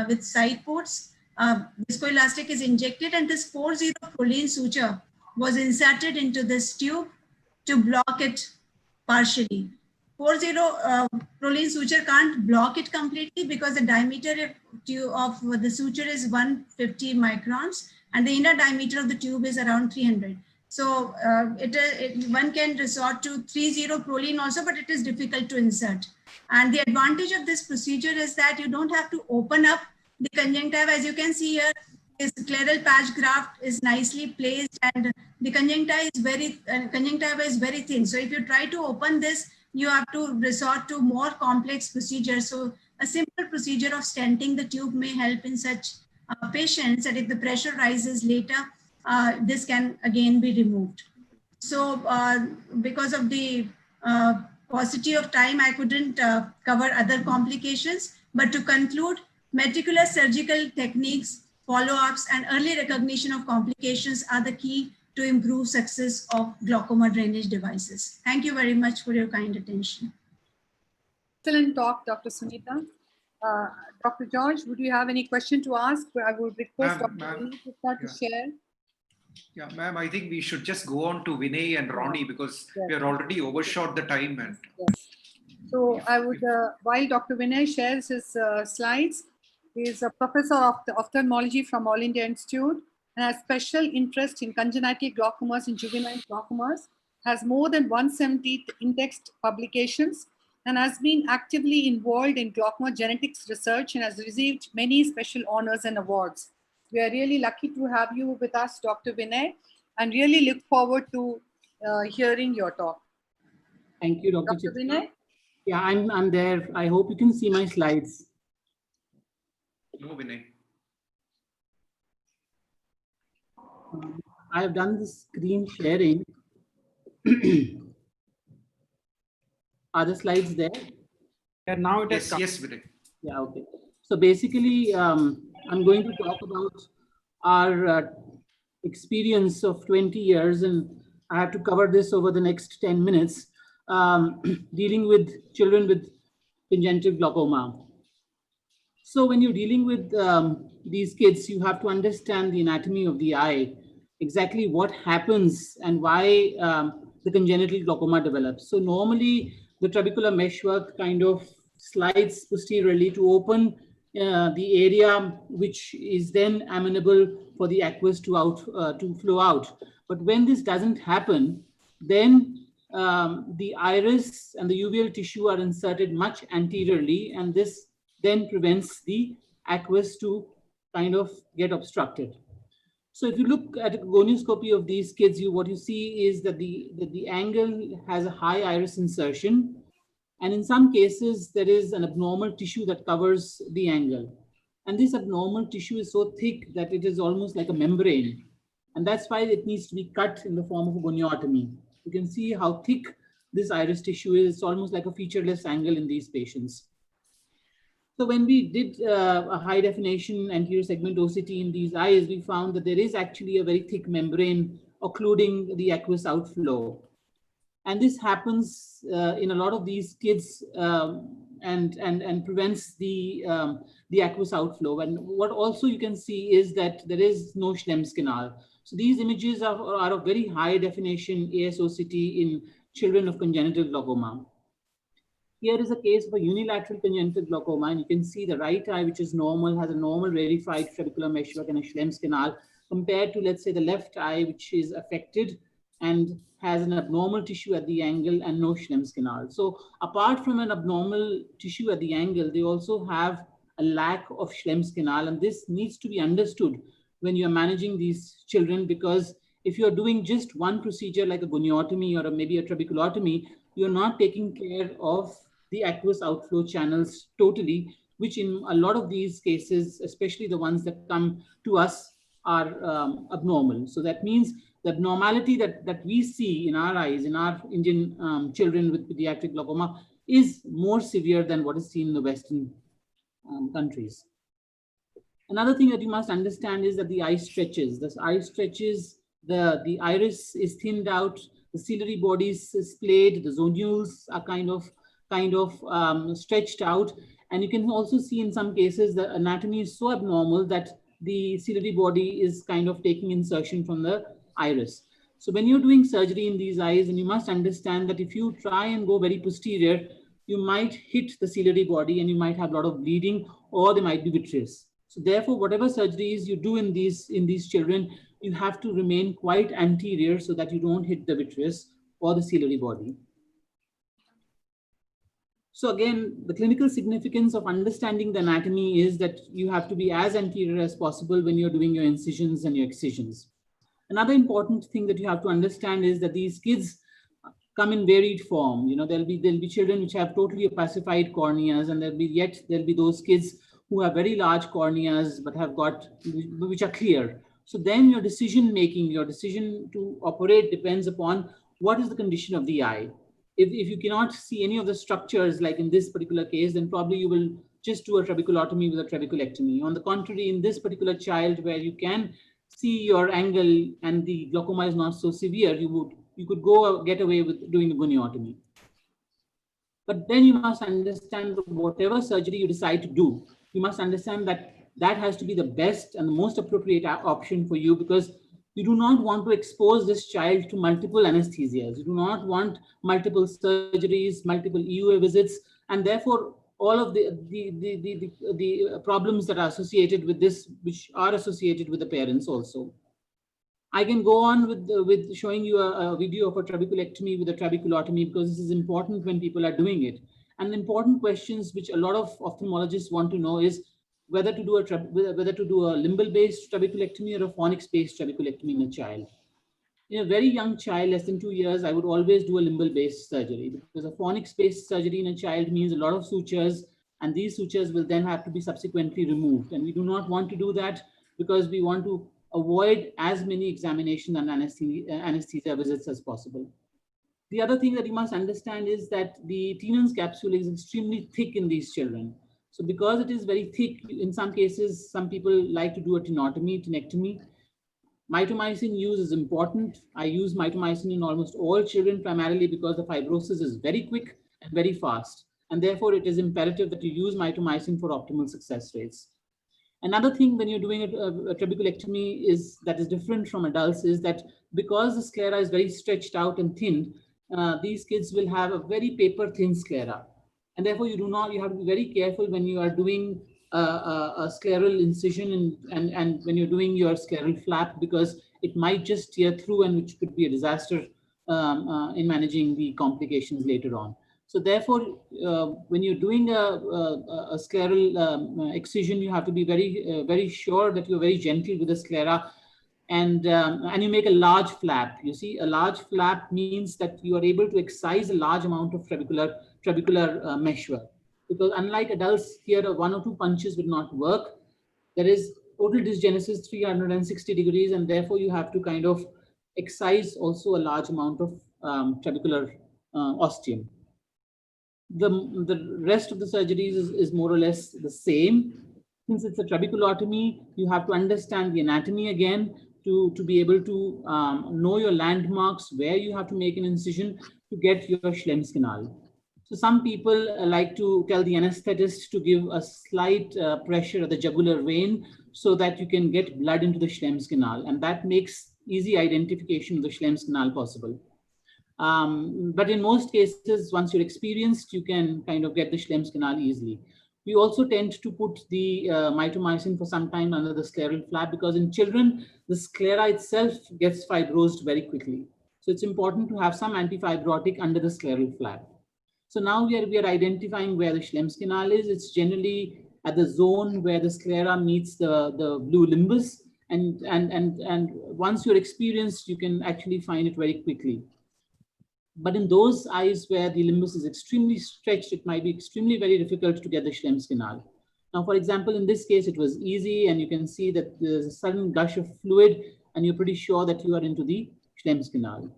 with side ports. Viscoelastic is injected, and this 4-0 proline suture was inserted into this tube to block it partially. 4-0 proline suture can't block it completely because the diameter of the suture is 150 microns and the inner diameter of the tube is around 300. So one can resort to 3-0 proline also, but it is difficult to insert. And the advantage of this procedure is that you don't have to open up the conjunctiva. As you can see here, this scleral patch graft is nicely placed and the conjunctiva is very thin. So if you try to open this, you have to resort to more complex procedures. So a simple procedure of stenting the tube may help in such patients, and if the pressure rises later, this can again be removed. So because of the paucity of time, I couldn't cover other complications, but to conclude, meticulous surgical techniques, follow-ups, and early recognition of complications are the key to improve success of glaucoma drainage devices. Thank you very much for your kind attention. Excellent talk, Dr. Sunita. Dr. George, would you have any question to ask? I would request Dr. Sunita to share. Yeah, ma'am, I think we should just go on to Vinay and Ronnie because we are already overshot the time. And so I would, while Dr. Vinay shares his slides, he is a professor of the ophthalmology from All India Institute and has special interest in congenital glaucomas and juvenile glaucomas, has more than 170 indexed publications, and has been actively involved in glaucoma genetics research and has received many special honors and awards. We are really lucky to have you with us, Dr. Vinay, and really look forward to hearing your talk. Thank you, Dr. Dr. Vinay? Yeah, I'm there. I hope you can see my slides. No, Vinay. I have done the screen sharing. Are the slides there? Yeah, now it is. Yes, Vinay. Yeah, okay. So basically, I'm going to talk about our experience of 20 years, and I have to cover this over the next 10 minutes, dealing with children with congenital glaucoma. So when you're dealing with these kids, you have to understand the anatomy of the eye, exactly what happens and why the congenital glaucoma develops. So normally the trabecular meshwork kind of slides posteriorly to open the area which is then amenable for the aqueous to flow out. But when this doesn't happen, then the iris and the uveal tissue are inserted much anteriorly, and this then prevents the aqueous to kind of get obstructed. So if you look at a gonioscopy of these kids, what you see is that the angle has a high iris insertion. And in some cases, there is an abnormal tissue that covers the angle. And this abnormal tissue is so thick that it is almost like a membrane. And that's why it needs to be cut in the form of a goniotomy. You can see how thick this iris tissue is. It's almost like a featureless angle in these patients. So when we did a high definition anterior segment OCT in these eyes, we found that there is actually a very thick membrane occluding the aqueous outflow. And this happens in a lot of these kids and prevents the aqueous outflow. And what also you can see is that there is no Schlemm's canal. So these images are of very high definition ASOCT in children of congenital glaucoma. Here is a case of a unilateral congenital glaucoma, and you can see the right eye, which is normal, has a normal rarefied trabecular meshwork and a Schlemm's canal, compared to, let's say, the left eye, which is affected and has an abnormal tissue at the angle and no Schlemm's canal. So apart from an abnormal tissue at the angle, they also have a lack of Schlemm's canal, and this needs to be understood when you're managing these children, because if you're doing just one procedure like a goniotomy or maybe a trabeculotomy, you're not taking care of the aqueous outflow channels totally, which in a lot of these cases, especially the ones that come to us, are abnormal. So that means the abnormality that we see in our eyes, in our Indian children with pediatric glaucoma, is more severe than what is seen in the Western countries. Another thing that you must understand is that the eye stretches. The eye stretches, the iris is thinned out, the ciliary body is splayed, the zonules are kind of stretched out. And you can also see in some cases the anatomy is so abnormal that the ciliary body is kind of taking insertion from the iris. So when you're doing surgery in these eyes, and you must understand that if you try and go very posterior, you might hit the ciliary body and you might have a lot of bleeding, or there might be vitreous. So therefore, whatever surgeries you do in these children, you have to remain quite anterior so that you don't hit the vitreous or the ciliary body. So again, the clinical significance of understanding the anatomy is that you have to be as anterior as possible when you're doing your incisions and your excisions. Another important thing that you have to understand is that these kids come in varied form. You know, there'll be children which have totally opacified corneas, and there'll be those kids who have very large corneas but have got, which are clear. So then your decision making, your decision to operate depends upon what is the condition of the eye. If you cannot see any of the structures, like in this particular case, then probably you will just do a trabeculotomy with a trabeculectomy. On the contrary, in this particular child where you can see your angle and the glaucoma is not so severe, you could go get away with doing a goniotomy. But then you must understand that whatever surgery you decide to do, you must understand that that has to be the best and the most appropriate option for you, because you do not want to expose this child to multiple anesthesias. You do not want multiple surgeries, multiple EUA visits, and therefore all of the problems that are associated with this, which are associated with the parents also. I can go on with showing you a video of a trabeculectomy with a trabeculotomy, because this is important when people are doing it. And the important questions which a lot of ophthalmologists want to know is whether to do a limbal-based trabeculectomy or a phonics-based trabeculectomy in a child. In a very young child, less than 2 years, I would always do a limbal-based surgery, because a phonics-based surgery in a child means a lot of sutures, and these sutures will then have to be subsequently removed. And we do not want to do that, because we want to avoid as many examination and anesthesia visits as possible. The other thing that you must understand is that the Tenon's capsule is extremely thick in these children. So because it is very thick, in some cases, some people like to do a tenectomy. Mitomycin use is important. I use mitomycin in almost all children, primarily because the fibrosis is very quick and very fast. And therefore, it is imperative that you use mitomycin for optimal success rates. Another thing when you're doing a trabeculectomy that is different from adults is that because the sclera is very stretched out and thin, these kids will have a very paper thin sclera. And therefore you have to be very careful when you are doing a scleral incision and when you're doing your scleral flap, because it might just tear through, and which could be a disaster in managing the complications later on. So therefore, when you're doing a scleral excision, you have to be very sure that you're very gentle with the sclera, and you make a large flap. You see, a large flap means that you are able to excise a large amount of trabecular meshwork. Because unlike adults, here 1 or 2 punches will not work. There is total dysgenesis 360 degrees, and therefore you have to kind of excise also a large amount of trabecular ostium. The rest of the surgeries is more or less the same. Since it's a trabeculotomy, you have to understand the anatomy again to be able to know your landmarks, where you have to make an incision. to get your Schlemm's canal. So some people like to tell the anesthetist to give a slight pressure at the jugular vein so that you can get blood into the Schlemm's canal, and that makes easy identification of the Schlemm's canal possible. But in most cases, once you're experienced, you can kind of get the Schlemm's canal easily. We also tend to put the mitomycin for some time under the scleral flap, because in children, the sclera itself gets fibrosed very quickly. So it's important to have some antifibrotic under the scleral flap. So now we are identifying where the Schlemm's canal is. It's generally at the zone where the sclera meets the blue limbus. And once you're experienced, you can actually find it very quickly. But in those eyes where the limbus is extremely stretched, it might be extremely very difficult to get the Schlemm's canal. Now, for example, in this case, it was easy, and you can see that there's a sudden gush of fluid, and you're pretty sure that you are into the Schlemm's canal.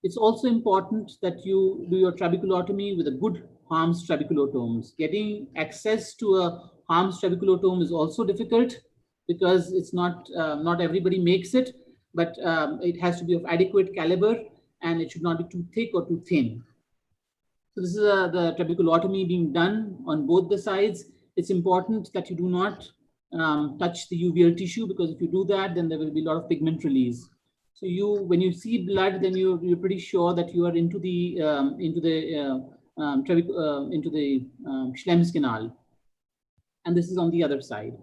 It's also important that you do your trabeculotomy with a good Harms trabeculotomes. Getting access to a Harms trabeculotome is also difficult because it's not everybody makes it, but it has to be of adequate caliber, and it should not be too thick or too thin. So this is the trabeculotomy being done on both the sides. It's important that you do not touch the uveal tissue, because if you do that, then there will be a lot of pigment release. So when you see blood, then you're pretty sure that you are into the Schlemm's canal, and this is on the other side.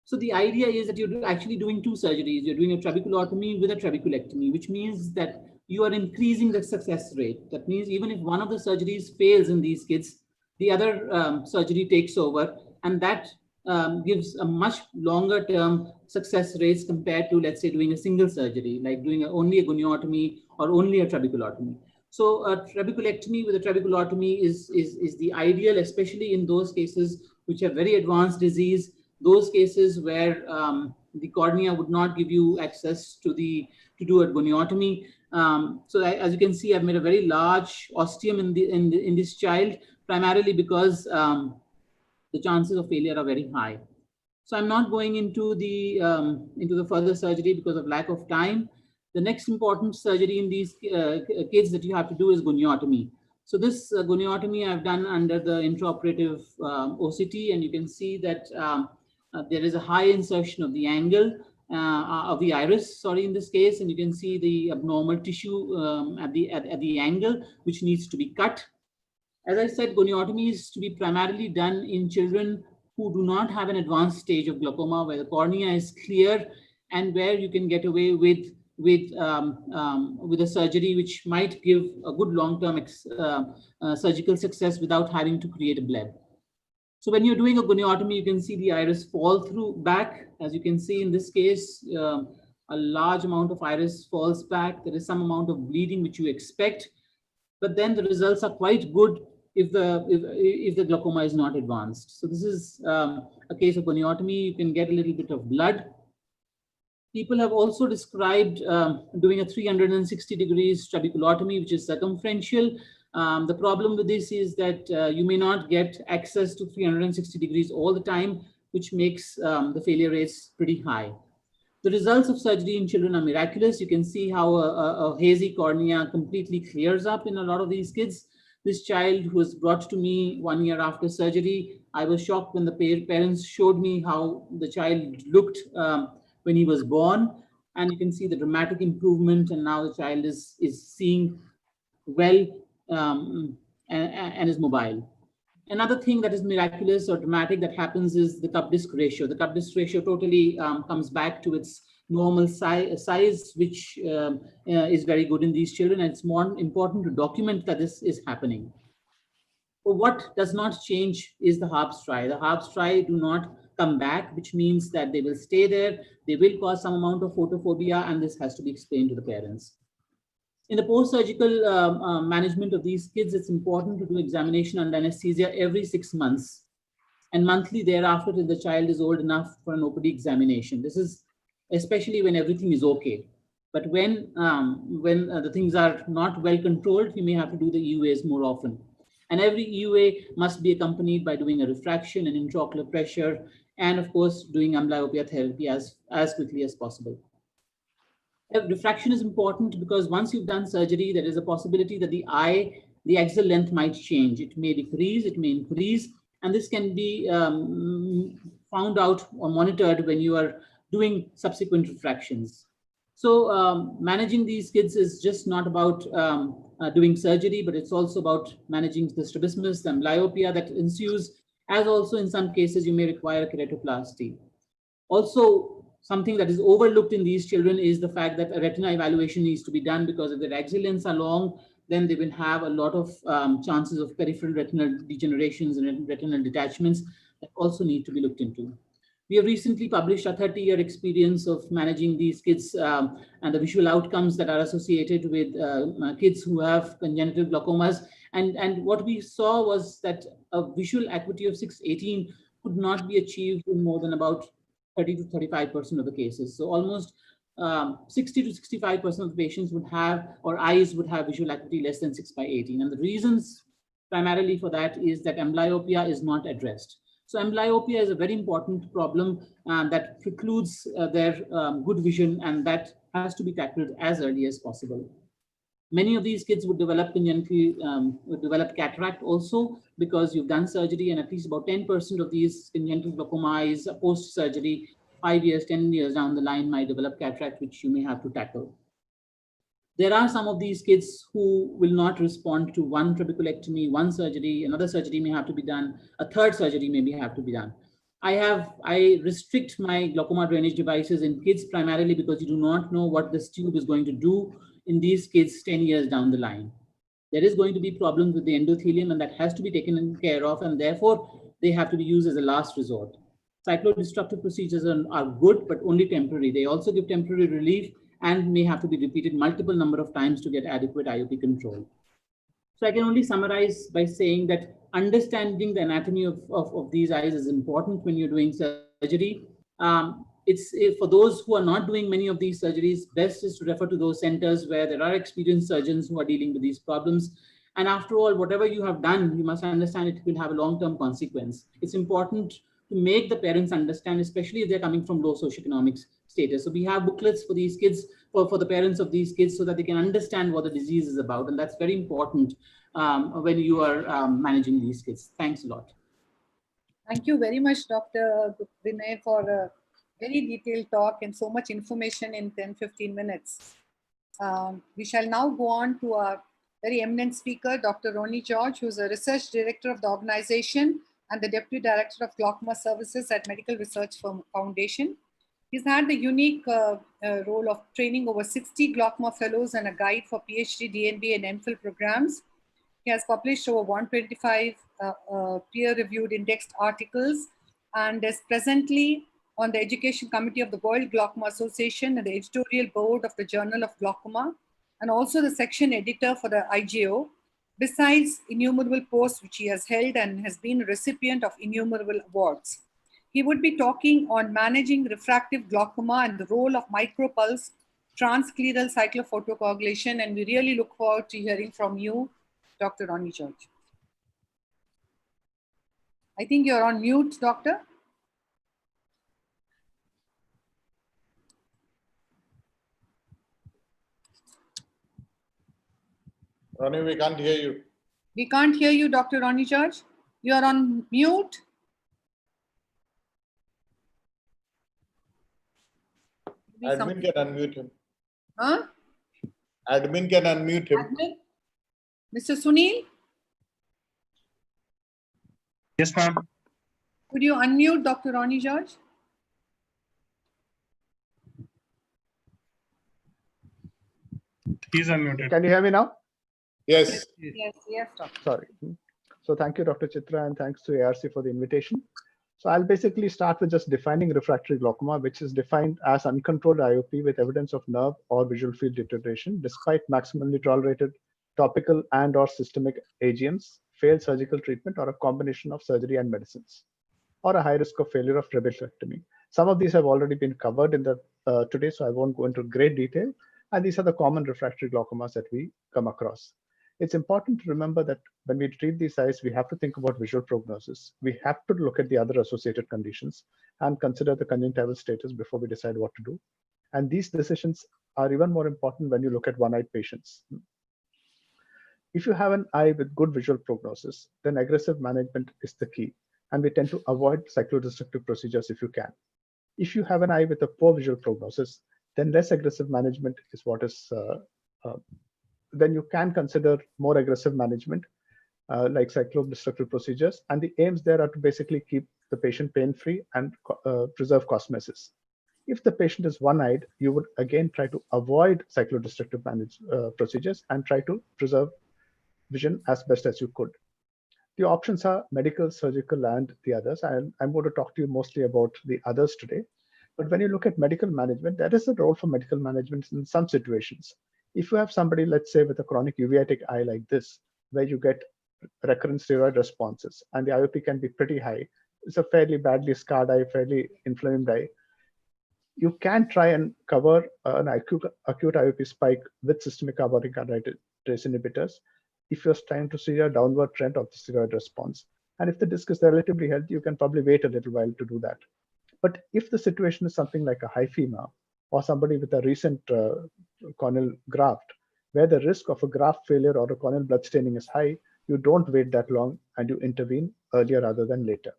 So the idea is that you're actually doing two surgeries. You're doing a trabeculotomy with a trabeculectomy, which means that you are increasing the success rate. That means even if one of the surgeries fails in these kids, the other surgery takes over, and that gives a much longer term success rates compared to, let's say, doing a single surgery, like doing only a goniotomy or only a trabeculotomy. So a trabeculectomy with a trabeculotomy is the ideal, especially in those cases which have very advanced disease, those cases where the cornea would not give you access to do a goniotomy. So as you can see, I've made a very large ostium in this child, primarily because the chances of failure are very high. So I'm not going into the further surgery because of lack of time. The next important surgery in these kids that you have to do is goniotomy. So this goniotomy I've done under the intraoperative OCT, and you can see that there is a high insertion of the angle of the iris, sorry, in this case, and you can see the abnormal tissue at the angle, which needs to be cut. As I said, goniotomy is to be primarily done in children who do not have an advanced stage of glaucoma, where the cornea is clear and where you can get away with a surgery which might give a good long-term surgical success without having to create a bleb. So when you're doing a goniotomy, you can see the iris fall through back. As you can see in this case, a large amount of iris falls back. There is some amount of bleeding which you expect, but then the results are quite good if the glaucoma is not advanced. So this is a case of goniotomy. You can get a little bit of blood. People have also described doing a 360 degrees trabeculotomy, which is circumferential. The problem with this is that you may not get access to 360 degrees all the time, which makes the failure rates pretty high. The results of surgery in children are miraculous. You can see how a hazy cornea completely clears up in a lot of these kids. This child who was brought to me 1 year after surgery, I was shocked when the parents showed me how the child looked when he was born, and you can see the dramatic improvement, and now the child is seeing well and is mobile. Another thing that is miraculous or dramatic that happens is the cup disc ratio. The cup disc ratio totally comes back to its normal size, which is very good in these children, and it's more important to document that this is happening. But what does not change is the harp striae. The harp striae do not come back, which means that they will stay there. They will cause some amount of photophobia, and this has to be explained to the parents. In the post-surgical management of these kids, it's important to do examination under anesthesia every 6 months and monthly thereafter till the child is old enough for an OPD examination. This is especially when everything is okay. But when the things are not well controlled, you may have to do the EUAs more often. And every EUA must be accompanied by doing a refraction and intraocular pressure, and of course, doing amblyopia therapy as quickly as possible. Refraction is important because once you've done surgery, there is a possibility that the axial length might change. It may decrease, it may increase, and this can be found out or monitored when you are doing subsequent refractions. So managing these kids is just not about doing surgery, but it's also about managing the strabismus, the amblyopia that ensues, as also in some cases you may require keratoplasty. Also, something that is overlooked in these children is the fact that a retina evaluation needs to be done, because if their axial lengths are long, then they will have a lot of chances of peripheral retinal degenerations and retinal detachments that also need to be looked into. We have recently published a 30-year experience of managing these kids and the visual outcomes that are associated with kids who have congenital glaucomas. And what we saw was that a visual acuity of 618 could not be achieved in more than about 30 to 35% of the cases. So almost 60 to 65% of the patients would have, or eyes would have, visual acuity less than 6/18. And the reasons primarily for that is that amblyopia is not addressed. So amblyopia is a very important problem that precludes their good vision, and that has to be tackled as early as possible. Many of these kids would develop cataract also because you've done surgery, and at least about 10% of these congenital glaucoma eyes post-surgery, 5 years, 10 years down the line, might develop cataract, which you may have to tackle. There are some of these kids who will not respond to one trabeculectomy, one surgery, another surgery may have to be done, a third surgery maybe have to be done. I restrict my glaucoma drainage devices in kids primarily because you do not know what this tube is going to do in these kids 10 years down the line. There is going to be problems with the endothelium, and that has to be taken care of, and therefore they have to be used as a last resort. Cyclodestructive procedures are good, but only temporary. They also give temporary relief and may have to be repeated multiple number of times to get adequate IOP control. So I can only summarize by saying that understanding the anatomy of these eyes is important when you're doing surgery. For those who are not doing many of these surgeries, best is to refer to those centers where there are experienced surgeons who are dealing with these problems. And after all, whatever you have done, you must understand it will have a long-term consequence. It's important to make the parents understand, especially if they're coming from low socioeconomic status. So we have booklets for these kids, for the parents of these kids, so that they can understand what the disease is about. And that's very important when you are managing these kids. Thanks a lot. Thank you very much, Dr. Vinay, for a very detailed talk and so much information in 10-15 minutes. We shall now go on to our very eminent speaker, Dr. Ronnie George, who is a research director of the organization and the deputy director of glaucoma services at Medical Research Foundation. He's had the unique role of training over 60 glaucoma fellows and a guide for PhD, DNB, and MPhil programs. He has published over 125 peer-reviewed indexed articles and is presently on the Education Committee of the World Glaucoma Association and the editorial board of the Journal of Glaucoma, and also the section editor for the IGO, besides innumerable posts which he has held, and has been a recipient of innumerable awards. He would be talking on managing refractive glaucoma and the role of micropulse transscleral cyclophotocoagulation, and we really look forward to hearing from you, Dr. Ronnie George. I think you're on mute, Doctor. Ronnie, we can't hear you. We can't hear you, Dr. Ronnie George. You're on mute. Admin can unmute him. Huh? Admin can unmute him. Admin? Mr. Sunil? Yes, ma'am. Could you unmute Dr. Ronnie George? He's unmuted. Can you hear me now? Yes. Yes, Doctor. Sorry. So thank you, Dr. Chitra, and thanks to ARC for the invitation. So I'll basically start with just defining refractory glaucoma, which is defined as uncontrolled IOP with evidence of nerve or visual field deterioration, despite maximally tolerated topical and or systemic AGMs, failed surgical treatment, or a combination of surgery and medicines, or a high risk of failure of trabeculectomy. Some of these have already been covered in the today, so I won't go into great detail. And these are the common refractory glaucomas that we come across. It's important to remember that when we treat these eyes, we have to think about visual prognosis. We have to look at the other associated conditions and consider the conjunctival status before we decide what to do. And these decisions are even more important when you look at one-eyed patients. If you have an eye with good visual prognosis, then aggressive management is the key, and we tend to avoid cyclodestructive procedures if you can. If you have an eye with a poor visual prognosis, then less aggressive management is what is, then you can consider more aggressive management like cyclodestructive procedures, and the aims there are to basically keep the patient pain-free and preserve cosmesis. If the patient is one-eyed, you would again try to avoid cyclodestructive procedures and try to preserve vision as best as you could. The options are medical, surgical, and the others. And I'm going to talk to you mostly about the others today. But when you look at medical management, there is a role for medical management in some situations. If you have somebody, let's say, with a chronic uveitic eye like this, where you get recurrent steroid responses, and the IOP can be pretty high, it's a fairly badly scarred eye, fairly inflamed eye, you can try and cover an acute IOP spike with systemic carbonic anhydrase inhibitors if you're trying to see a downward trend of the steroid response. And if the disc is relatively healthy, you can probably wait a little while to do that. But if the situation is something like a hyphema or somebody with a recent corneal graft, where the risk of a graft failure or a corneal blood staining is high, you don't wait that long and you intervene earlier rather than later.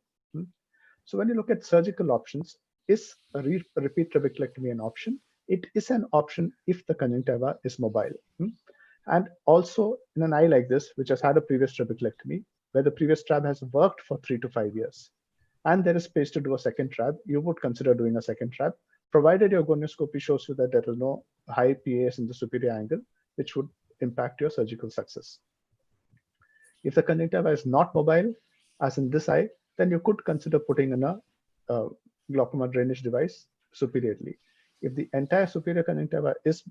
So when you look at surgical options, is a repeat trabeculectomy an option? It is an option if the conjunctiva is mobile. And also in an eye like this, which has had a previous trabeculectomy, where the previous trab has worked for 3 to 5 years, and there is space to do a second trab, you would consider doing a second trab, provided your gonioscopy shows you that there is no high PAS in the superior angle, which would impact your surgical success. If the conjunctiva is not mobile, as in this eye, then you could consider putting in a glaucoma drainage device superiorly. If the entire superior conjunctiva is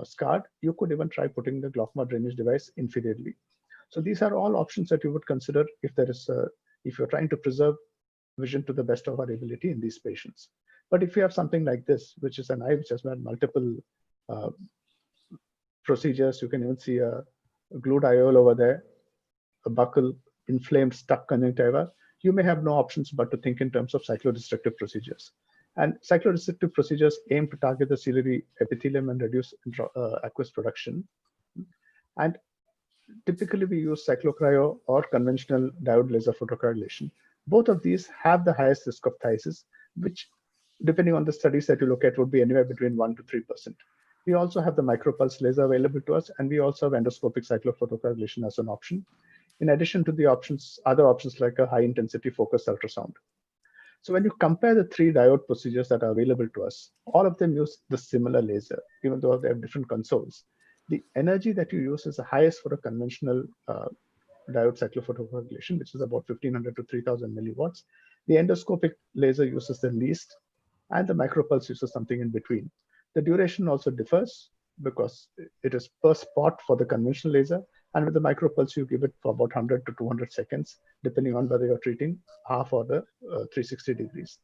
scarred, you could even try putting the glaucoma drainage device inferiorly. So these are all options that you would consider if there is if you're trying to preserve vision to the best of our ability in these patients. But if you have something like this, which is an eye which has had multiple procedures, you can even see a glued IOL over there, a buccal, inflamed, stuck conjunctiva, you may have no options but to think in terms of cyclodestructive procedures. And cyclodestructive procedures aim to target the ciliary epithelium and reduce aqueous production. And typically we use cyclocryo or conventional diode laser photocoagulation. Both of these have the highest risk of phthisis, which depending on the studies that you look at would be anywhere between 1 to 3%. We also have the micropulse laser available to us, and we also have endoscopic cyclophotocoagulation as an option, in addition to the options, other options like a high intensity focused ultrasound. So when you compare the 3 diode procedures that are available to us, all of them use the similar laser, even though they have different consoles. The energy that you use is the highest for a conventional diode cyclophotocoagulation, which is about 1500 to 3000 milliwatts. The endoscopic laser uses the least, and the micropulse uses something in between. The duration also differs because it is per spot for the conventional laser, and with the micropulse, you give it for about 100 to 200 seconds, depending on whether you're treating half or the 360 degrees.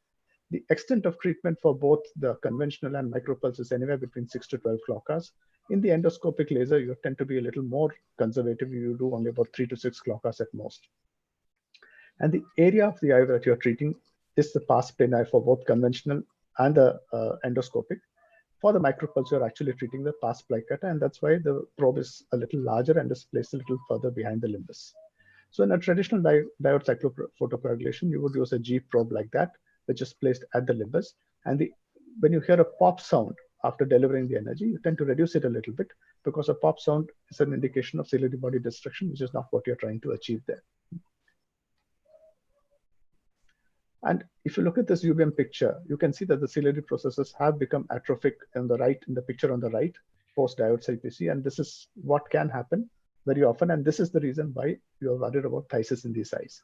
The extent of treatment for both the conventional and micropulse is anywhere between 6 to 12 clock hours. In the endoscopic laser, you tend to be a little more conservative. You do only about 3 to 6 clock hours at most. And the area of the eye that you're treating is the pars plana for both conventional and the endoscopic. For the micropulse, you're actually treating the pars plica, and that's why the probe is a little larger and is placed a little further behind the limbus. So in a traditional diode cyclophotocoagulation, you would use a G probe like that, which is placed at the limbus. And when you hear a pop sound after delivering the energy, you tend to reduce it a little bit because a pop sound is an indication of ciliary body destruction, which is not what you're trying to achieve there. And if you look at this UVM picture, you can see that the ciliary processes have become atrophic in the right, in the picture on the right, post-diode CPC, and this is what can happen very often, and this is the reason why you are worried about phthisis in these eyes.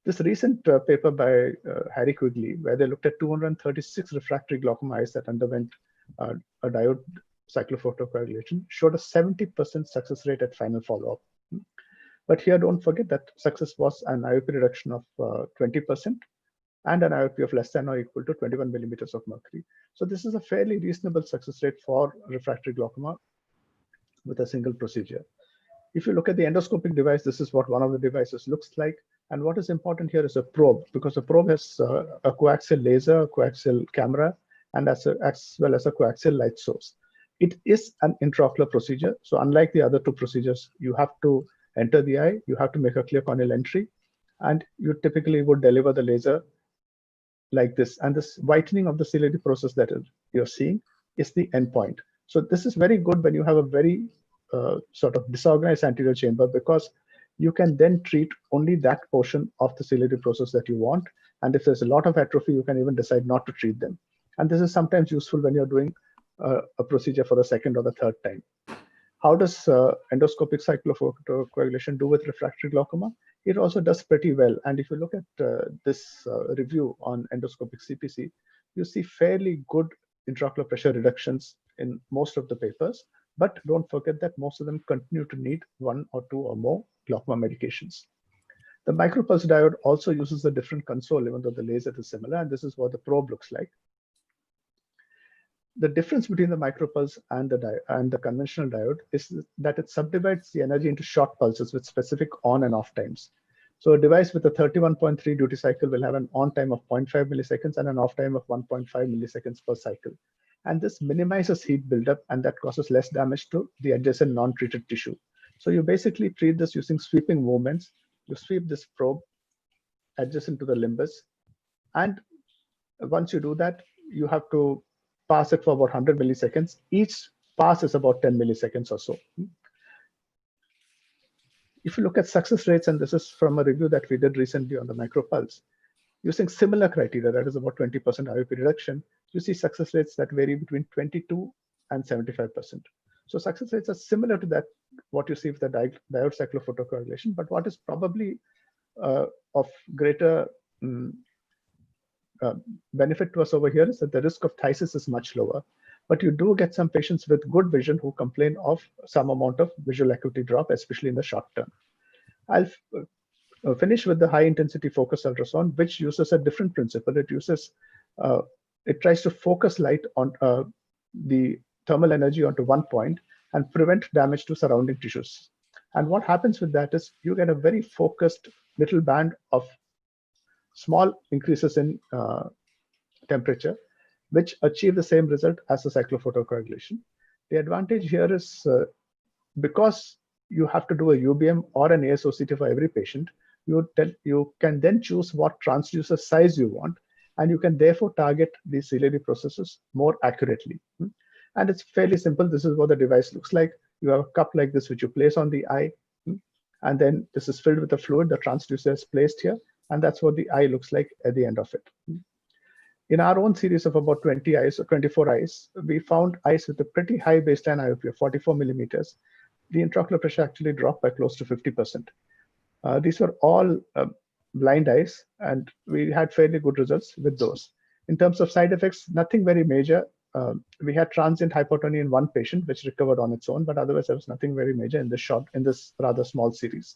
This recent paper by Harry Quigley, where they looked at 236 refractory glaucoma eyes that underwent a diode cyclophotocoagulation, showed a 70% success rate at final follow-up. But here, don't forget that success was an IOP reduction of 20%. And an IOP of less than or equal to 21 millimeters of mercury. So this is a fairly reasonable success rate for refractory glaucoma with a single procedure. If you look at the endoscopic device, this is what one of the devices looks like. And what is important here is a probe, because the probe has a coaxial laser, a coaxial camera, and as well as a coaxial light source. It is an intraocular procedure. So unlike the other two procedures, you have to enter the eye, you have to make a clear corneal entry, and you typically would deliver the laser like this. And this whitening of the ciliary process that you're seeing is the endpoint. So this is very good when you have a very sort of disorganized anterior chamber, because you can then treat only that portion of the ciliary process that you want. And if there's a lot of atrophy, you can even decide not to treat them. And this is sometimes useful when you're doing a procedure for the second or the third time. How does endoscopic cyclophotocoagulation do with refractory glaucoma? It also does pretty well. And if you look at this review on endoscopic CPC, you see fairly good intraocular pressure reductions in most of the papers. But don't forget that most of them continue to need 1 or 2 or more glaucoma medications. The micropulse diode also uses a different console, even though the laser is similar. And this is what the probe looks like. The difference between the micropulse and the conventional diode is that it subdivides the energy into short pulses with specific on and off times. So a device with a 31.3 duty cycle will have an on time of 0.5 milliseconds and an off time of 1.5 milliseconds per cycle. And this minimizes heat buildup, and that causes less damage to the adjacent non-treated tissue. So you basically treat this using sweeping movements. You sweep this probe adjacent to the limbus. And once you do that, you have to pass it for about 100 milliseconds. Each pass is about 10 milliseconds or so. If you look at success rates, and this is from a review that we did recently on the micropulse, using similar criteria, that is about 20% IOP reduction, you see success rates that vary between 22 and 75%. So success rates are similar to that, what you see with the diode cyclophotocoagulation, but what is probably of greater benefit to us over here is that the risk of phthisis is much lower. But you do get some patients with good vision who complain of some amount of visual acuity drop, especially in the short term. I'll finish with the high intensity focus ultrasound, which uses a different principle. It tries to focus light on the thermal energy onto one point and prevent damage to surrounding tissues. And what happens with that is you get a very focused little band of small increases in temperature, which achieve the same result as the cyclophotocoagulation. The advantage here is because you have to do a UBM or an ASOCT for every patient, you can then choose what transducer size you want, and you can therefore target the ciliary processes more accurately. And it's fairly simple. This is what the device looks like. You have a cup like this, which you place on the eye, and then this is filled with the fluid. The transducer is placed here, and that's what the eye looks like at the end of it. In our own series of about 20 eyes or 24 eyes, we found eyes with a pretty high baseline IOP of 44 millimeters. The intraocular pressure actually dropped by close to 50%. These were all blind eyes, and we had fairly good results with those. In terms of side effects, nothing very major. We had transient hypotony in one patient, which recovered on its own, but otherwise there was nothing very major in this rather small series.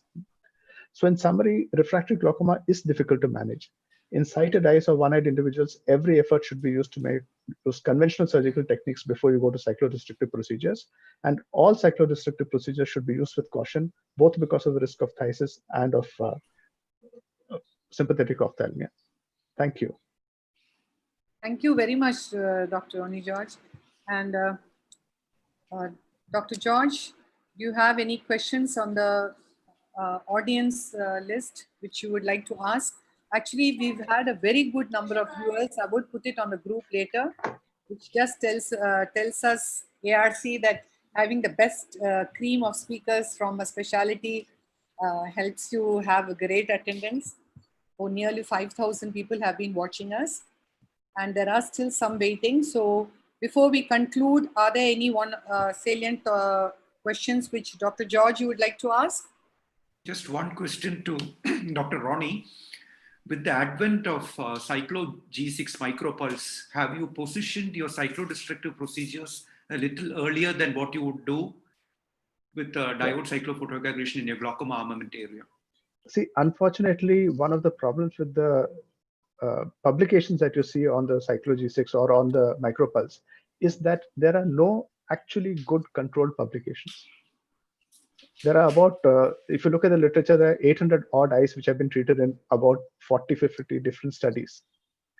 So in summary, refractory glaucoma is difficult to manage. In sighted eyes or one-eyed individuals, every effort should be used to use conventional surgical techniques before you go to cyclorestrictive procedures. And all cyclorestrictive procedures should be used with caution, both because of the risk of phthisis and of sympathetic ophthalmia. Thank you. Thank you very much, Dr. Ronnie George. And Dr. George, do you have any questions on the audience list which you would like to ask? Actually, we've had a very good number of viewers. I would put it on the group later, which just tells us, ARC, that having the best cream of speakers from a specialty helps you have a great attendance. Oh, nearly 5,000 people have been watching us, and there are still some waiting. So before we conclude, are there any salient questions which Dr. George you would like to ask? Just one question to Dr. Ronnie. With the advent of Cyclo G6 micropulse, have you positioned your cyclorestrictive procedures a little earlier than what you would do with diode cyclophotocoagulation in your glaucoma armamentarium? See, unfortunately, one of the problems with the publications that you see on the Cyclo G6 or on the micropulse is that there are no actually good controlled publications. There are about, if you look at the literature, there are 800 odd eyes which have been treated in about 40, 50 different studies.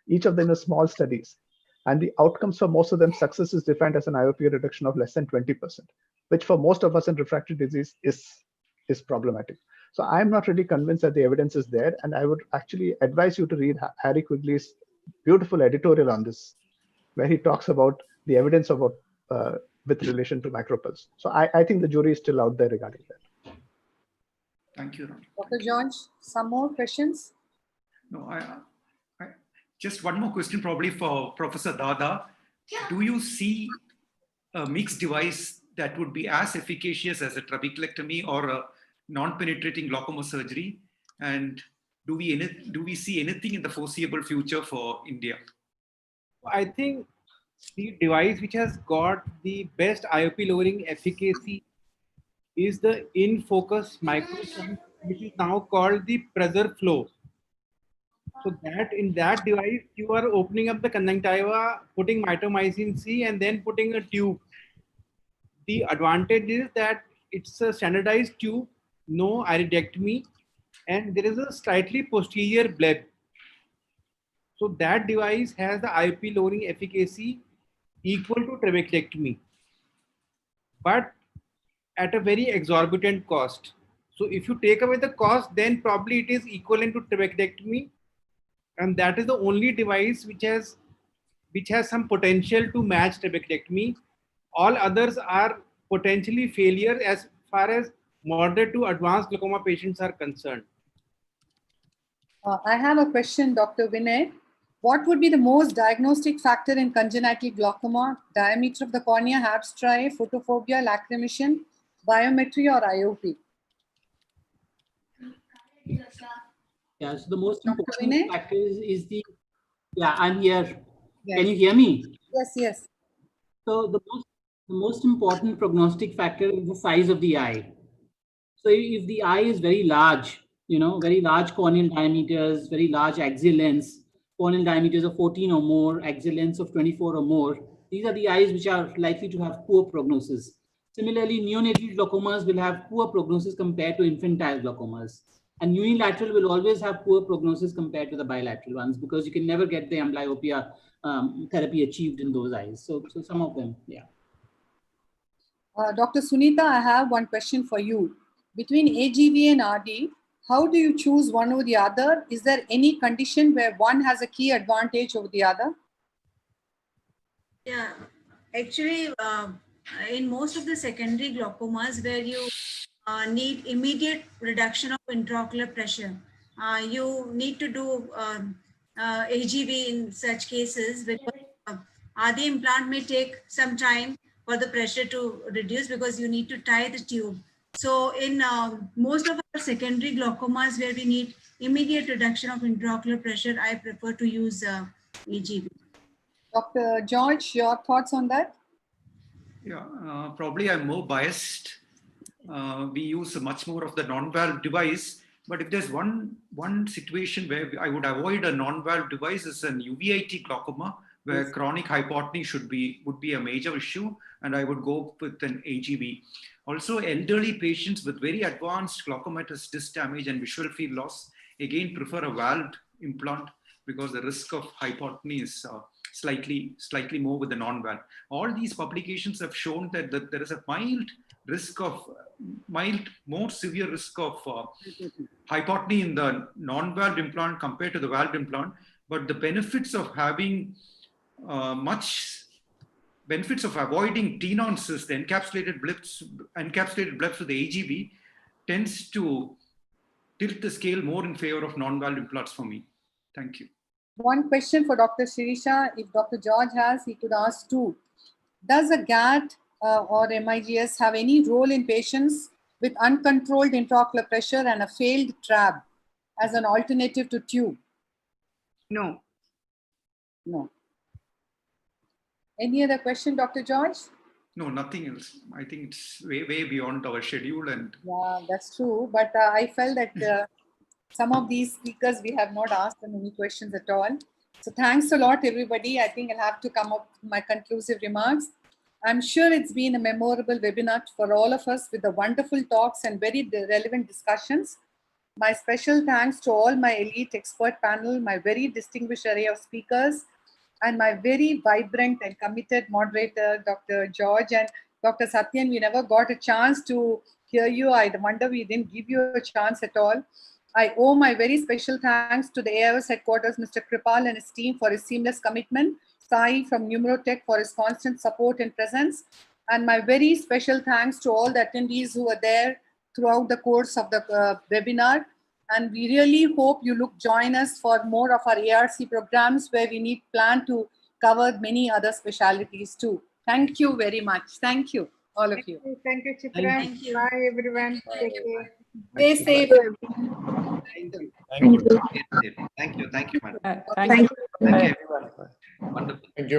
Each of them are small studies. And the outcomes for most of them, success is defined as an IOP reduction of less than 20%, which for most of us in refractory disease is problematic. So I'm not really convinced that the evidence is there. And I would actually advise you to read Harry Quigley's beautiful editorial on this, where he talks about the evidence about with relation to macropulse. So I think the jury is still out there regarding that. Thank you. Dr. George, some more questions? No, just one more question probably for Professor Dada. Do you see a mixed device that would be as efficacious as a trabeculectomy or a non-penetrating glaucoma surgery? And do we see anything in the foreseeable future for India? I think the device which has got the best IOP lowering efficacy is the in-focus microscope, which is now called the pressure flow. So that in that device, you are opening up the conjunctiva, putting mitomycin C, and then putting a tube. The advantage is that it's a standardized tube, no iridectomy, and there is a slightly posterior bleb. So that device has the IOP lowering efficacy equal to trabeculectomy, but at a very exorbitant cost. So if you take away the cost, then probably it is equivalent to trabeculectomy, and that is the only device which has some potential to match trabeculectomy. All others are potentially failure as far as moderate to advanced glaucoma patients are concerned. I have a question, Dr. Vinay. What would be the most diagnostic factor in congenital glaucoma? Diameter of the cornea, Habs striae, photophobia, lacrimation, biometry, or IOP? Yeah, so the most important factor is the, yeah, I'm here. Yes. Can you hear me? Yes, yes. So the most important prognostic factor is the size of the eye. So if the eye is very large, very large corneal diameters, very large axial lengths, corneal diameters of 14 or more, axial lengths of 24 or more, these are the eyes which are likely to have poor prognosis. Similarly, neonatal glaucomas will have poor prognosis compared to infantile glaucomas. And unilateral will always have poor prognosis compared to the bilateral ones, because you can never get the amblyopia therapy achieved in those eyes. So some of them, yeah. Dr. Sunita, I have one question for you. Between AGV and RD, how do you choose one over the other? Is there any condition where one has a key advantage over the other? Yeah, actually, in most of the secondary glaucomas where you need immediate reduction of intraocular pressure, you need to do AGV in such cases, because RD implant may take some time for the pressure to reduce because you need to tie the tube. So in most of our secondary glaucomas where we need immediate reduction of intraocular pressure, I prefer to use AGV. Dr. George, your thoughts on that? Yeah, probably I'm more biased. We use much more of the non-valve device, but if there's one situation where I would avoid a non-valve device is an uveitic glaucoma, where chronic hypotony would be a major issue, and I would go with an AGV. Also, elderly patients with very advanced glaucomatous disc damage and visual field loss, again prefer a valve implant because the risk of hypotony is slightly more with the non-valve. All these publications have shown that there is a more severe risk of hypotony in the non-valve implant compared to the valve implant, but the benefits of having benefits of avoiding T-nonces, the encapsulated bleps with the AGV, tends to tilt the scale more in favor of non-valve implants for me. Thank you. One question for Dr. Shirisha. If Dr. George has, he could ask too. Does a GAT or MIGS have any role in patients with uncontrolled intraocular pressure and a failed trab as an alternative to tube? No. No. Any other question, Dr. George? No, nothing else. I think it's way beyond our schedule. And yeah, that's true. But I felt that some of these speakers, we have not asked them any questions at all. So thanks a lot, everybody. I think I'll have to come up with my conclusive remarks. I'm sure it's been a memorable webinar for all of us with the wonderful talks and very relevant discussions. My special thanks to all my elite expert panel, my very distinguished array of speakers, and my very vibrant and committed moderator, Dr. George and Dr. Satyan. We never got a chance to hear you. I wonder we didn't give you a chance at all. I owe my very special thanks to the Aios headquarters, Mr. Kripal and his team for his seamless commitment, Sai from Numerotech for his constant support and presence, and my very special thanks to all the attendees who were there throughout the course of the webinar. And we really hope you join us for more of our ARC programs where we plan to cover many other specialties too. Thank you very much. Thank you, all of you. Thank you, Chitra. Thank you. Bye, everyone. Take care. Stay safe. Thank you. Thank you. Thank you. Thank you, madam. Thank you. Thank you, everyone. Wonderful. Thank you.